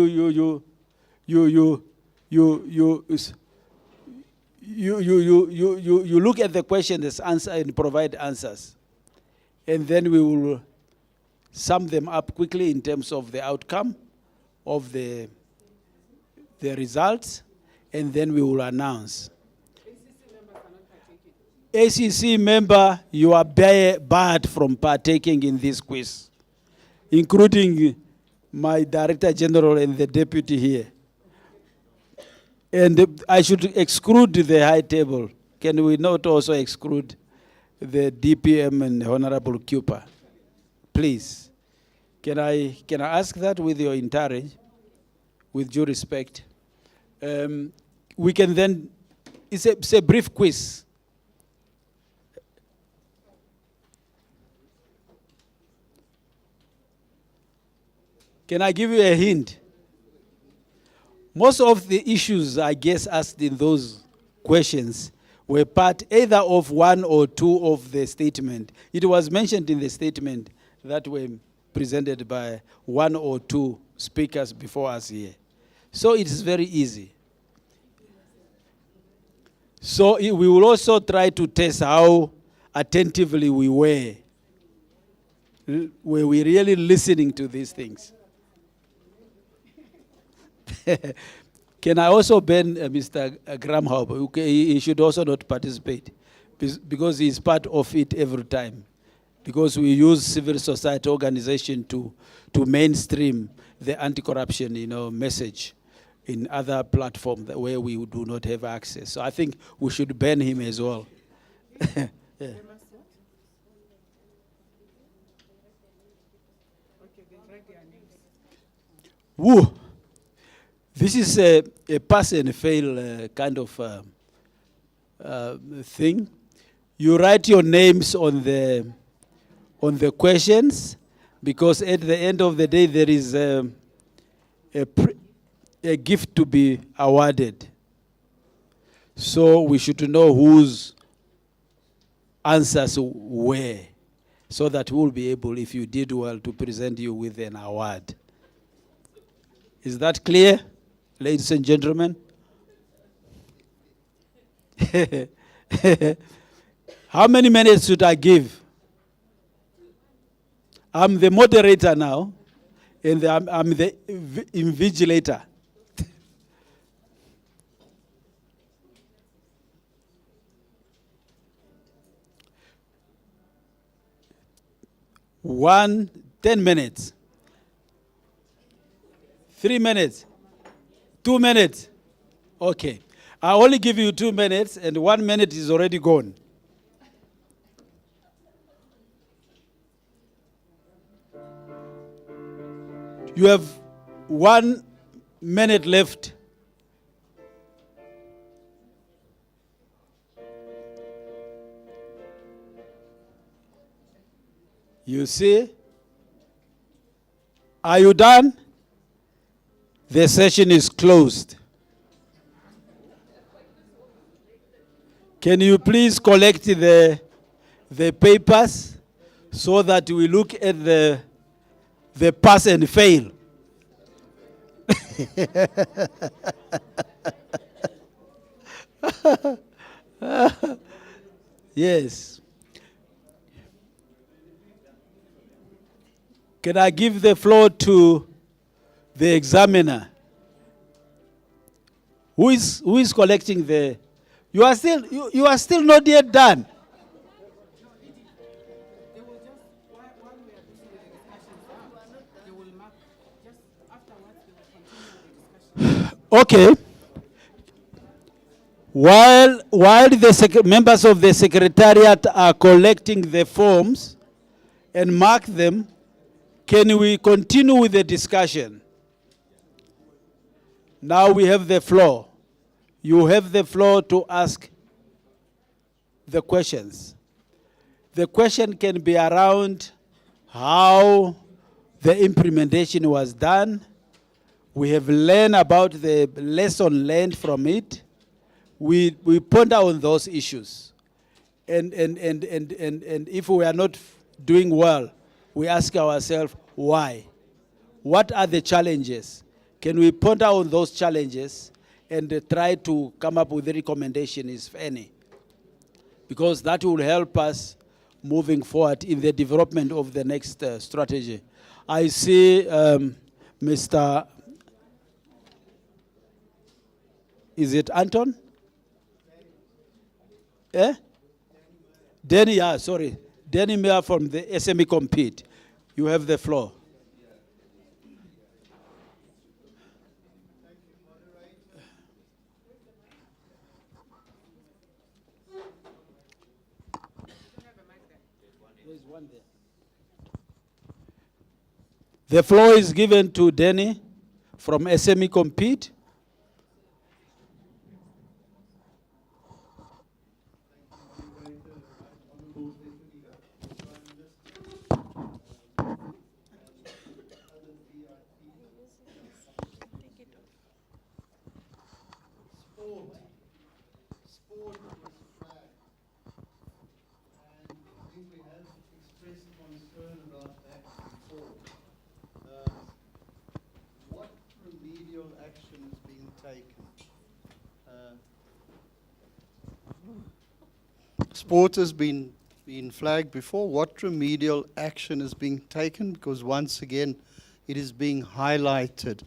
at the questions, answer, and provide answers. And then we will sum them up quickly in terms of the outcome of the results, and then we will announce. ACC member, you are barred from partaking in this quiz, including my Director General and the deputy here. And I should exclude the high table. Can we not also exclude the DPM and Honorable Cooper? Please. Can I ask that with your encourage, with due respect? We can then, it's a brief quiz. Can I give you a hint? Most of the issues, I guess, asked in those questions were part either of one or two of the statement. It was mentioned in the statement that were presented by one or two speakers before us here. So it is very easy. So we will also try to test how attentively we were. Were we really listening to these things? Can I also ban Mr. Graham Hope? He should also not participate because he is part of it every time. Because we use civil society organization to mainstream the anti-corruption, message in other platforms where we do not have access. So I think we should ban him as well. Yeah. Woo! This is a pass and fail kind of thing. You write your names on the questions, because at the end of the day there is a gift to be awarded. So we should know whose answers were, so that we'll be able, if you did well, to present you with an award. Is that clear, ladies and gentlemen? How many minutes should I give? I'm the moderator now, and I'm the invigilator. 10 minutes. 3 minutes. 2 minutes. Okay. I only give you 2 minutes, and 1 minute is already gone. You have 1 minute left. You see? Are you done? The session is closed. Can you please collect the papers so that we look at the pass and fail? Yes. Can I give the floor to the examiner? Who is collecting the? You are still not yet done. Okay. While the members of the secretariat are collecting the forms and mark them, can we continue with the discussion? Now we have the floor. You have the floor to ask the questions. The question can be around how the implementation was done. We have learned about the lesson learned from it. We ponder on those issues. And if we are not doing well, we ask ourselves, why? What are the challenges? Can we ponder on those challenges and try to come up with a recommendation, if any? Because that will help us moving forward in the development of the next strategy. I see Mr. Is it Anton? Eh? Danny, yeah, sorry. Danny Mayer from the SME Compete. You have the floor. There's one there. The floor is given to Danny from SME Compete. What remedial action is being taken? Sport has been flagged before. What remedial action is being taken? Because once again, it is being highlighted.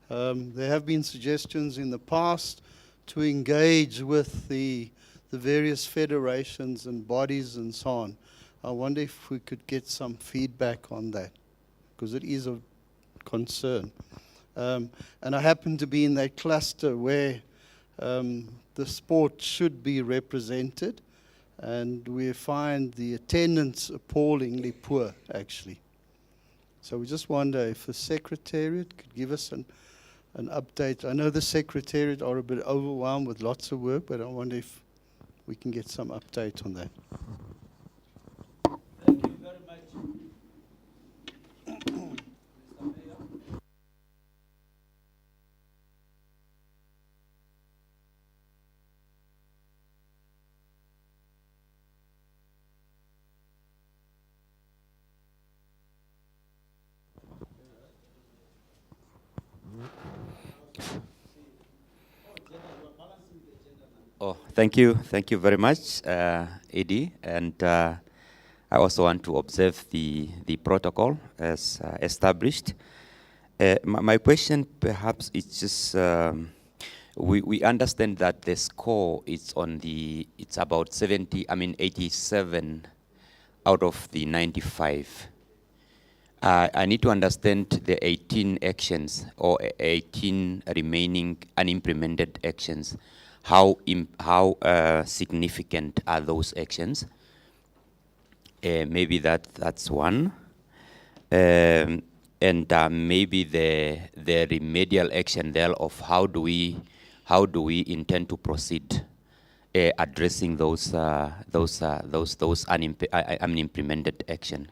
There have been suggestions in the past to engage with the various federations and bodies and so on. I wonder if we could get some feedback on that, because it is of concern. And I happen to be in that cluster where the sport should be represented, and we find the attendance appallingly poor, actually. So we just wonder if the Secretariat could give us an update. I know the Secretariat are a bit overwhelmed with lots of work, but I wonder if we can get some update on that. Thank you very much. Oh, thank you very much, Eddie. And I also want to observe the protocol as established. My question perhaps is just, we understand that the score is it's about 87 out of the 95 I need to understand the 18 actions or 18 remaining unimplemented actions. How significant are those actions? Maybe that's one. And maybe the remedial action there of how do we intend to proceed addressing those unimplemented action.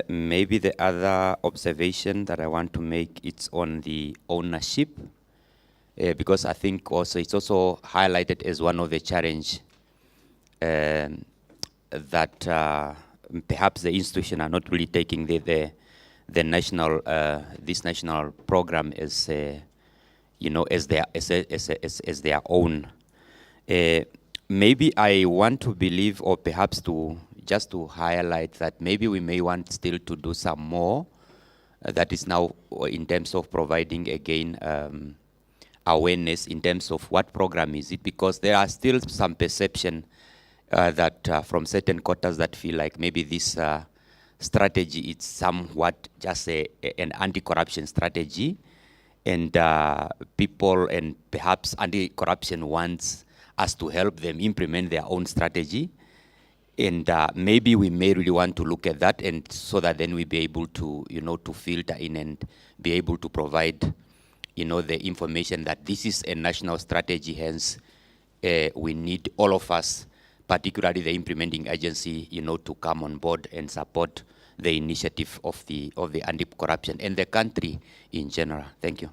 Maybe the other observation that I want to make is on the ownership, because I think also it's also highlighted as one of the challenge that perhaps the institution are not really taking the national this national program as as their own. Maybe I want to believe, or perhaps just to highlight that maybe we may want still to do some more. That is now in terms of providing again awareness in terms of what program is it, because there are still some perception that from certain quarters that feel like maybe this strategy is somewhat just an anti-corruption strategy, and people and perhaps anti-corruption wants us to help them implement their own strategy. And maybe we may really want to look at that, and so that then we be able to, to filter in and be able to provide, the information that this is a national strategy. Hence, we need all of us, particularly the implementing agency, to come on board and support the initiative of the anti-corruption and the country in general. Thank you.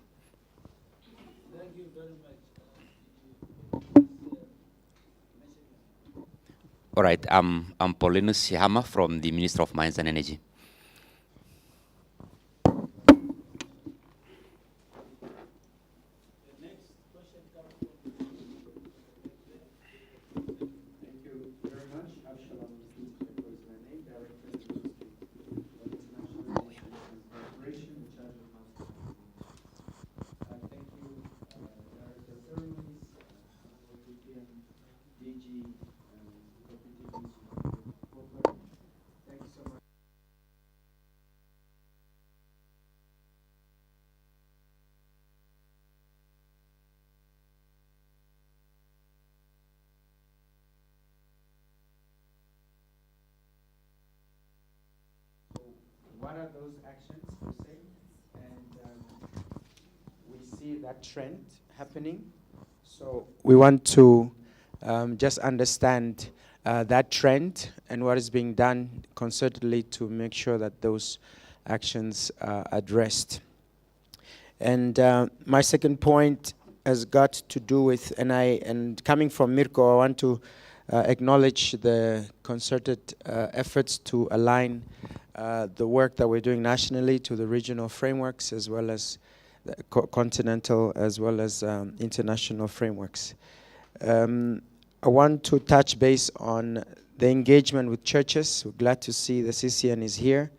Thank you very much. All right, I'm Paulinus Shihama from the Ministry of Mines and Energy. What are those actions per se? And we see that trend happening. So we want to just understand that trend and what is being done concertedly to make sure that those actions are addressed. And my second point has got to do with, and coming from Mirko, I want to acknowledge the concerted efforts to align the work that we're doing nationally to the regional frameworks, as well as the continental, as well as international frameworks. I want to touch base on the engagement with churches. We're glad to see the CCN is here.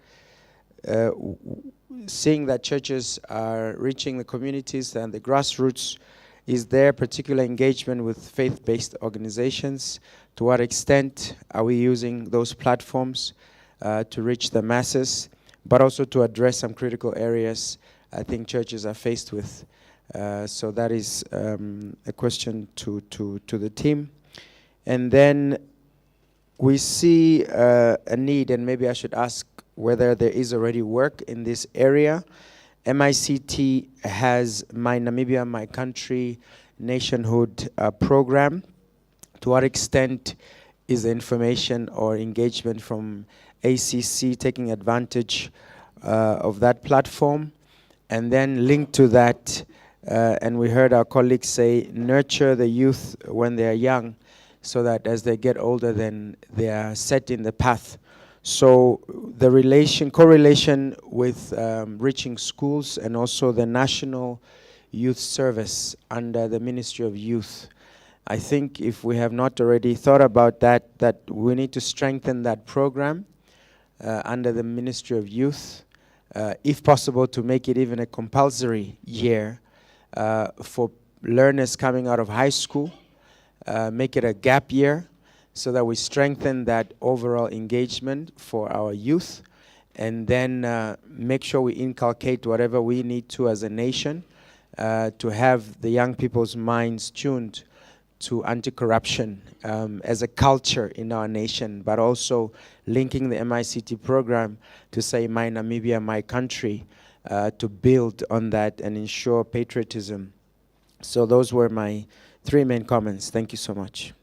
Seeing that churches are reaching the communities and the grassroots, is there particular engagement with faith-based organizations? To what extent are we using those platforms to reach the masses, but also to address some critical areas I think churches are faced with? So that is a question to the team. And then we see a need, and maybe I should ask whether there is already work in this area. MICT has My Namibia, My Country nationhood program. To what extent is the information or engagement from ACC taking advantage of that platform? And then linked to that, and we heard our colleagues say, nurture the youth when they are young, so that as they get older, then they are set in the path. So the correlation with reaching schools, and also the National Youth Service under the Ministry of Youth. I think if we have not already thought about that we need to strengthen that program under the Ministry of Youth, if possible to make it even a compulsory year for learners coming out of high school, make it a gap year, so that we strengthen that overall engagement for our youth. and then make sure we inculcate whatever we need to as a nation to have the young people's minds tuned to anti-corruption as a culture in our nation, but also linking the MICT program to say, my Namibia, my country, to build on that and ensure patriotism. So those were my 3 main comments. Thank you so much.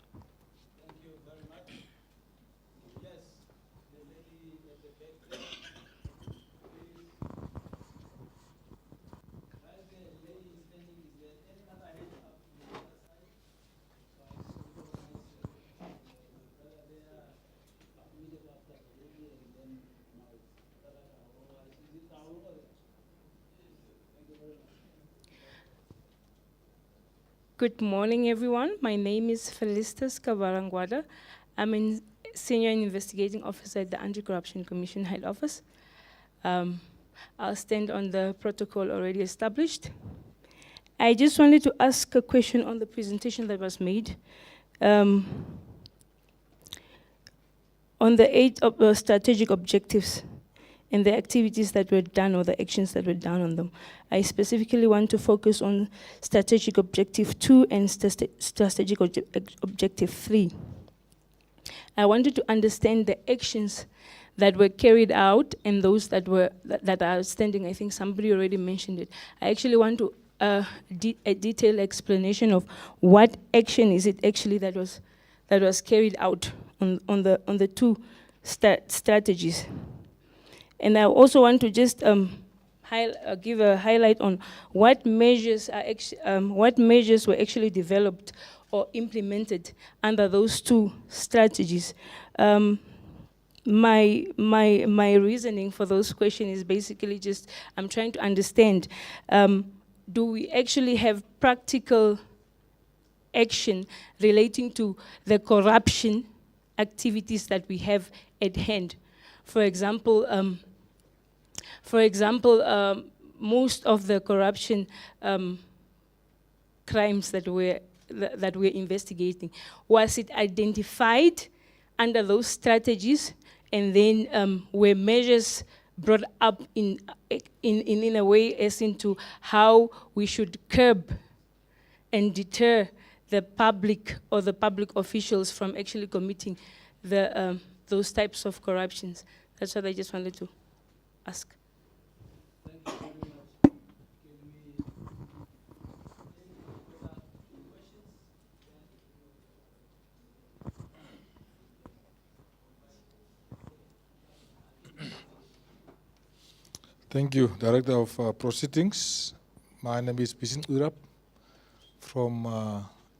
Good morning, everyone. My name is Felicitas Kavarangwada. I'm a Senior Investigating Officer at the Anti-Corruption Commission Head Office. I'll stand on the protocol already established. I just wanted to ask a question on the presentation that was made. On the 8 strategic objectives and the activities that were done or the actions that were done on them. I specifically want to focus on strategic objective 2 and strategic objective 3. I wanted to understand the actions that were carried out and those that were that are outstanding. I think somebody already mentioned it. I actually want to a detailed explanation of what action is it actually that was carried out on the 2 strategies. And I also want to just give a highlight on what measures were actually developed or implemented under those 2 strategies. My reasoning for those questions is basically just I'm trying to understand, do we actually have practical action relating to the corruption activities that we have at hand? For example, most of the corruption crimes that we're investigating, was it identified under those strategies, and then were measures brought up in a way as into how we should curb and deter the public or the public officials from actually committing those types of corruptions? That's what I just wanted to ask. Thank you very much. Thank you, Director of Proceedings. My name is Bisin Urap from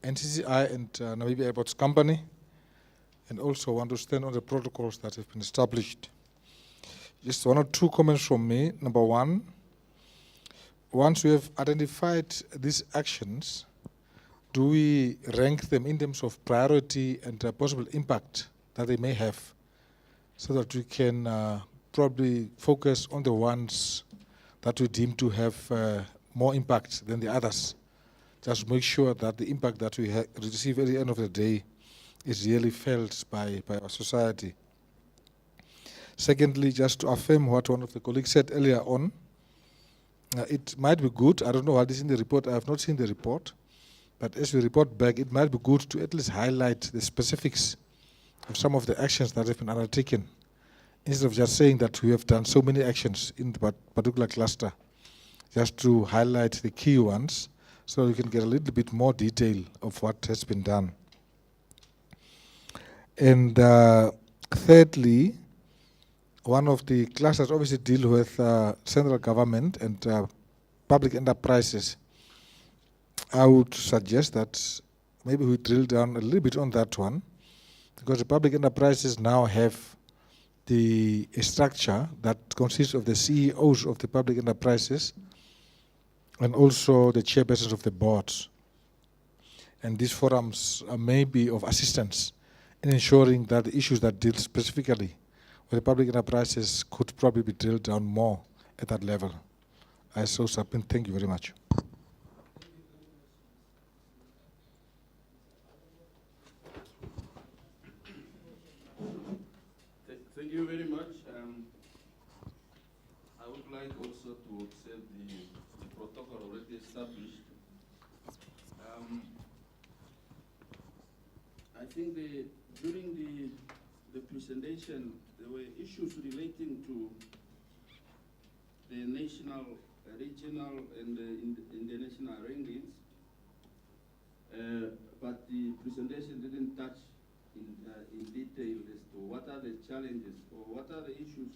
NCCI and Namibia Airports Company, and also want to stand on the protocols that have been established. Just 1 or 2 comments from me. Number 1, once we have identified these actions, do we rank them in terms of priority and possible impact that they may have, so that we can probably focus on the ones that we deem to have more impact than the others? Just make sure that the impact that we receive at the end of the day is really felt by our society. Secondly, just to affirm what one of the colleagues said earlier on, it might be good, I don't know what is in the report, I have not seen the report, but as we report back, it might be good to at least highlight the specifics of some of the actions that have been undertaken, instead of just saying that we have done so many actions in the particular cluster, just to highlight the key ones, so we can get a little bit more detail of what has been done. And thirdly, one of the clusters obviously deal with central government and public enterprises. I would suggest that maybe we drill down a little bit on that one, because the public enterprises now have a structure that consists of the CEOs of the public enterprises and also the chairpersons of the boards. And these forums may be of assistance in ensuring that the issues that deal specifically with the public enterprises could probably be drilled down more at that level. I so submit. Thank you very much. Thank you very much. like also to observe the protocol already established. I think during the presentation, there were issues relating to the national, regional, and the international rankings. But the presentation didn't touch in detail as to what are the challenges or what are the issues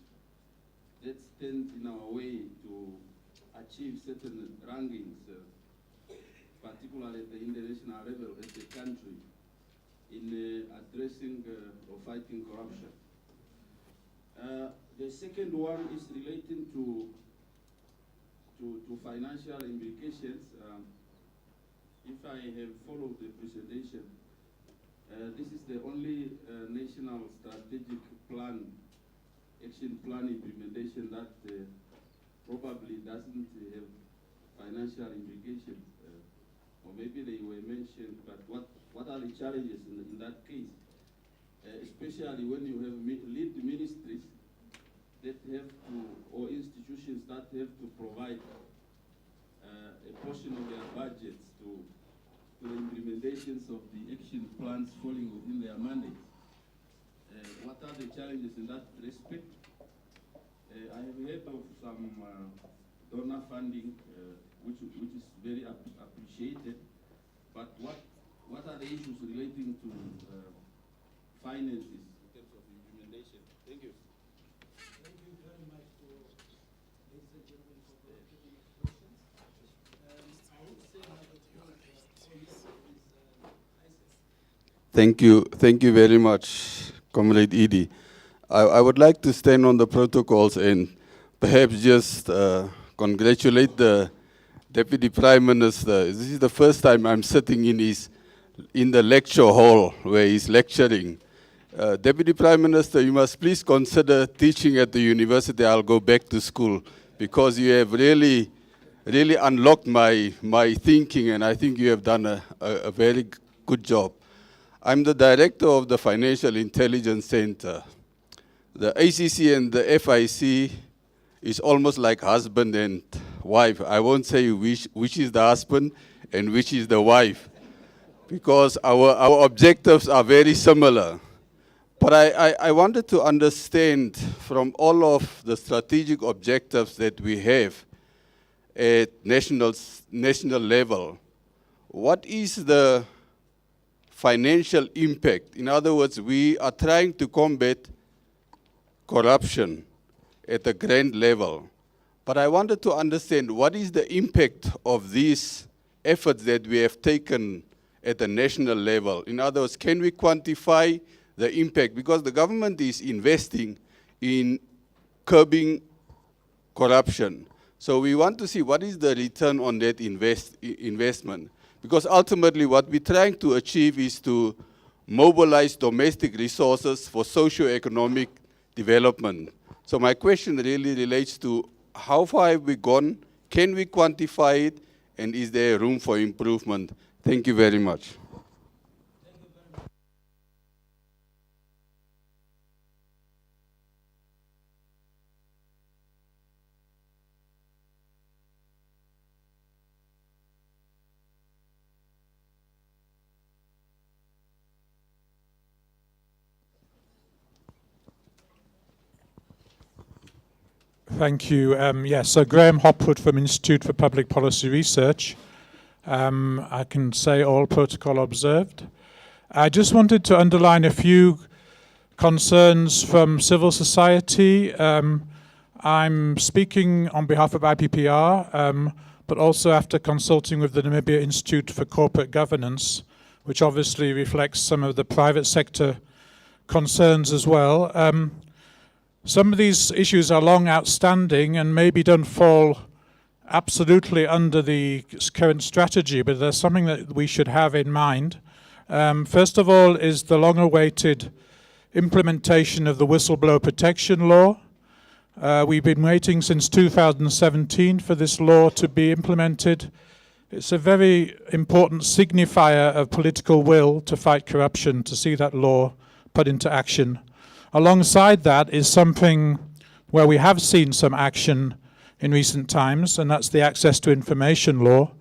that stand in our way to achieve certain rankings, particularly at the international level as a country, in addressing or fighting corruption. The second one is relating to financial implications. If I have followed the presentation, this is the only national strategic plan, action plan implementation that probably doesn't have financial implications. Or maybe they were mentioned, but what are the challenges in that case? Especially when you have lead ministries that have to, or institutions that have to provide a portion of their budgets to the implementations of the action plans falling within their mandates. What are the challenges in that respect? I have heard of some donor funding, which is very appreciated, but what are the issues relating to finances in terms of implementation? Thank you. Thank you very much for ladies and gentlemen for taking my questions. I would say Thank you very much, Comrade Edie. I would like to stand on the protocols and perhaps just congratulate the Deputy Prime Minister. This is the first time I'm sitting in the lecture hall where he's lecturing. Deputy Prime Minister, you must please consider teaching at the university. I'll go back to school because you have really unlocked my thinking, and I think you have done a very good job. I'm the director of the Financial Intelligence Center. The ACC and the FIC is almost like husband and wife. I won't say which is the husband and which is the wife, because our objectives are very similar. But I wanted to understand from all of the strategic objectives that we have at national level, what is the financial impact? In other words, we are trying to combat corruption at the grand level. But I wanted to understand what is the impact of these efforts that we have taken at the national level. In other words, can we quantify the impact? Because the government is investing in curbing corruption. So we want to see what is the return on that investment. Because ultimately what we're trying to achieve is to mobilize domestic resources for socio-economic development. So my question really relates to how far have we gone, can we quantify it, and is there room for improvement? Thank you very much. Thank you. Yes, so Graham Hopwood from Institute for Public Policy Research. I can say all protocol observed. I just wanted to underline a few concerns from civil society. I'm speaking on behalf of IPPR, but also after consulting with the Namibia Institute for Corporate Governance, which obviously reflects some of the private sector concerns as well. Some of these issues are long outstanding and maybe don't fall absolutely under the current strategy, but there's something that we should have in mind. First of all is the long-awaited implementation of the whistleblower protection law. We've been waiting since 2017 for this law to be implemented. It's a very important signifier of political will to fight corruption, to see that law put into action. Alongside that is something where we have seen some action in recent times, and that's the Access to Information Law.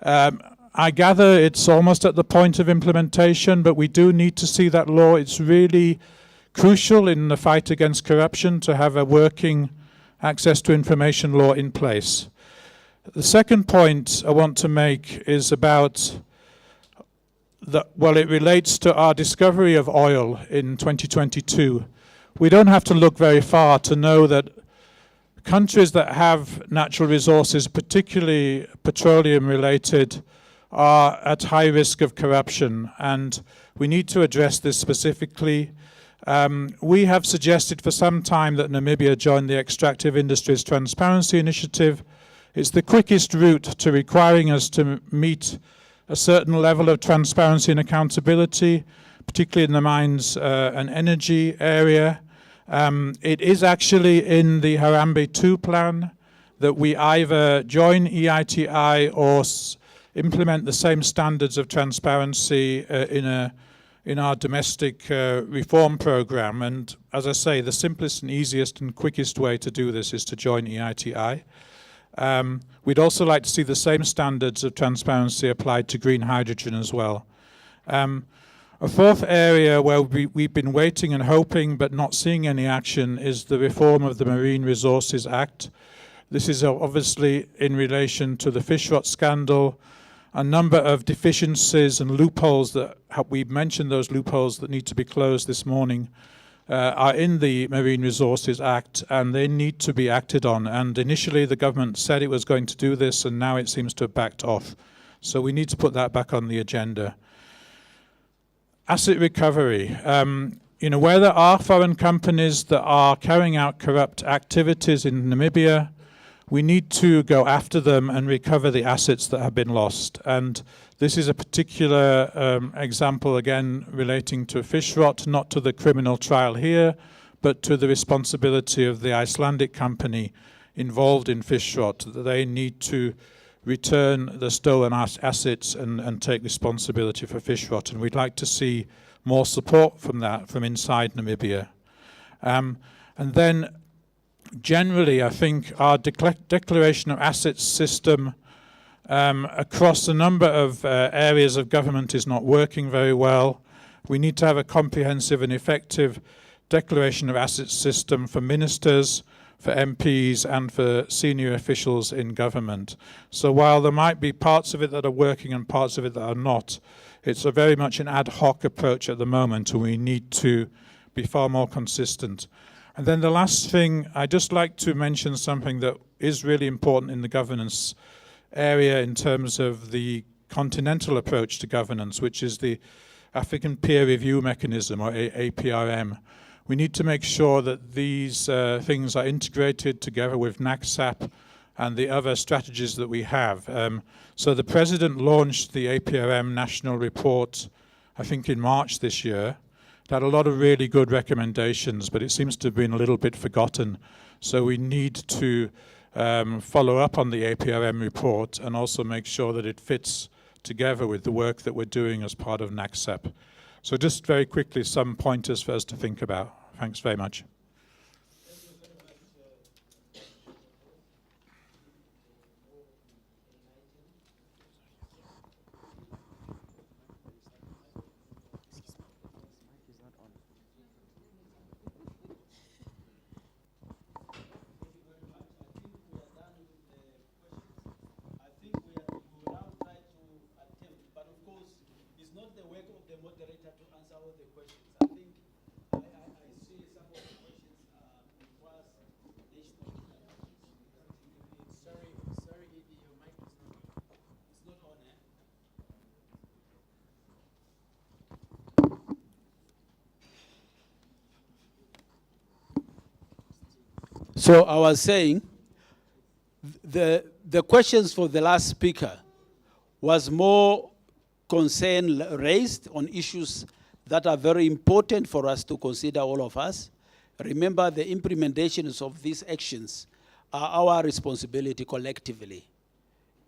I gather it's almost at the point of implementation, but we do need to see that law. It's really crucial in the fight against corruption to have a working access to information law in place. The second point I want to make is about it relates to our discovery of oil in 2022. We don't have to look very far to know that countries that have natural resources, particularly petroleum related, are at high risk of corruption, and we need to address this specifically. We have suggested for some time that Namibia join the Extractive Industries Transparency Initiative. It's the quickest route to requiring us to meet a certain level of transparency and accountability, particularly in the mines and energy area. It is actually in the Harambee 2 plan that we either join EITI or implement the same standards of transparency in our domestic reform program. And as I say, the simplest and easiest and quickest way to do this is to join EITI. We'd also like to see the same standards of transparency applied to green hydrogen as well. A fourth area where we've been waiting and hoping but not seeing any action is the reform of the Marine Resources Act. This is obviously in relation to the fish rot scandal. A number of deficiencies and loopholes that we've mentioned, those loopholes that need to be closed this morning, are in the Marine Resources Act, and they need to be acted on. And initially the government said it was going to do this, and now it seems to have backed off. So we need to put that back on the agenda. Asset recovery. Where there are foreign companies that are carrying out corrupt activities in Namibia, we need to go after them and recover the assets that have been lost. And this is a particular example, again, relating to fish rot, not to the criminal trial here, but to the responsibility of the Icelandic company involved in fish rot. They need to return the stolen assets and take responsibility for fish rot. And we'd like to see more support from that from inside Namibia. And then generally, I think our declaration of assets system across a number of areas of government is not working very well. We need to have a comprehensive and effective declaration of assets system for ministers, for MPs, and for senior officials in government. So while there might be parts of it that are working and parts of it that are not, it's a very much an ad hoc approach at the moment, and we need to be far more consistent. And then the last thing, I'd just like to mention something that is really important in the governance area in terms of the continental approach to governance, which is the African Peer Review Mechanism, or APRM. We need to make sure that these things are integrated together with Nacsap and the other strategies that we have. So the President launched the APRM National Report, I think in March this year. It had a lot of really good recommendations, but it seems to have been a little bit forgotten. So we need to follow up on the APRM report and also make sure that it fits together with the work that we're doing as part of Nacsap. So just very quickly, some pointers for us to think about. Thanks very much. So I was saying, the questions for the last speaker was more concern raised on issues that are very important for us to consider, all of us. Remember, the implementations of these actions are our responsibility collectively.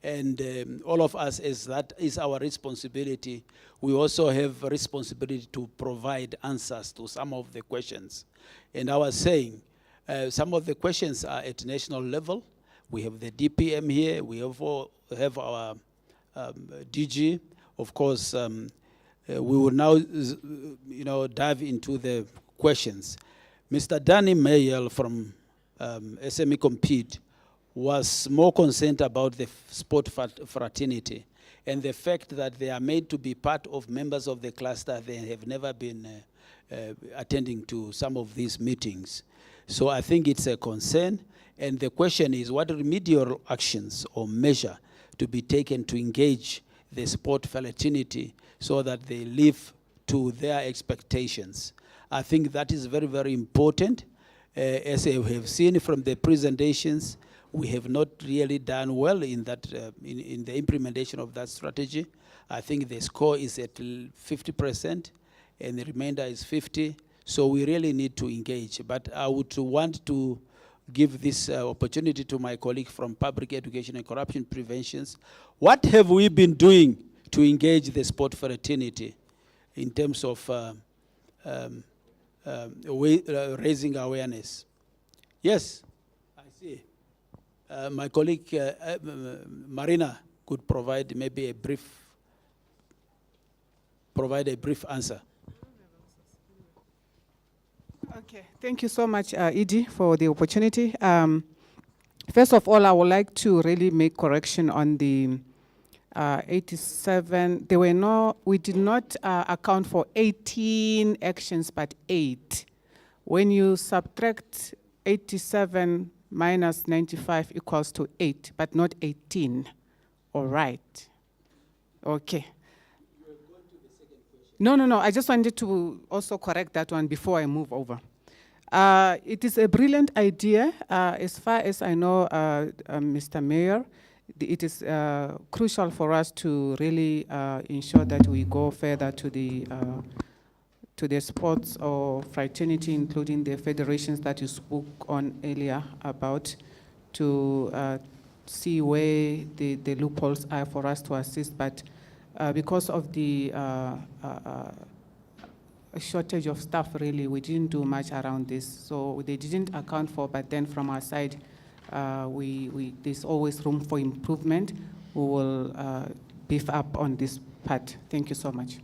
And all of us, as that is our responsibility, we also have a responsibility to provide answers to some of the questions. And I was saying, some of the questions are at national level. We have the DPM here. We have our DG. Of course, we will now, dive into the questions. Mr. Danny Mayel from SME Compete was more concerned about the sport fraternity and the fact that they are made to be part of members of the cluster. They have never been attending to some of these meetings. So I think it's a concern. And the question is, what remedial actions or measure to be taken to engage the sport fraternity so that they live to their expectations? I think that is very, very important. As we have seen from the presentations, we have not really done well in that in the implementation of that strategy. I think the score is at 50%, and the remainder is 50. So we really need to engage. But I would want to give this opportunity to my colleague from Public Education and Corruption Preventions. What have we been doing to engage the sport fraternity in terms of raising awareness? Yes, I see. My colleague Marina could provide maybe a brief answer. Okay, thank you so much, Edie, for the opportunity. First of all, I would like to really make correction on the 87. We did not account for 18 actions, but 8. When you subtract 87 minus 95 equals to 8, but not 18. All right. Okay. No. I just wanted to also correct that one before I move over. It is a brilliant idea. As far as I know, Mr. Mayor, it is crucial for us to really ensure that we go further to the sports or fraternity, including the federations that you spoke on earlier about, to see where the loopholes are for us to assist. But because of the shortage of staff, really, we didn't do much around this. So they didn't account for, but then from our side, there's always room for improvement. We will beef up on this part. Thank you so much.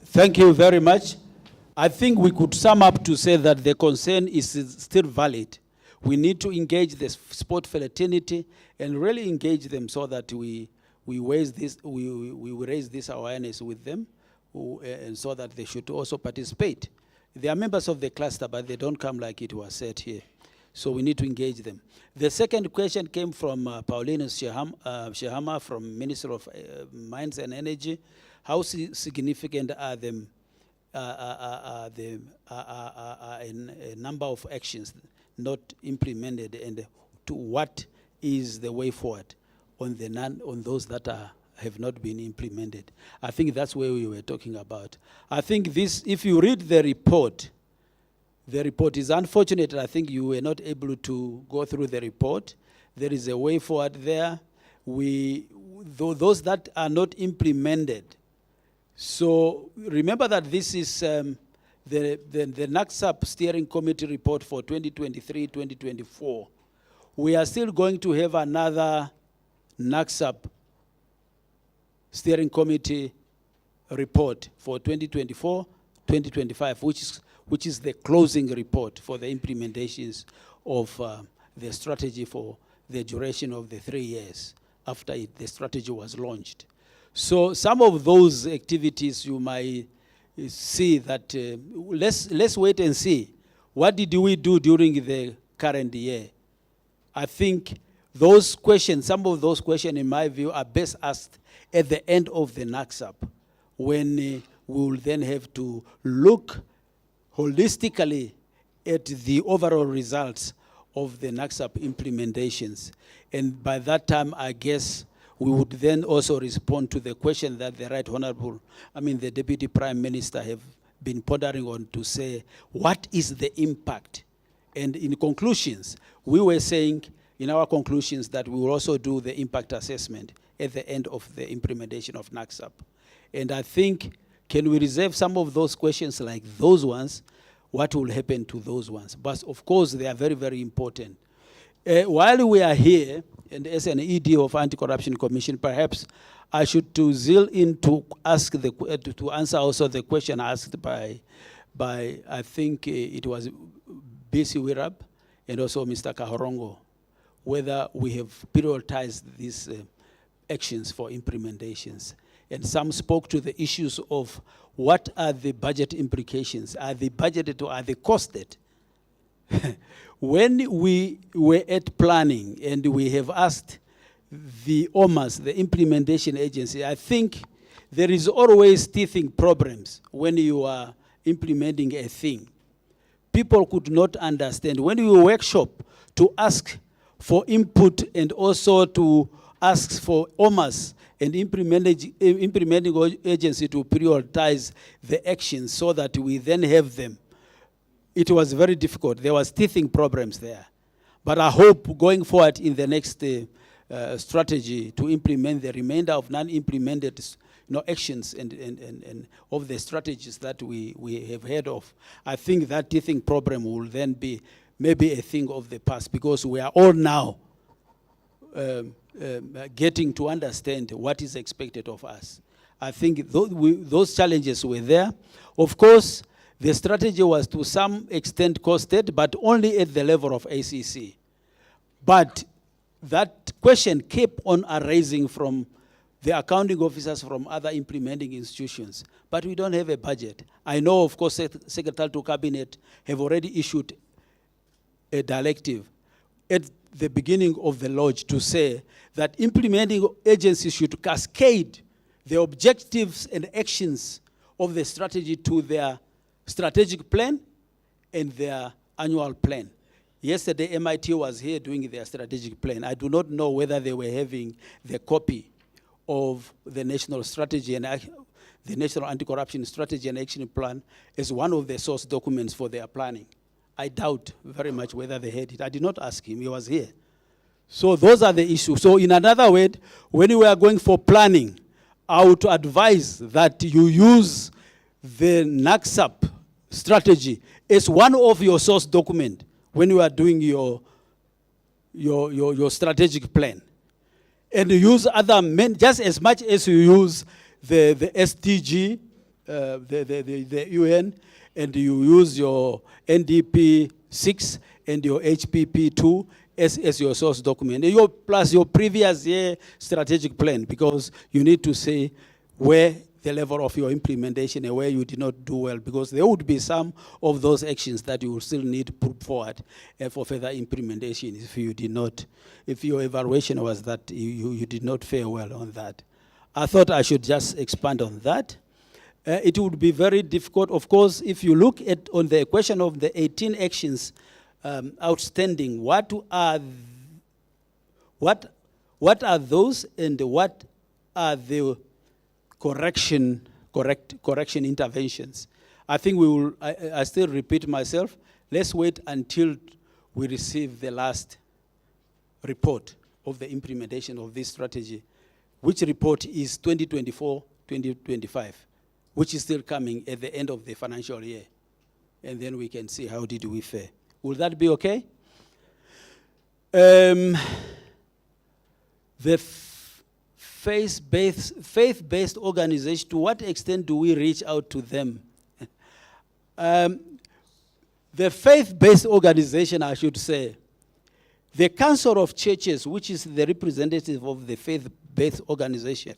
Thank you very much. I think we could sum up to say that the concern is still valid. We need to engage the sport fraternity and really engage them so that we raise this awareness with them, and so that they should also participate. They are members of the cluster, but they don't come like it was said here. So we need to engage them. The second question came from Paulina Shehama from Minister of Mines and Energy. How significant are a number of actions not implemented, and to what is the way forward on those that have not been implemented? I think that's where we were talking about. I think this, if you read the report is unfortunate. I think you were not able to go through the report. There is a way forward there. Those that are not implemented. So remember that this is the Nacsap Steering Committee report for 2023-2024. We are still going to have another Nacsap Steering Committee report for 2024-2025, which is the closing report for the implementations of the strategy for the duration of the 3 years after the strategy was launched. So some of those activities you might see that, let's wait and see. What did we do during the current year? I think those questions, some of those questions in my view are best asked at the end of the Nacsap, when we will then have to look holistically at the overall results of the Nacsap implementations. And by that time, I guess we would then also respond to the question that the Right Honorable, the Deputy Prime Minister have been pondering on, to say, what is the impact? And in conclusions, we were saying in our conclusions that we will also do the impact assessment at the end of the implementation of Nacsap. And I think, can we reserve some of those questions like those ones? what will happen to those ones. But of course, they are very, very important. While we are here, and as an ED of Anti-Corruption Commission, perhaps I should to zeal in to ask to answer also the question asked by I think it was BC Wirab and also Mr. Kahorongo, whether we have prioritized these actions for implementations. And some spoke to the issues of what are the budget implications? Are they budgeted or are they costed? When we were at planning and we have asked the OMAS, the implementation agency, I think there is always teething problems when you are implementing a thing. People could not understand. When we workshop to ask for input and also to ask for OMAS and implementing agency to prioritize the actions so that we then have them, it was very difficult. There was teething problems there. But I hope going forward in the next strategy to implement the remainder of non-implemented actions and of the strategies that we have heard of, I think that teething problem will then be maybe a thing of the past, because we are all now getting to understand what is expected of us. I think those challenges were there. Of course, the strategy was to some extent costed, but only at the level of ACC. But that question kept on arising from the accounting officers from other implementing institutions. But we don't have a budget. I know, of course, Secretary to Cabinet have already issued a directive at the beginning of the lodge to say that implementing agencies should cascade the objectives and actions of the strategy to their strategic plan and their annual plan. Yesterday, MIT was here doing their strategic plan. I do not know whether they were having the copy of the national strategy and the National Anti-Corruption Strategy and Action Plan as one of the source documents for their planning. I doubt very much whether they had it. I did not ask him, he was here. So those are the issues. So in another word, when you are going for planning, I would advise that you use the Nacsap strategy as one of your source document when you are doing your strategic plan. And you use other just as much as you use the SDG, the UN, and you use your NDP 6 and your HPP 2 as your source document. Plus your previous year strategic plan, because you need to say where the level of your implementation and where you did not do well, because there would be some of those actions that you will still need to put forward for further implementation if you did not, if your evaluation was that you did not fare well on that. I thought I should just expand on that. It would be very difficult, of course, if you look at on the question of the 18 actions outstanding, what are those and what are the correction interventions? I think we will, I still repeat myself, let's wait until we receive the last report of the implementation of this strategy, which report is 2024-2025, which is still coming at the end of the financial year. And then we can see how did we fare. Will that be okay? The faith-based organization, to what extent do we reach out to them? The faith-based organization, I should say, the Council of Churches, which is the representative of the faith-based organization,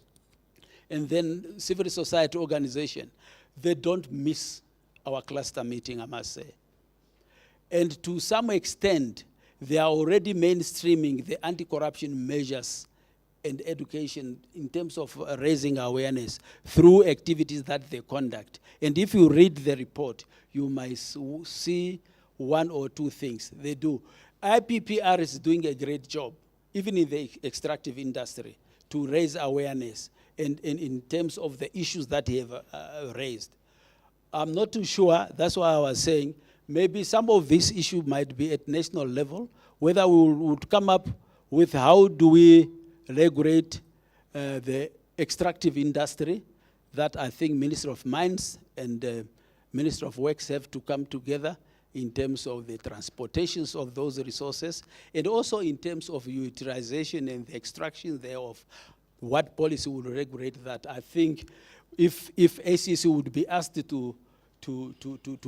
and then civil society organization, they don't miss our cluster meeting, I must say. And to some extent, they are already mainstreaming the anti-corruption measures and education in terms of raising awareness through activities that they conduct. And if you read the report, you might see one or two things they do. IPPR is doing a great job, even in the extractive industry, to raise awareness and in terms of the issues that they have raised. I'm not too sure, that's why I was saying, maybe some of these issues might be at national level, whether we would come up with how do we regulate the extractive industry, that I think Minister of Mines and Ministry of Works have to come together in terms of the transportations of those resources, and also in terms of utilization and the extraction thereof. What policy would regulate that? I think if ACC would be asked to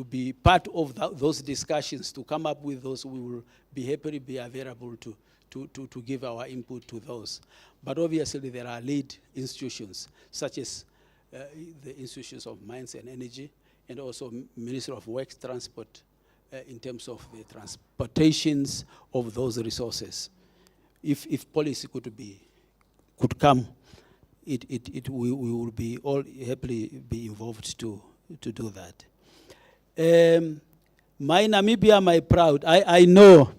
be part of those discussions, to come up with those, we will be happily be available to give our input to those. But obviously there are lead institutions, such as the institutions of mines and energy, and also Ministry of Works, Transport, in terms of the transportations of those resources. If policy could come, we will be all happily be involved to do that. My Namibia, my proud. I know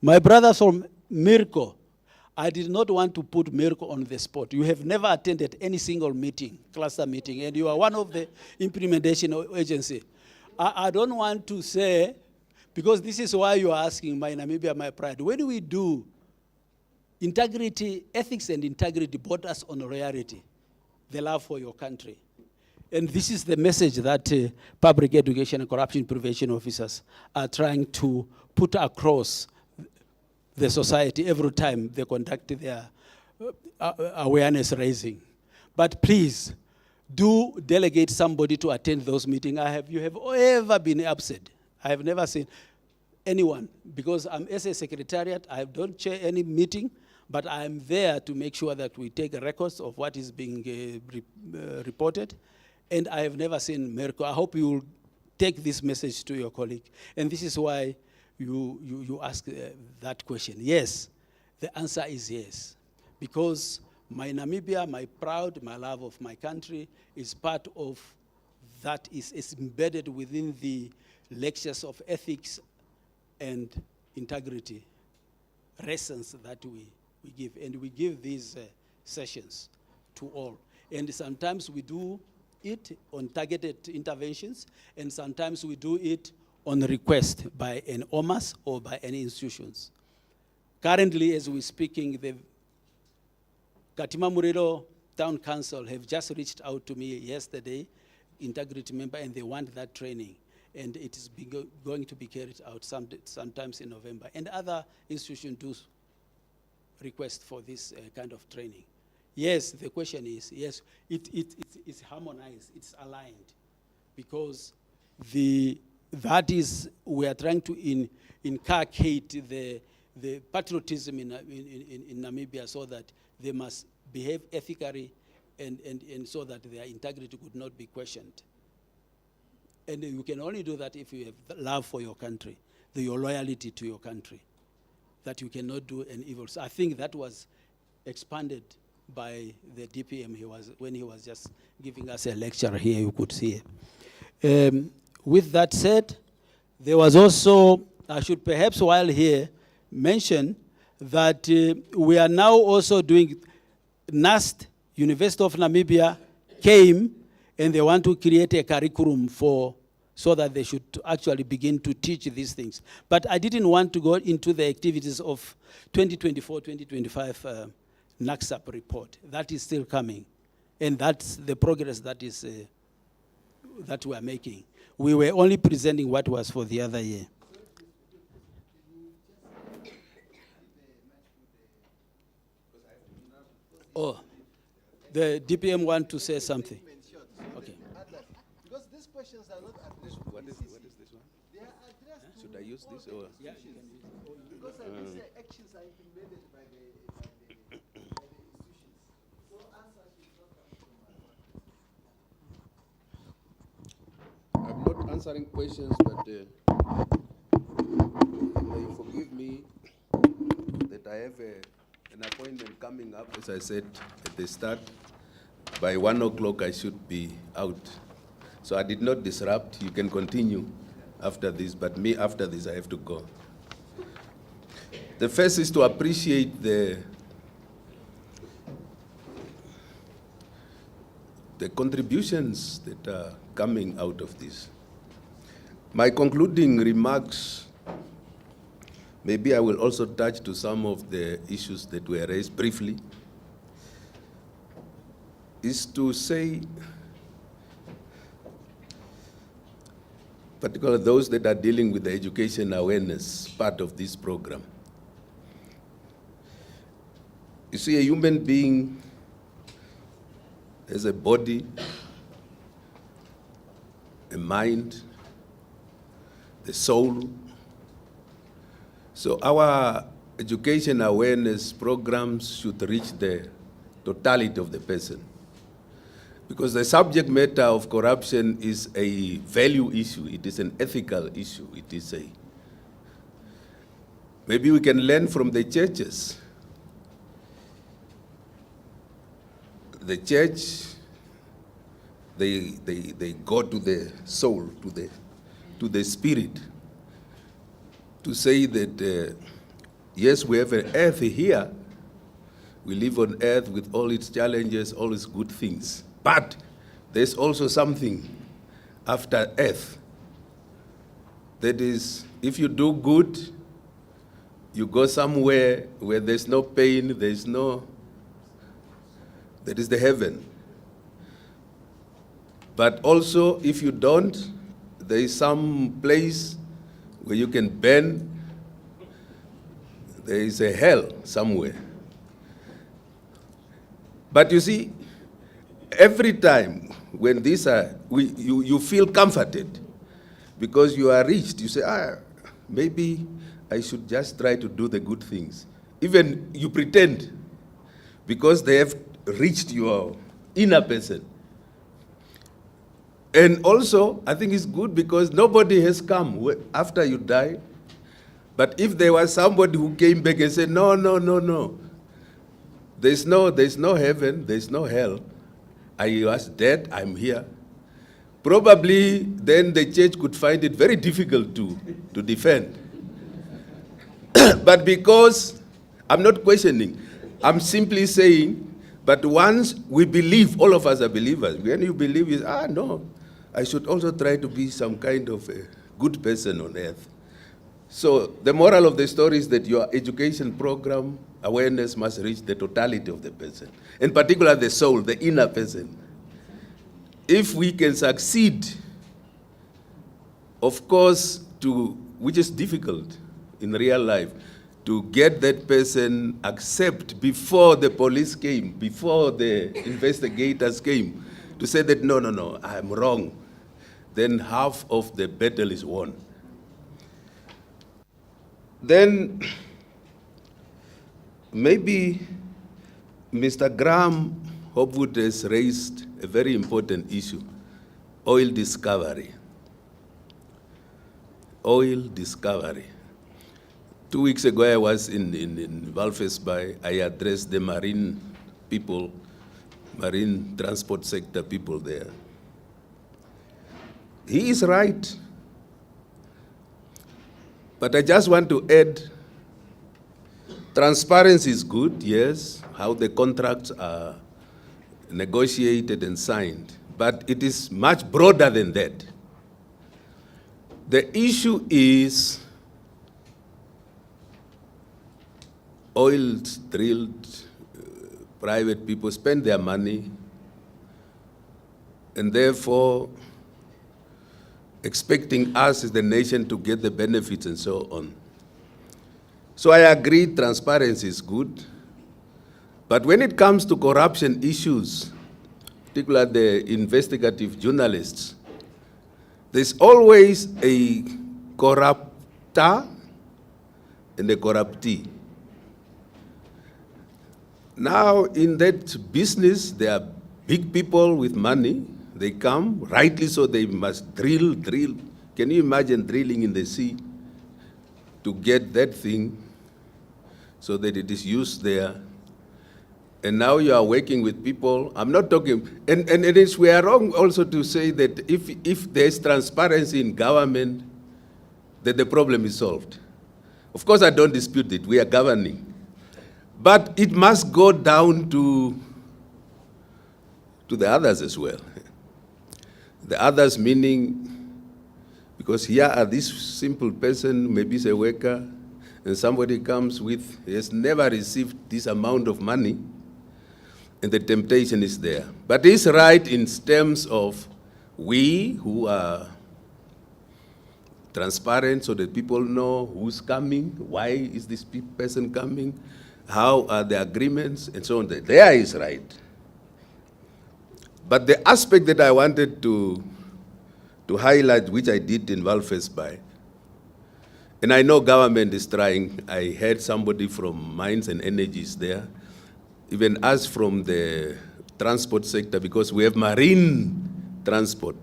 my brothers from Mirko. I did not want to put Mirko on the spot. You have never attended any single meeting, cluster meeting, and you are one of the implementation agency. I don't want to say, because this is why you are asking my Namibia, my pride. When we do integrity, ethics and integrity brought us on loyalty, the love for your country. And this is the message that public education and corruption prevention officers are trying to put across the society every time they conduct their awareness raising. But please, do delegate somebody to attend those meetings. You have ever been absent? I have never seen anyone, because I'm as a secretariat, I don't chair any meeting, but I'm there to make sure that we take records of what is being reported. And I have never seen Mirko. I hope you will take this message to your colleague. And this is why you ask that question. Yes, the answer is yes. Because my Namibia, my pride, my love of my country is part of that, is embedded within the lectures of ethics and integrity lessons that we give. And we give these sessions to all. And sometimes we do it on targeted interventions, and sometimes we do it on request by an OMAS or by any institutions. Currently, as we're speaking, the Katima Mulilo Town Council have just reached out to me yesterday, integrity member, and they want that training. And it is going to be carried out sometimes in November. And other institutions do request for this kind of training. Yes, the question is, yes, it's harmonized, it's aligned, because that is, we are trying to inculcate the patriotism in Namibia, so that they must behave ethically and so that their integrity could not be questioned. And you can only do that if you have love for your country, your loyalty to your country, that you cannot do an evil. So I think that was expanded by the DPM when he was just giving us a lecture here, you could see it. With that said, there was also, I should perhaps while here mention that we are now also doing, NAST, University of Namibia, came and they want to create a curriculum so that they should actually begin to teach these things. But I didn't want to go into the activities of 2024-2025 Nacsap report. That is still coming. And that's the progress that is that we are making. We were only presenting what was for the other year. Oh, the DPM want to say something. Okay. Because these questions are not addressed. What is this one? They are addressed to Should I use this or? Yeah, you can use it. Because these actions are implemented by the institutions. So answers should not come from I'm not answering questions, but may you forgive me that I have an appointment coming up. As I said at the start, by 1 o'clock I should be out. So I did not disrupt. You can continue after this, but me after this I have to go. The first is to appreciate the contributions that are coming out of this. My concluding remarks, maybe I will also touch to some of the issues that were raised briefly, is to say particularly those that are dealing with the education awareness part of this program. You see, a human being has a body, a mind, the soul. So our education awareness programs should reach the totality of the person. Because the subject matter of corruption is a value issue, it is an ethical issue, it is a... Maybe we can learn from the churches. The church, they go to the soul, to the spirit, to say that, yes, we have an earth here, we live on earth with all its challenges, all its good things. But there's also something after earth. That is, if you do good, you go somewhere where there's no pain, that is the heaven. But also, if you don't, there is some place where you can burn. There is a hell somewhere. But you see, every time when these are, you feel comforted because you are reached. You say, maybe I should just try to do the good things. Even you pretend because they have reached your inner person. And also, I think it's good because nobody has come after you die. But if there was somebody who came back and said, no, there's no heaven, there's no hell. I was dead, I'm here. Probably then the church could find it very difficult to defend. But because, I'm not questioning, I'm simply saying, but once we believe, all of us are believers, when you believe, no, I should also try to be some kind of a good person on earth. So the moral of the story is that your education program awareness must reach the totality of the person, in particular the soul, the inner person. If we can succeed, of course, which is difficult in real life, to get that person accept before the police came, before the investigators came, to say that no, I'm wrong, then half of the battle is won. Then maybe Mr. Graham Hopwood has raised a very important issue, oil discovery. Oil discovery. 2 weeks ago, I was in Walvis Bay. I addressed the marine people, marine transport sector people there. He is right. But I just want to add, transparency is good, yes, how the contracts are negotiated and signed, but it is much broader than that. The issue is oil-drilled private people spend their money and therefore expecting us as the nation to get the benefits and so on. So I agree transparency is good, but when it comes to corruption issues, particularly the investigative journalists, there's always a corrupter and a corruptee. Now, in that business, there are big people with money. They come, rightly so, they must drill. Can you imagine drilling in the sea to get that thing so that it is used there? And now you are working with people. I'm not talking, and we are wrong also to say that if there's transparency in government, that the problem is solved. Of course, I don't dispute it. We are governing. But it must go down to the others as well. The others meaning, because here are this simple person, maybe he's a worker, and somebody comes with, he has never received this amount of money, and the temptation is there. But he's right in terms of we who are transparent so that people know who's coming, why is this person coming, how are the agreements, and so on. There is right. But the aspect that I wanted to highlight, which I did in Walvisbay, and I know government is trying. I heard somebody from Mines and Energies there, even us from the transport sector, because we have marine transport.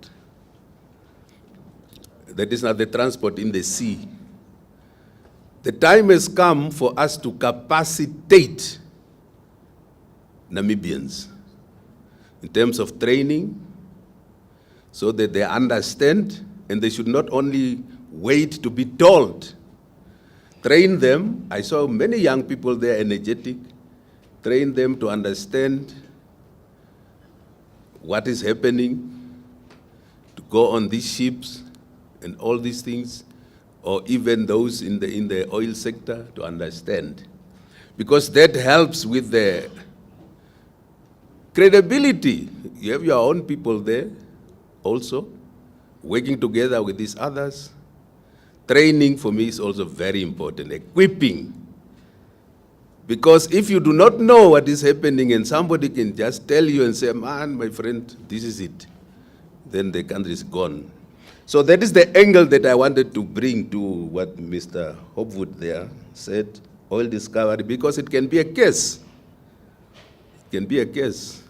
That is not the transport in the sea. The time has come for us to capacitate Namibians in terms of training, so that they understand, and they should not only wait to be told. Train them. I saw many young people there, energetic. Train them to understand what is happening, to go on these ships and all these things, or even those in the oil sector to understand. Because that helps with the credibility. You have your own people there also, working together with these others. Training for me is also very important, equipping. Because if you do not know what is happening and somebody can just tell you and say, man, my friend, this is it, then the country is gone. So that is the angle that I wanted to bring to what Mr. Hopwood there said, oil discovery, because it can be a case. It can be a case.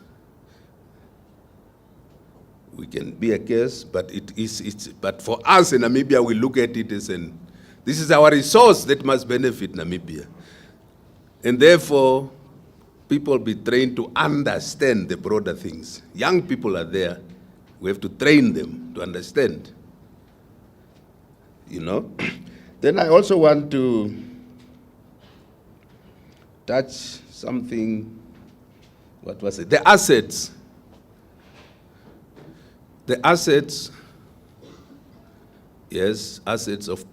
We can be a case, but but for us in Namibia, we look at it as this is our resource that must benefit Namibia. And therefore, people be trained to understand the broader things. Young people are there. We have to train them to understand. You know? Then I also want to touch something, what was it? The assets. The assets, yes, assets of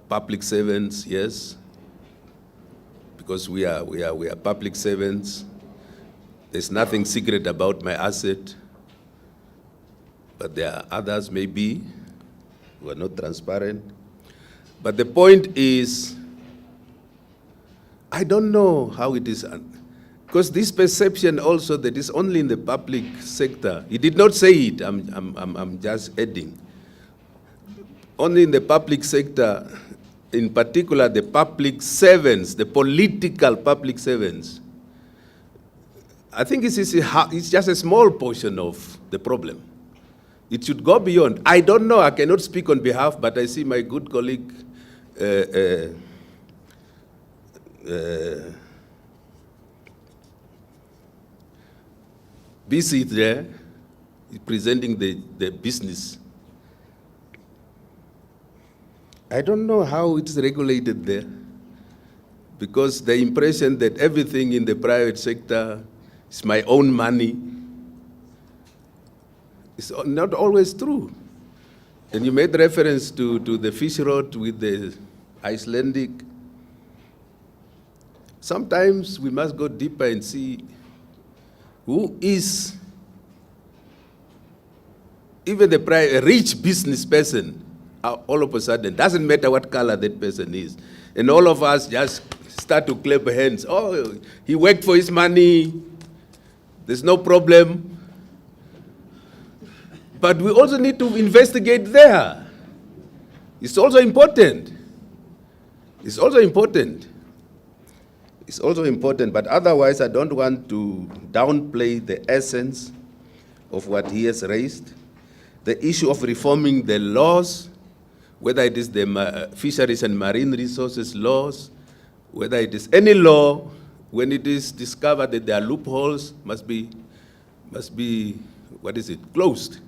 public servants, yes, because we are public servants. There's nothing secret about my asset, but there are others maybe who are not transparent. But the point is, I don't know how it is, because this perception also that is only in the public sector, he did not say it, I'm just adding. Only in the public sector, in particular the public servants, the political public servants, I think it's just a small portion of the problem. It should go beyond. I don't know, I cannot speak on behalf, but I see my good colleague, busy there, presenting the business. I don't know how it's regulated there, because the impression that everything in the private sector is my own money is not always true. And you made reference to the fish road with the Icelandic. Sometimes we must go deeper and see who is, even a rich business person, all of a sudden, doesn't matter what color that person is. And all of us just start to clap hands. Oh, he worked for his money, there's no problem. But we also need to investigate there. It's also important. It's also important. It's also important, but otherwise I don't want to downplay the essence of what he has raised. The issue of reforming the laws, whether it is the fisheries and marine resources laws, whether it is any law, when it is discovered that there are loopholes, must be, closed.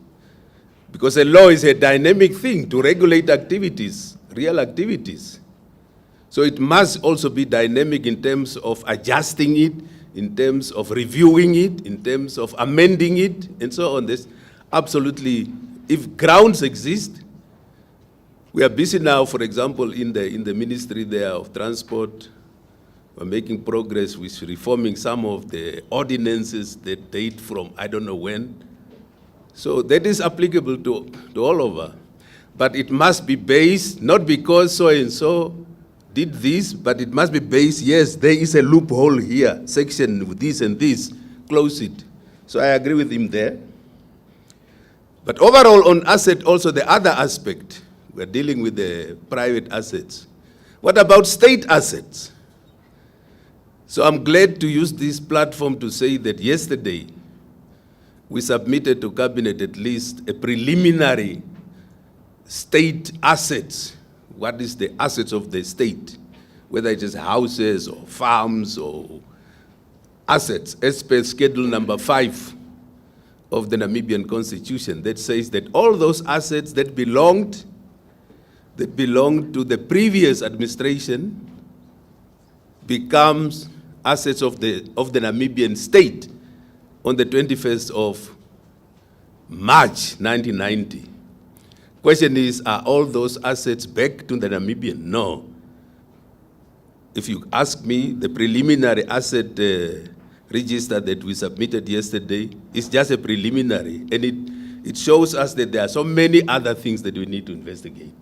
Because a law is a dynamic thing to regulate activities, real activities. So it must also be dynamic in terms of adjusting it, in terms of reviewing it, in terms of amending it, and so on. This absolutely, if grounds exist, we are busy now, for example, in the ministry there of transport. We're making progress with reforming some of the ordinances that date from I don't know when. So that is applicable to all over. But it must be based, not because so-and-so did this, but it must be based, yes, there is a loophole here, section with this and this, close it. So I agree with him there. But overall on asset, also the other aspect, we're dealing with the private assets. What about state assets? So I'm glad to use this platform to say that yesterday we submitted to Cabinet at least a preliminary state assets. What is the assets of the state? Whether it is houses or farms or assets, as per Schedule number 5 of the Namibian Constitution, that says that all those assets that belonged to the previous administration becomes assets of the Namibian state on the 21st of March 1990. Question is, are all those assets back to the Namibian? No. If you ask me, the preliminary asset register that we submitted yesterday is just a preliminary, and it shows us that there are so many other things that we need to investigate.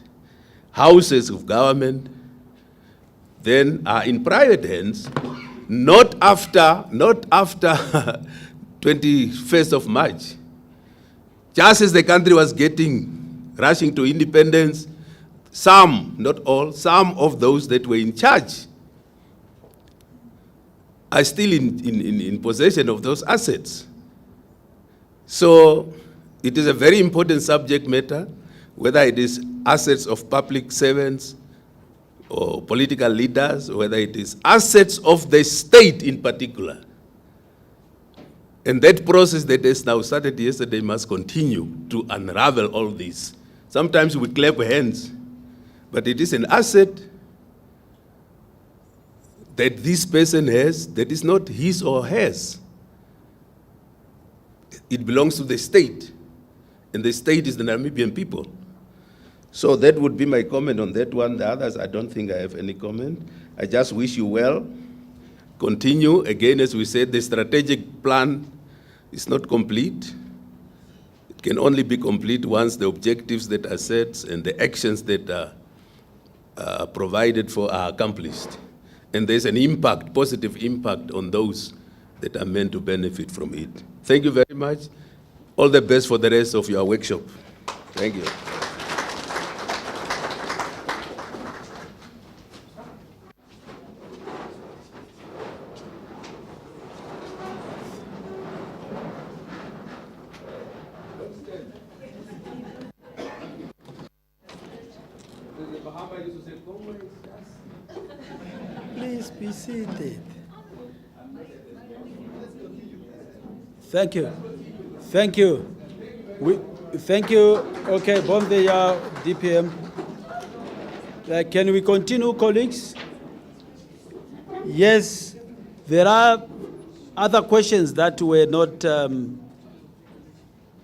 Houses of government then are in private hands, not after 21st of March. Just as the country was rushing to independence, some, not all, some of those that were in charge are still in possession of those assets. So it is a very important subject matter, whether it is assets of public servants or political leaders, or whether it is assets of the state in particular. And that process that has now started yesterday must continue to unravel all this. Sometimes we clap hands, but it is an asset that this person has that is not his or hers. It belongs to the state, and the state is the Namibian people. So that would be my comment on that one. The others, I don't think I have any comment. I just wish you well. Continue. Again, as we said, the strategic plan is not complete. It can only be complete once the objectives that are set and the actions that are provided for are accomplished. And there's an impact, positive impact on those that are meant to benefit from it. Thank you very much. All the best for the rest of your workshop. Thank you. Please be seated. Thank you. Thank you. Thank you. Okay, Bonde DPM. Can we continue, colleagues? Yes, there are other questions that were not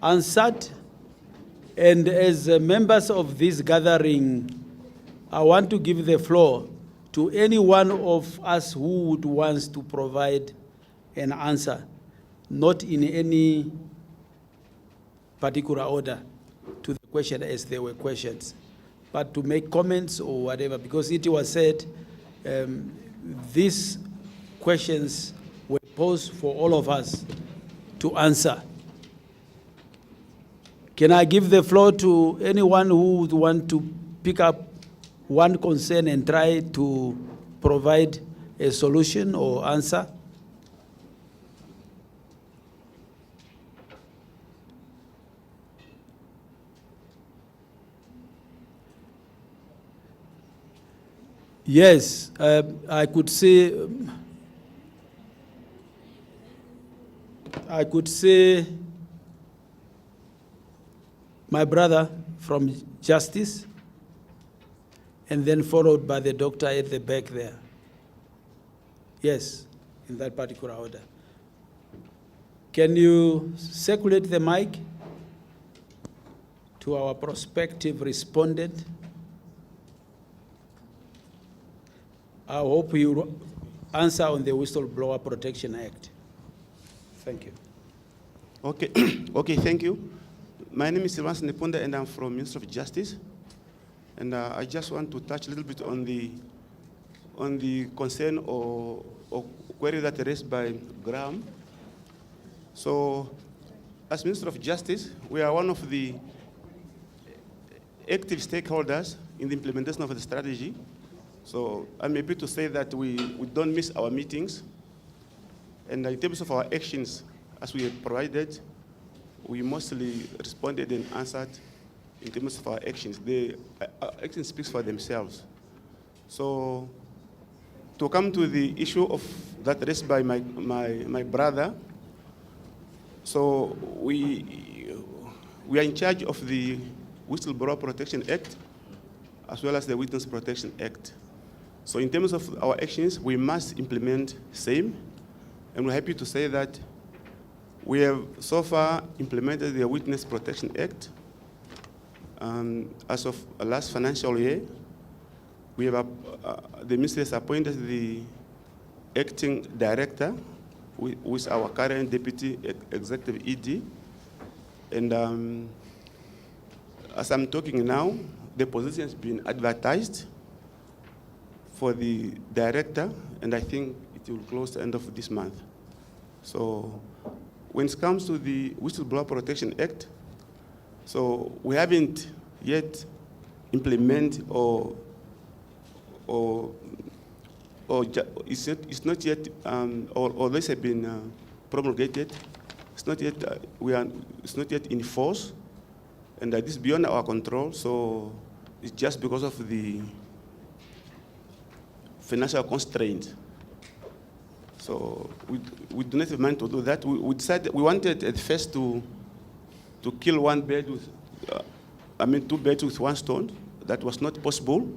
answered. And as members of this gathering, I want to give the floor to any one of us who would want to provide an answer, not in any particular order to the question as there were questions, but to make comments or whatever, because it was said these questions were posed for all of us to answer. Can I give the floor to anyone who would want to pick up one concern and try to provide a solution or answer? Yes, I could say my brother from Justice, and then followed by the doctor at the back there. Yes, in that particular order. Can you circulate the mic to our prospective respondent? I hope you answer on the Whistleblower Protection Act. Thank you. Okay, okay, thank you. My name is Silvans Nepunda and I'm from Ministry of Justice. And I just want to touch a little bit on the concern or query that raised by Graham. So, as Minister of Justice, we are one of the active stakeholders in the implementation of the strategy. So I'm happy to say that we don't miss our meetings. And in terms of our actions, as we have provided, we mostly responded and answered in terms of our actions. The actions speaks for themselves. So to come to the issue of that raised by my brother, so we are in charge of the Whistleblower Protection Act as well as the Witness Protection Act. So in terms of our actions, we must implement same, and we're happy to say that we have so far implemented the Witness Protection Act. As of last financial year, we have the ministry has appointed the acting director, who is our current deputy executive ED, and as I'm talking now, the position has been advertised for the director, and I think it will close the end of this month. So when it comes to the Whistleblower Protection Act, so we haven't yet implemented or it's not yet, or this has been promulgated. It's not yet, it's not yet in force, and this is beyond our control. So it's just because of the financial constraint. So we do not have mind to do that. We decided we wanted at first to kill one bird with, two birds with one stone. That was not possible.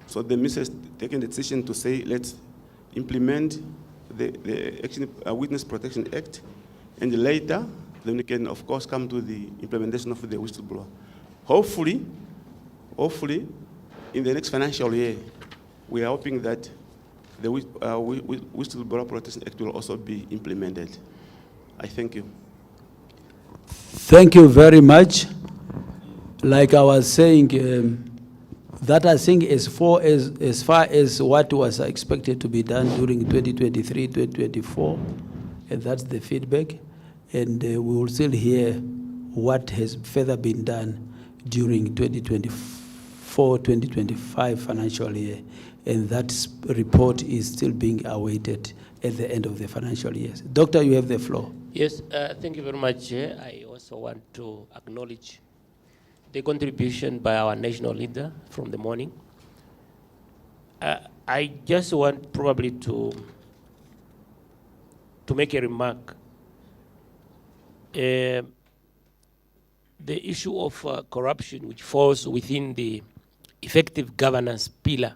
So the minister has taken the decision to say, let's implement the Witness Protection Act, and later, then we can, of course, come to the implementation of the whistleblower. Hopefully, in the next financial year, we are hoping that the Whistleblower Protection Act will also be implemented. I thank you. Thank you very much. Like I was saying, that I think as far as what was expected to be done during 2023, 2024, and that's the feedback. And we will still hear what has further been done during 2024, 2025 financial year. And that report is still being awaited at the end of the financial year. Doctor, you have the floor. Yes, thank you very much. I also want to acknowledge the contribution by our national leader from the morning. I just want probably to make a remark. The issue of corruption, which falls within the effective governance pillar,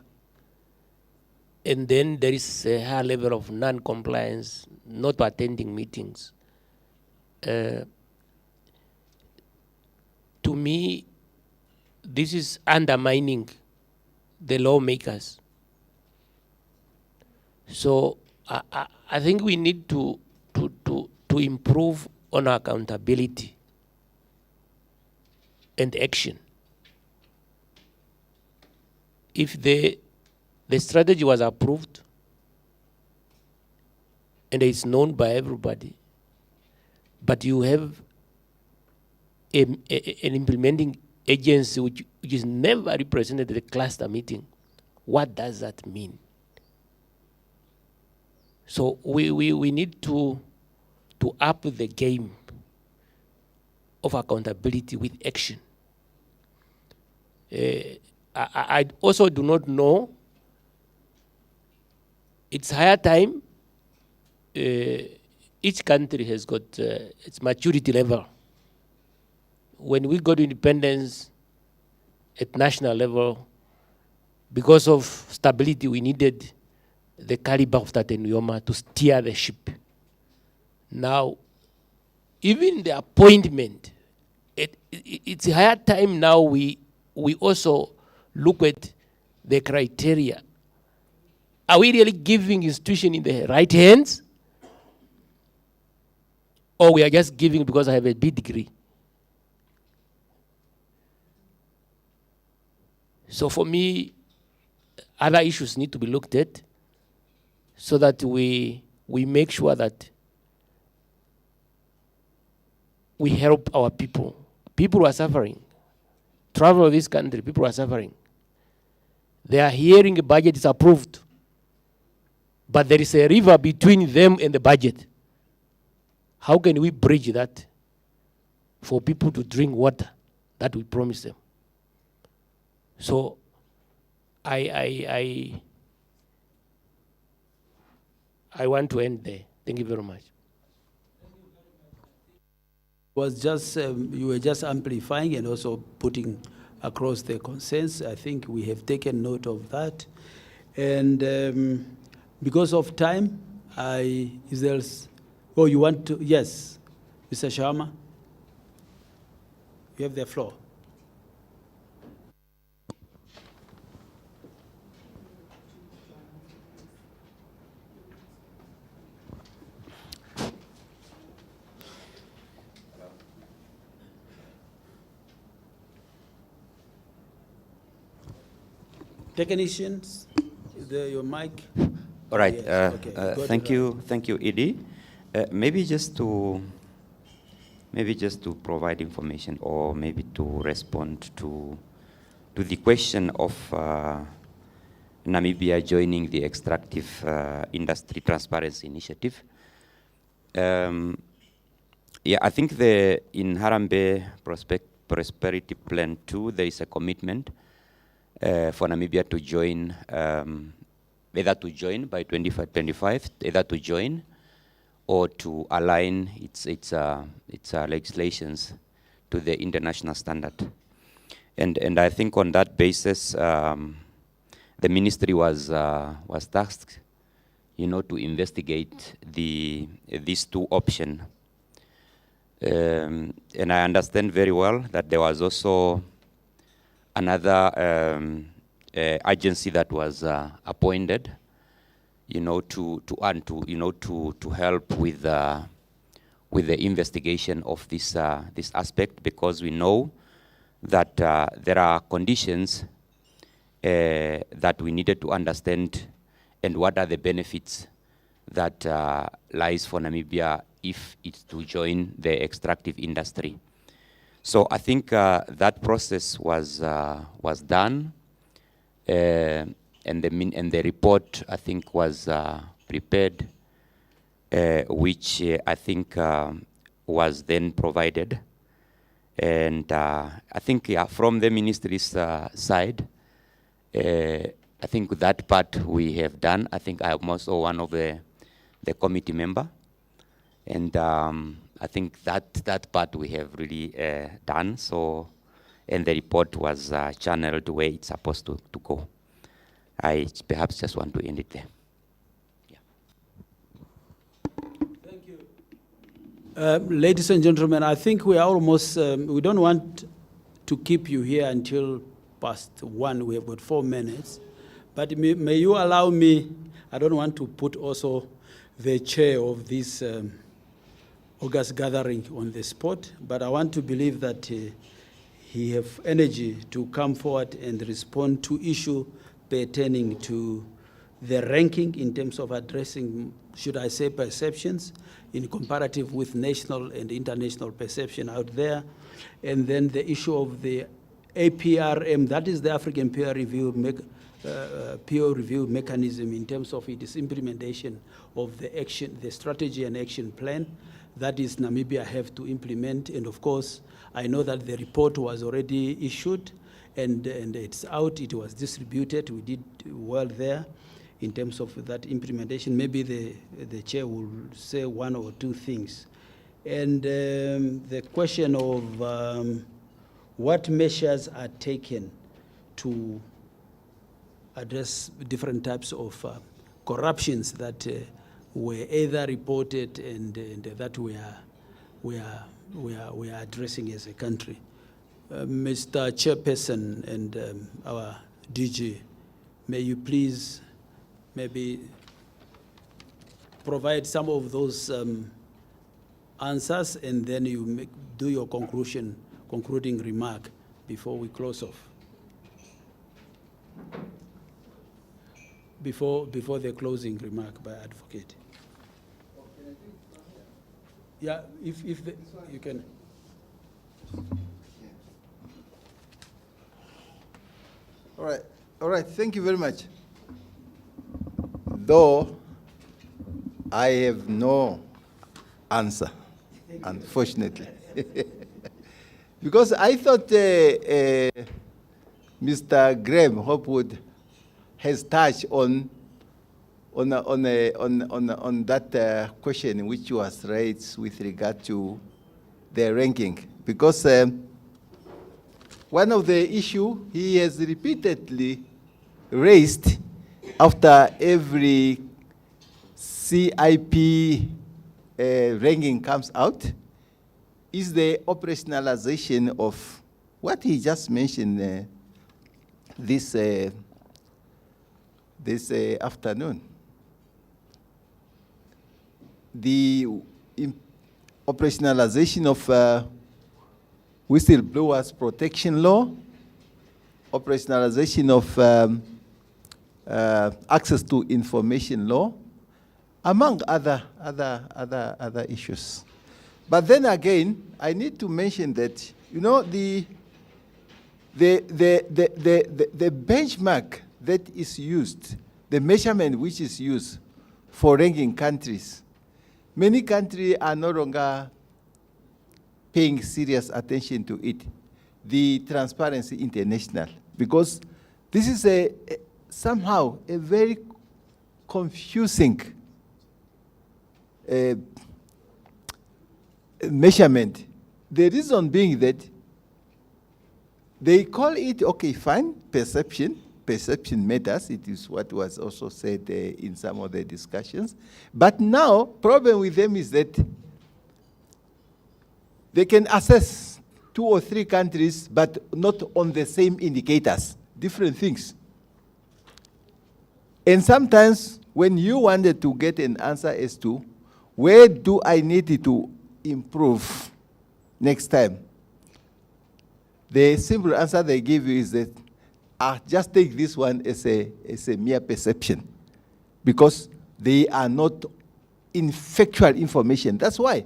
and then there is a high level of non-compliance, not attending meetings. To me, this is undermining the lawmakers. So I think we need to improve on our accountability and action. If the strategy was approved and it's known by everybody, but you have an implementing agency which is never represented at the cluster meeting, what does that mean? So we need to up the game of accountability with action. I also do not know, it's higher time. Each country has got its maturity level. When we got independence at national level, because of stability, we needed the caliber of Tate Nuyoma to steer the ship. Now, even the appointment, it's a higher time now we also look at the criteria. Are we really giving institution in the right hands? Or we are just giving because I have a B degree? So for me, other issues need to be looked at so that we make sure that we help our people. People who are suffering. Travel of this country, people are suffering. They are hearing a budget is approved, but there is a river between them and the budget. How can we bridge that for people to drink water that we promise them? So I want to end there. Thank you very much. Was just you were just amplifying and also putting across the concerns. I think we have taken note of that, and because of time, is there? Oh, you want to? Yes, Mr. Sharma, you have the floor. Technicians, your mic. All right. Yes, okay. Thank you, Edie. Maybe just to provide information, or maybe to respond to the question of Namibia joining the Extractive Industry Transparency Initiative. Yeah, I think in Harambee Prosperity Plan 2, there is a commitment for Namibia to join, either to join by 2025, either to join or to align its legislations to the international standard. And I think on that basis, the ministry was tasked, to investigate these two options. And I understand very well that there was also another agency that was appointed, to help with the investigation of this aspect, because we know that there are conditions that we needed to understand, and what are the benefits that lies for Namibia if it's to join the extractive industry. So I think that process was done, and the report, I think, was prepared, which I think was then provided. And I think, from the ministry's side, I think that part we have done. I think I am also one of the committee member, and I think that part we have really done. So, and the report was channeled the way it's supposed to go. I perhaps just want to end it there. Thank you. Ladies and gentlemen, I think we are almost, we don't want to keep you here until past 1. We have got 4 minutes. But may you allow me, I don't want to put also the chair of this August gathering on the spot, but I want to believe that he have energy to come forward and respond to issue pertaining to the ranking in terms of addressing, should I say, perceptions in comparative with national and international perception out there. And then the issue of the APRM, that is the African peer review mechanism in terms of its implementation of the strategy and action plan. That is Namibia have to implement. And of course, I know that the report was already issued and it's out, it was distributed. We did well there in terms of that implementation. Maybe the chair will say 1 or 2 things. And the question of what measures are taken to address different types of corruptions that were either reported and that we are addressing as a country. Mr. Chairperson and our DG, may you please maybe provide some of those answers, and then you do your concluding remark before we close off. before the closing remark by advocate. Yeah, if you can. All right, thank you very much. Though I have no answer, unfortunately. Because I thought Mr. Graham Hopwood has touched on that question which was raised with regard to the ranking. Because one of the issues he has repeatedly raised after every CIP ranking comes out is the operationalization of what he just mentioned this afternoon. The operationalization of whistleblowers protection law, operationalization of access to information law, among other issues. But then again, I need to mention that, you know, the benchmark that is used, the measurement which is used for ranking countries, many countries are no longer paying serious attention to it, the Transparency International, because this is somehow a very confusing measurement. The reason being that they call it, okay, fine, perception matters. It is what was also said in some of the discussions. But now, problem with them is that they can assess 2 or 3 countries, but not on the same indicators, different things. And sometimes when you wanted to get an answer as to where do I need to improve next time, the simple answer they give you is that just take this one as a mere perception, because they are not in factual information. That's why.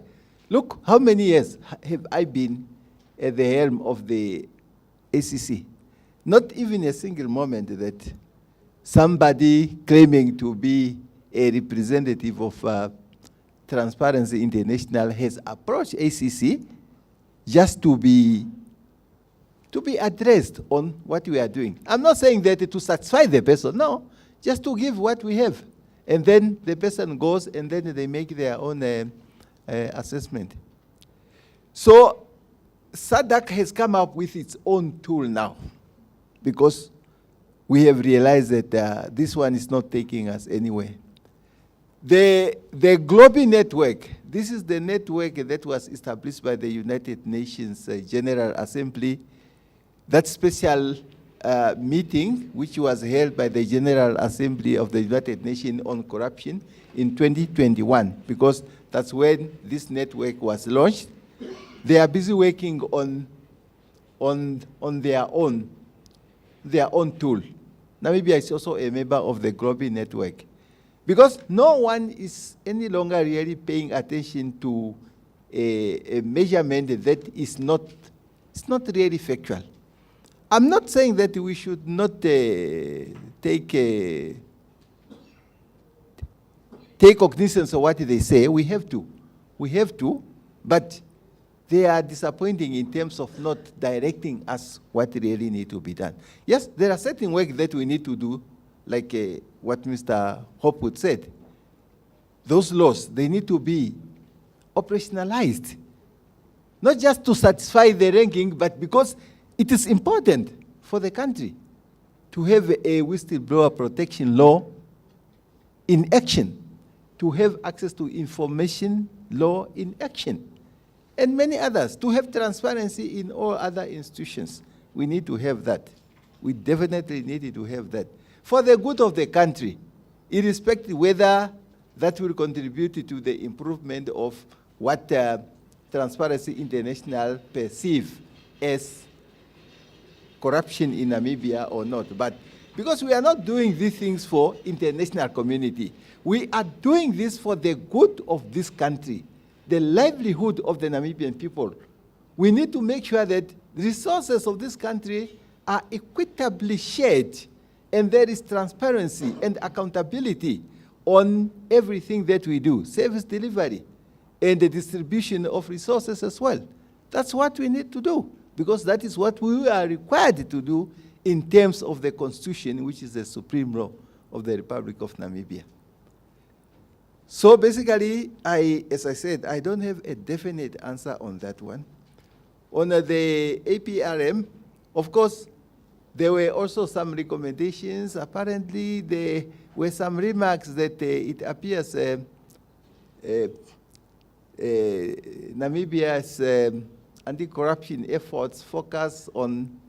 Look, how many years have I been at the helm of the ACC? Not even a single moment that somebody claiming to be a representative of Transparency International has approached ACC just to be addressed on what we are doing. I'm not saying that to satisfy the person, no, just to give what we have. And then the person goes and then they make their own assessment. So SADC has come up with its own tool now, because we have realized that this one is not taking us anywhere. The Global Network, this is the network that was established by the United Nations General Assembly. That special meeting, which was held by the General Assembly of the United Nations on corruption in 2021, because that's when this network was launched. They are busy working on their own tool. Namibia is also a member of the Global Network, because no one is any longer really paying attention to a measurement that is not really factual. I'm not saying that we should not take cognizance of what they say. We have to, but they are disappointing in terms of not directing us what really need to be done. Yes, there are certain work that we need to do, like what Mr. Hopwood said. Those laws, they need to be operationalized, not just to satisfy the ranking, but because it is important for the country to have a whistleblower protection law in action, to have access to information law in action, and many others, to have transparency in all other institutions. We need to have that. We definitely needed to have that for the good of the country, irrespective whether that will contribute to the improvement of what Transparency International perceive as corruption in Namibia or not. But Because we are not doing these things for international community. We are doing this for the good of this country, the livelihood of the Namibian people. We need to make sure that the resources of this country are equitably shared, and there is transparency and accountability on everything that we do, service delivery, and the distribution of resources as well. That's what we need to do, because that is what we are required to do in terms of the Constitution, which is the supreme law of the Republic of Namibia. So basically, as I said, I don't have a definite answer on that one. On the APRM, of course, there were also some recommendations. Apparently, there were some remarks that it appears Namibia's anti-corruption efforts focus on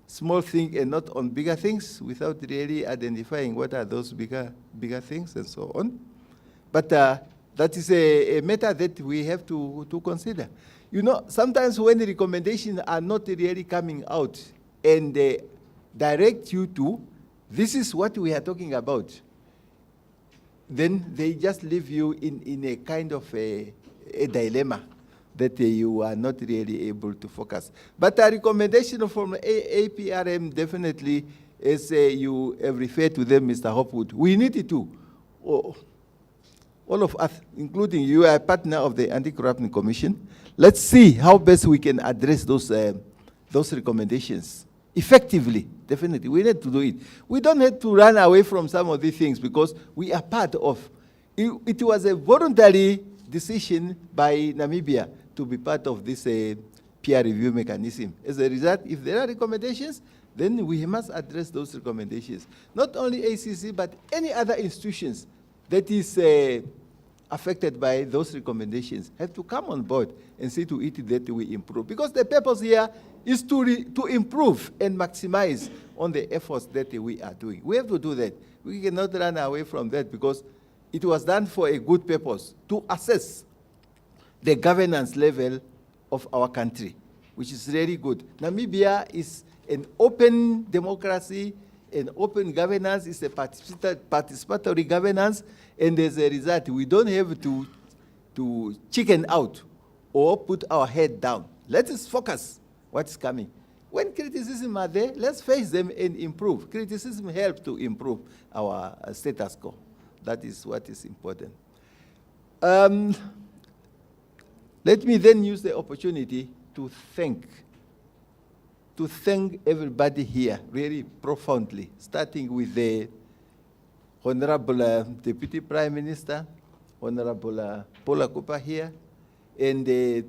small things and not on bigger things, without really identifying what are those bigger things and so on. But that is a matter that we have to consider. You know, sometimes when the recommendations are not really coming out and they direct you to, this is what we are talking about, then they just leave you in a kind of a dilemma that you are not really able to focus. But a recommendation from APRM definitely, as you have referred to them, Mr. Hopwood, we need to, all of us, including you, are a partner of the Anti-Corruption Commission. Let's see how best we can address those recommendations effectively. Definitely, we need to do it. We don't have to run away from some of these things because we are part of. It was a voluntary decision by Namibia to be part of this peer review mechanism. As a result, if there are recommendations, then we must address those recommendations. Not only ACC, but any other institutions that is affected by those recommendations have to come on board and see to it that we improve. Because the purpose here is to improve and maximize on the efforts that we are doing. We have to do that. We cannot run away from that because it was done for a good purpose, to assess the governance level of our country, which is really good. Namibia is an open democracy, an open governance, is a participatory governance, and as a result, we don't have to chicken out or put our head down. Let us focus what's coming. When criticism are there, let's face them and improve. Criticism helps to improve our status quo. That is what is important. Let me then use the opportunity to thank everybody here really profoundly, starting with the Honorable Deputy Prime Minister, Honorable Paula Cooper here, and the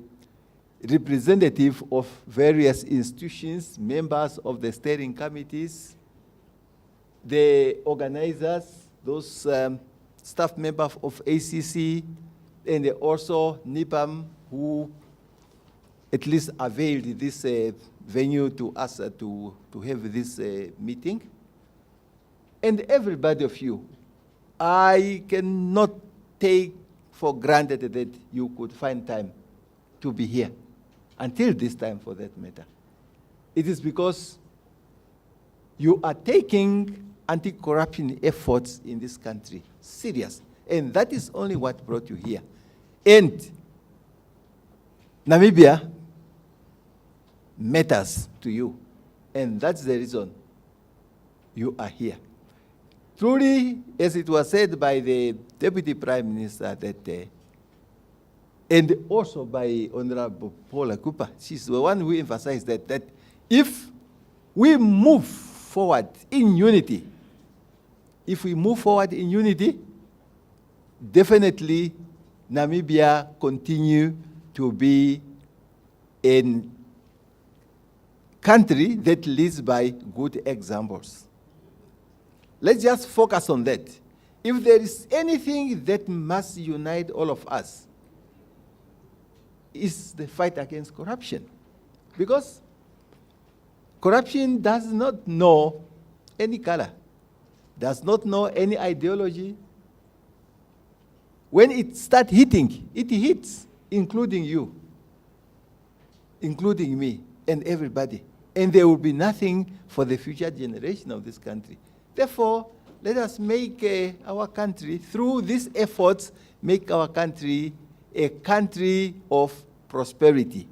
representative of various institutions, members of the steering committees, the organizers, those staff members of ACC, and also NIPAM, who at least availed this venue to us to have this meeting. And everybody of you, I cannot take for granted that you could find time to be here, until this time for that matter. It is because you are taking anti-corruption efforts in this country serious, and that is only what brought you here. And Namibia matters to you, and that's the reason you are here. Truly, as it was said by the Deputy Prime Minister that and also by Honorable Paula Cooper, she's the one who emphasized that if we move forward in unity, definitely Namibia continue to be a country that leads by good examples. Let's just focus on that. If there is anything that must unite all of us, is the fight against corruption. Because corruption does not know any color, does not know any ideology. When it starts hitting, it hits, including you, including me, and everybody. and there will be nothing for the future generation of this country. Therefore, let us make our country, through these efforts, make our country a country of prosperity,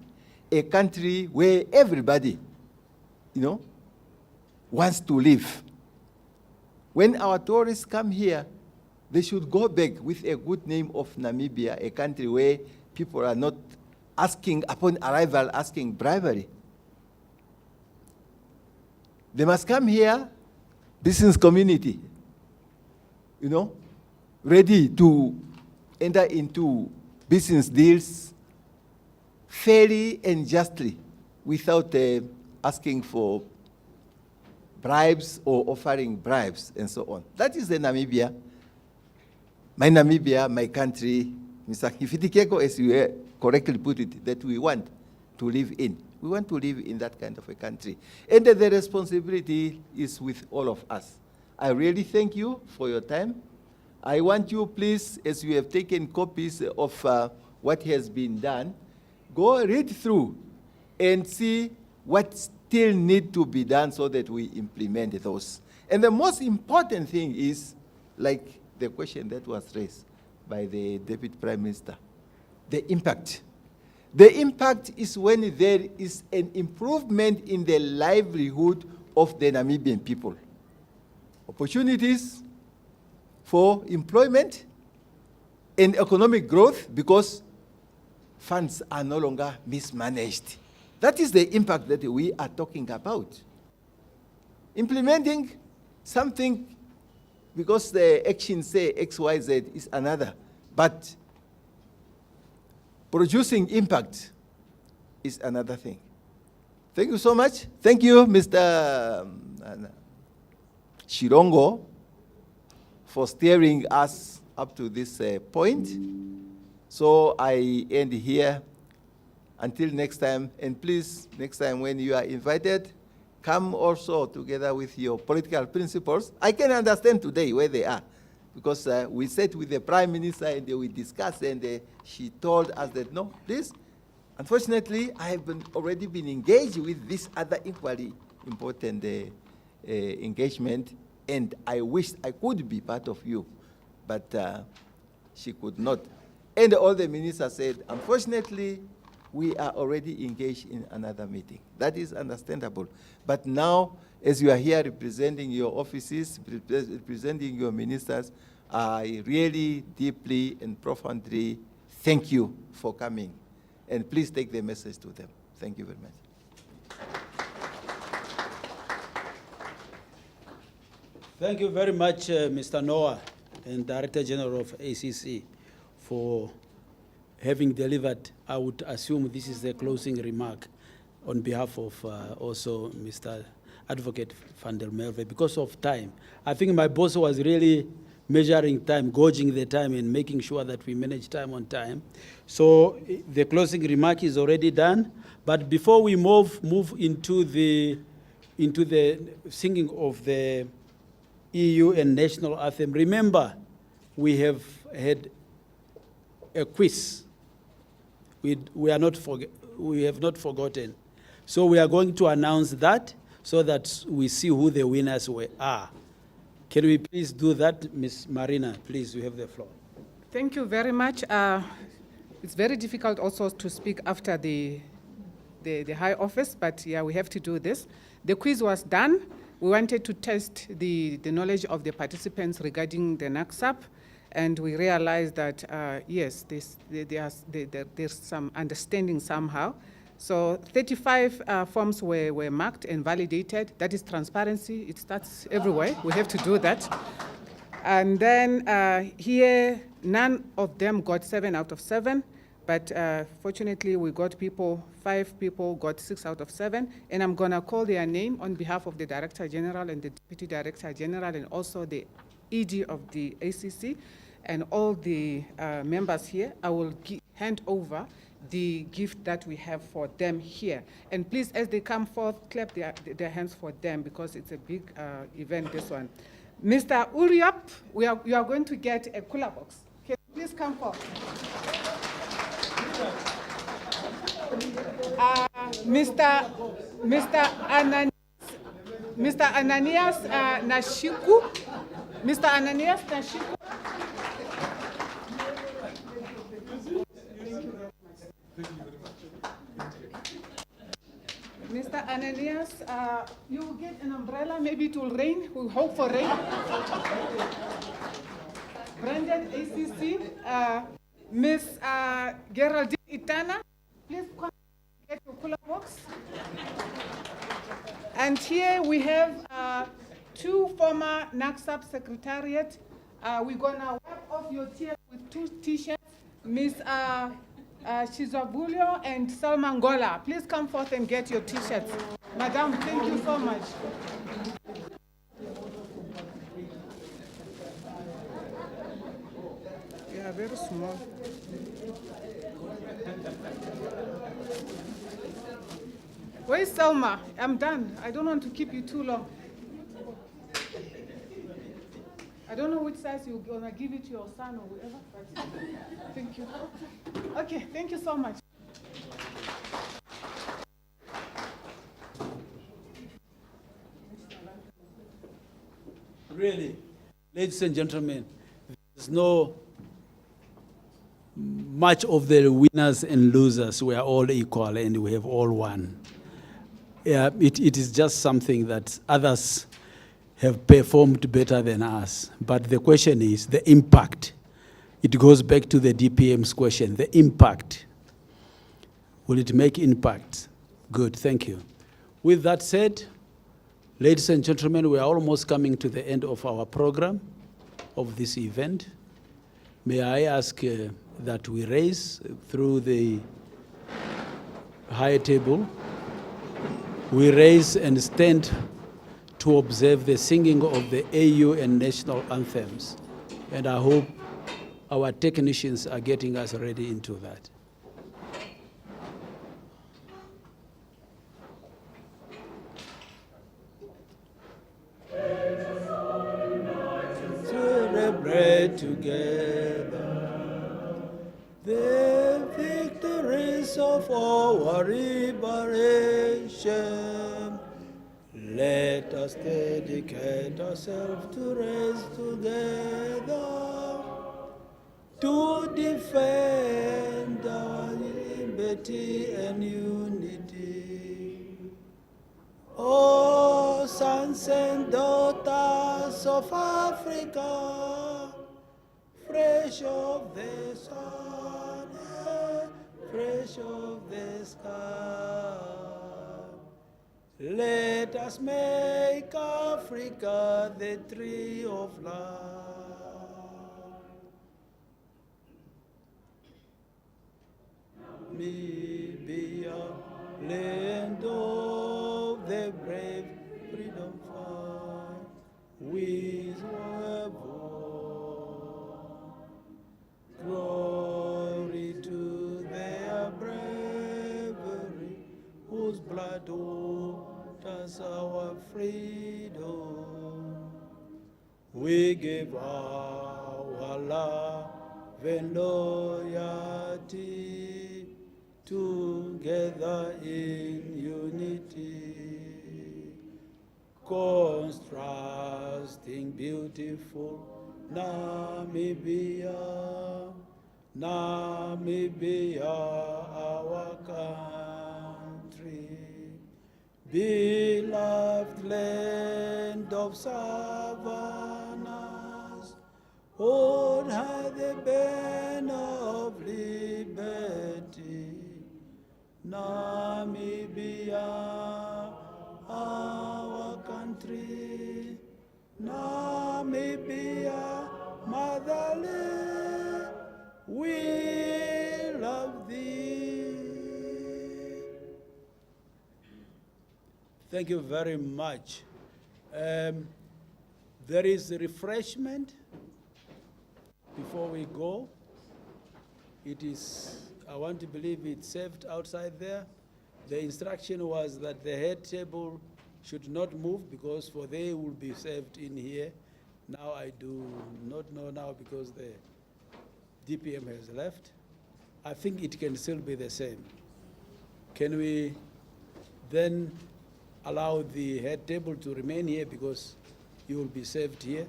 a country where everybody, wants to live. When our tourists come here, they should go back with a good name of Namibia, a country where people are not asking, upon arrival, asking bribery. They must come here, business community, ready to enter into business deals fairly and justly without asking for bribes or offering bribes and so on. That is the Namibia, my country, Mr. Hifidikeko, as you correctly put it, that we want to live in. We want to live in that kind of a country. And the responsibility is with all of us. I really thank you for your time. I want you, please, as you have taken copies of what has been done, go read through and see what still need to be done so that we implement those. And the most important thing is, like the question that was raised by the Deputy Prime Minister, the impact. The impact is when there is an improvement in the livelihood of the Namibian people. Opportunities for employment and economic growth because funds are no longer mismanaged. That is the impact that we are talking about. Implementing something because the actions say X, Y, Z is another, but producing impact is another thing. Thank you so much. Thank you, Mr. Shirongo, for steering us up to this point. So I end here. Until next time, and please, next time when you are invited, come also together with your political principles. I can understand today where they are, because we sat with the Prime Minister and we discussed, and she told us that, no, please, unfortunately, I have already been engaged with this other equally important engagement, and I wished I could be part of you, but she could not. And all the ministers said, unfortunately, we are already engaged in another meeting. That is understandable. But now, as you are here representing your offices, representing your ministers, I really deeply and profoundly thank you for coming. And please take the message to them. Thank you very much. Thank you very much, Mr. Noah and Director General of ACC, for having delivered. I would assume this is the closing remark on behalf of also Mr. Advocate van der Merwe. Because of time, I think my boss was really measuring time, gauging the time, and making sure that we manage time on time. So the closing remark is already done. But before we move into the singing of the EU and national anthem, remember we have had a quiz. We have not forgotten. So we are going to announce that so that we see who the winners are. Can we please do that, Ms. Marina? Please, you have the floor. Thank you very much. It's very difficult also to speak after the High Office, but yeah, we have to do this. The quiz was done. We wanted to test the knowledge of the participants regarding the Nacsap. And we realized that, yes, there's some understanding somehow. So 35 forms were marked and validated. That is transparency. It starts everywhere. We have to do that. And then here, none of them got 7 out of 7. But fortunately, we got 5 people got 6 out of 7. And I'm going to call their name on behalf of the Director General and the Deputy Director General and also the ED of the ACC and all the members here. I will hand over the gift that we have for them here. And please, as they come forth, clap their hands for them because it's a big event, this one. Mr. Uriap, you are going to get a cooler box. Can you please come forth? Mr. Ananias Nashiku. Mr. Ananias Nashiku. Mr. Ananias, you will get an umbrella. Maybe it will rain. We hope for rain. Branded ACC. Miss Geraldine Itana, please come get your cooler box. And here we have two former Nacsap secretariat. We're gonna wipe off your tears with two t-shirts. Miss Shizabulio and Salman Gola, please come forth and get your t-shirts. Madam, thank you so much. Yeah, very small. Where's Selma? I'm done. I don't want to keep you too long. I don't know which size you're gonna give it to your son or whatever, but thank you. Okay, thank you so much. Really, ladies and gentlemen, there's no much of the winners and losers. We are all equal and we have all won. Yeah, it is just something that others have performed better than us. But the question is the impact. It goes back to the DPM's question, the impact. Will it make impact? Good, thank you. With that said, ladies and gentlemen, we are almost coming to the end of our program of this event. May I ask that we raise through the high table, we raise and stand to observe the singing of the AU and national anthems. And I hope our technicians are getting us ready into that. Celebrate together the victories of our liberation. Let us dedicate ourselves to raise together to defend our liberty and unity. Oh, sons and daughters of Africa, fresh of the sun, fresh of the sky. Let us make Africa the tree of life. Namibia, land of the brave, freedom fight, with glory to their bravery, whose blood waters our freedom. We give our love and loyalty together in unity, contrasting beautiful Namibia, Namibia, our country, beloved land of savannas, hold high the banner of liberty, Namibia, our country, Namibia, motherland, we love thee. Thank you very much. There is refreshment before we go. It is, I want to believe it's served outside there. The instruction was that the head table should not move because for they will be served in here. Now I do not know now because the DPM has left. I think it can still be the same. Can we then allow the head table to remain here because you will be served here,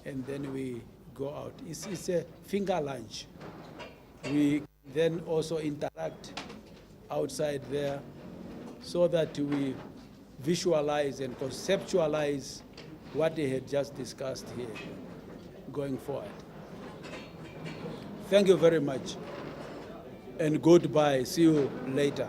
and then we go out. It's a finger lunch. We then also interact outside there so that we visualize and conceptualize what they had just discussed here going forward. Thank you very much, and goodbye. See you later.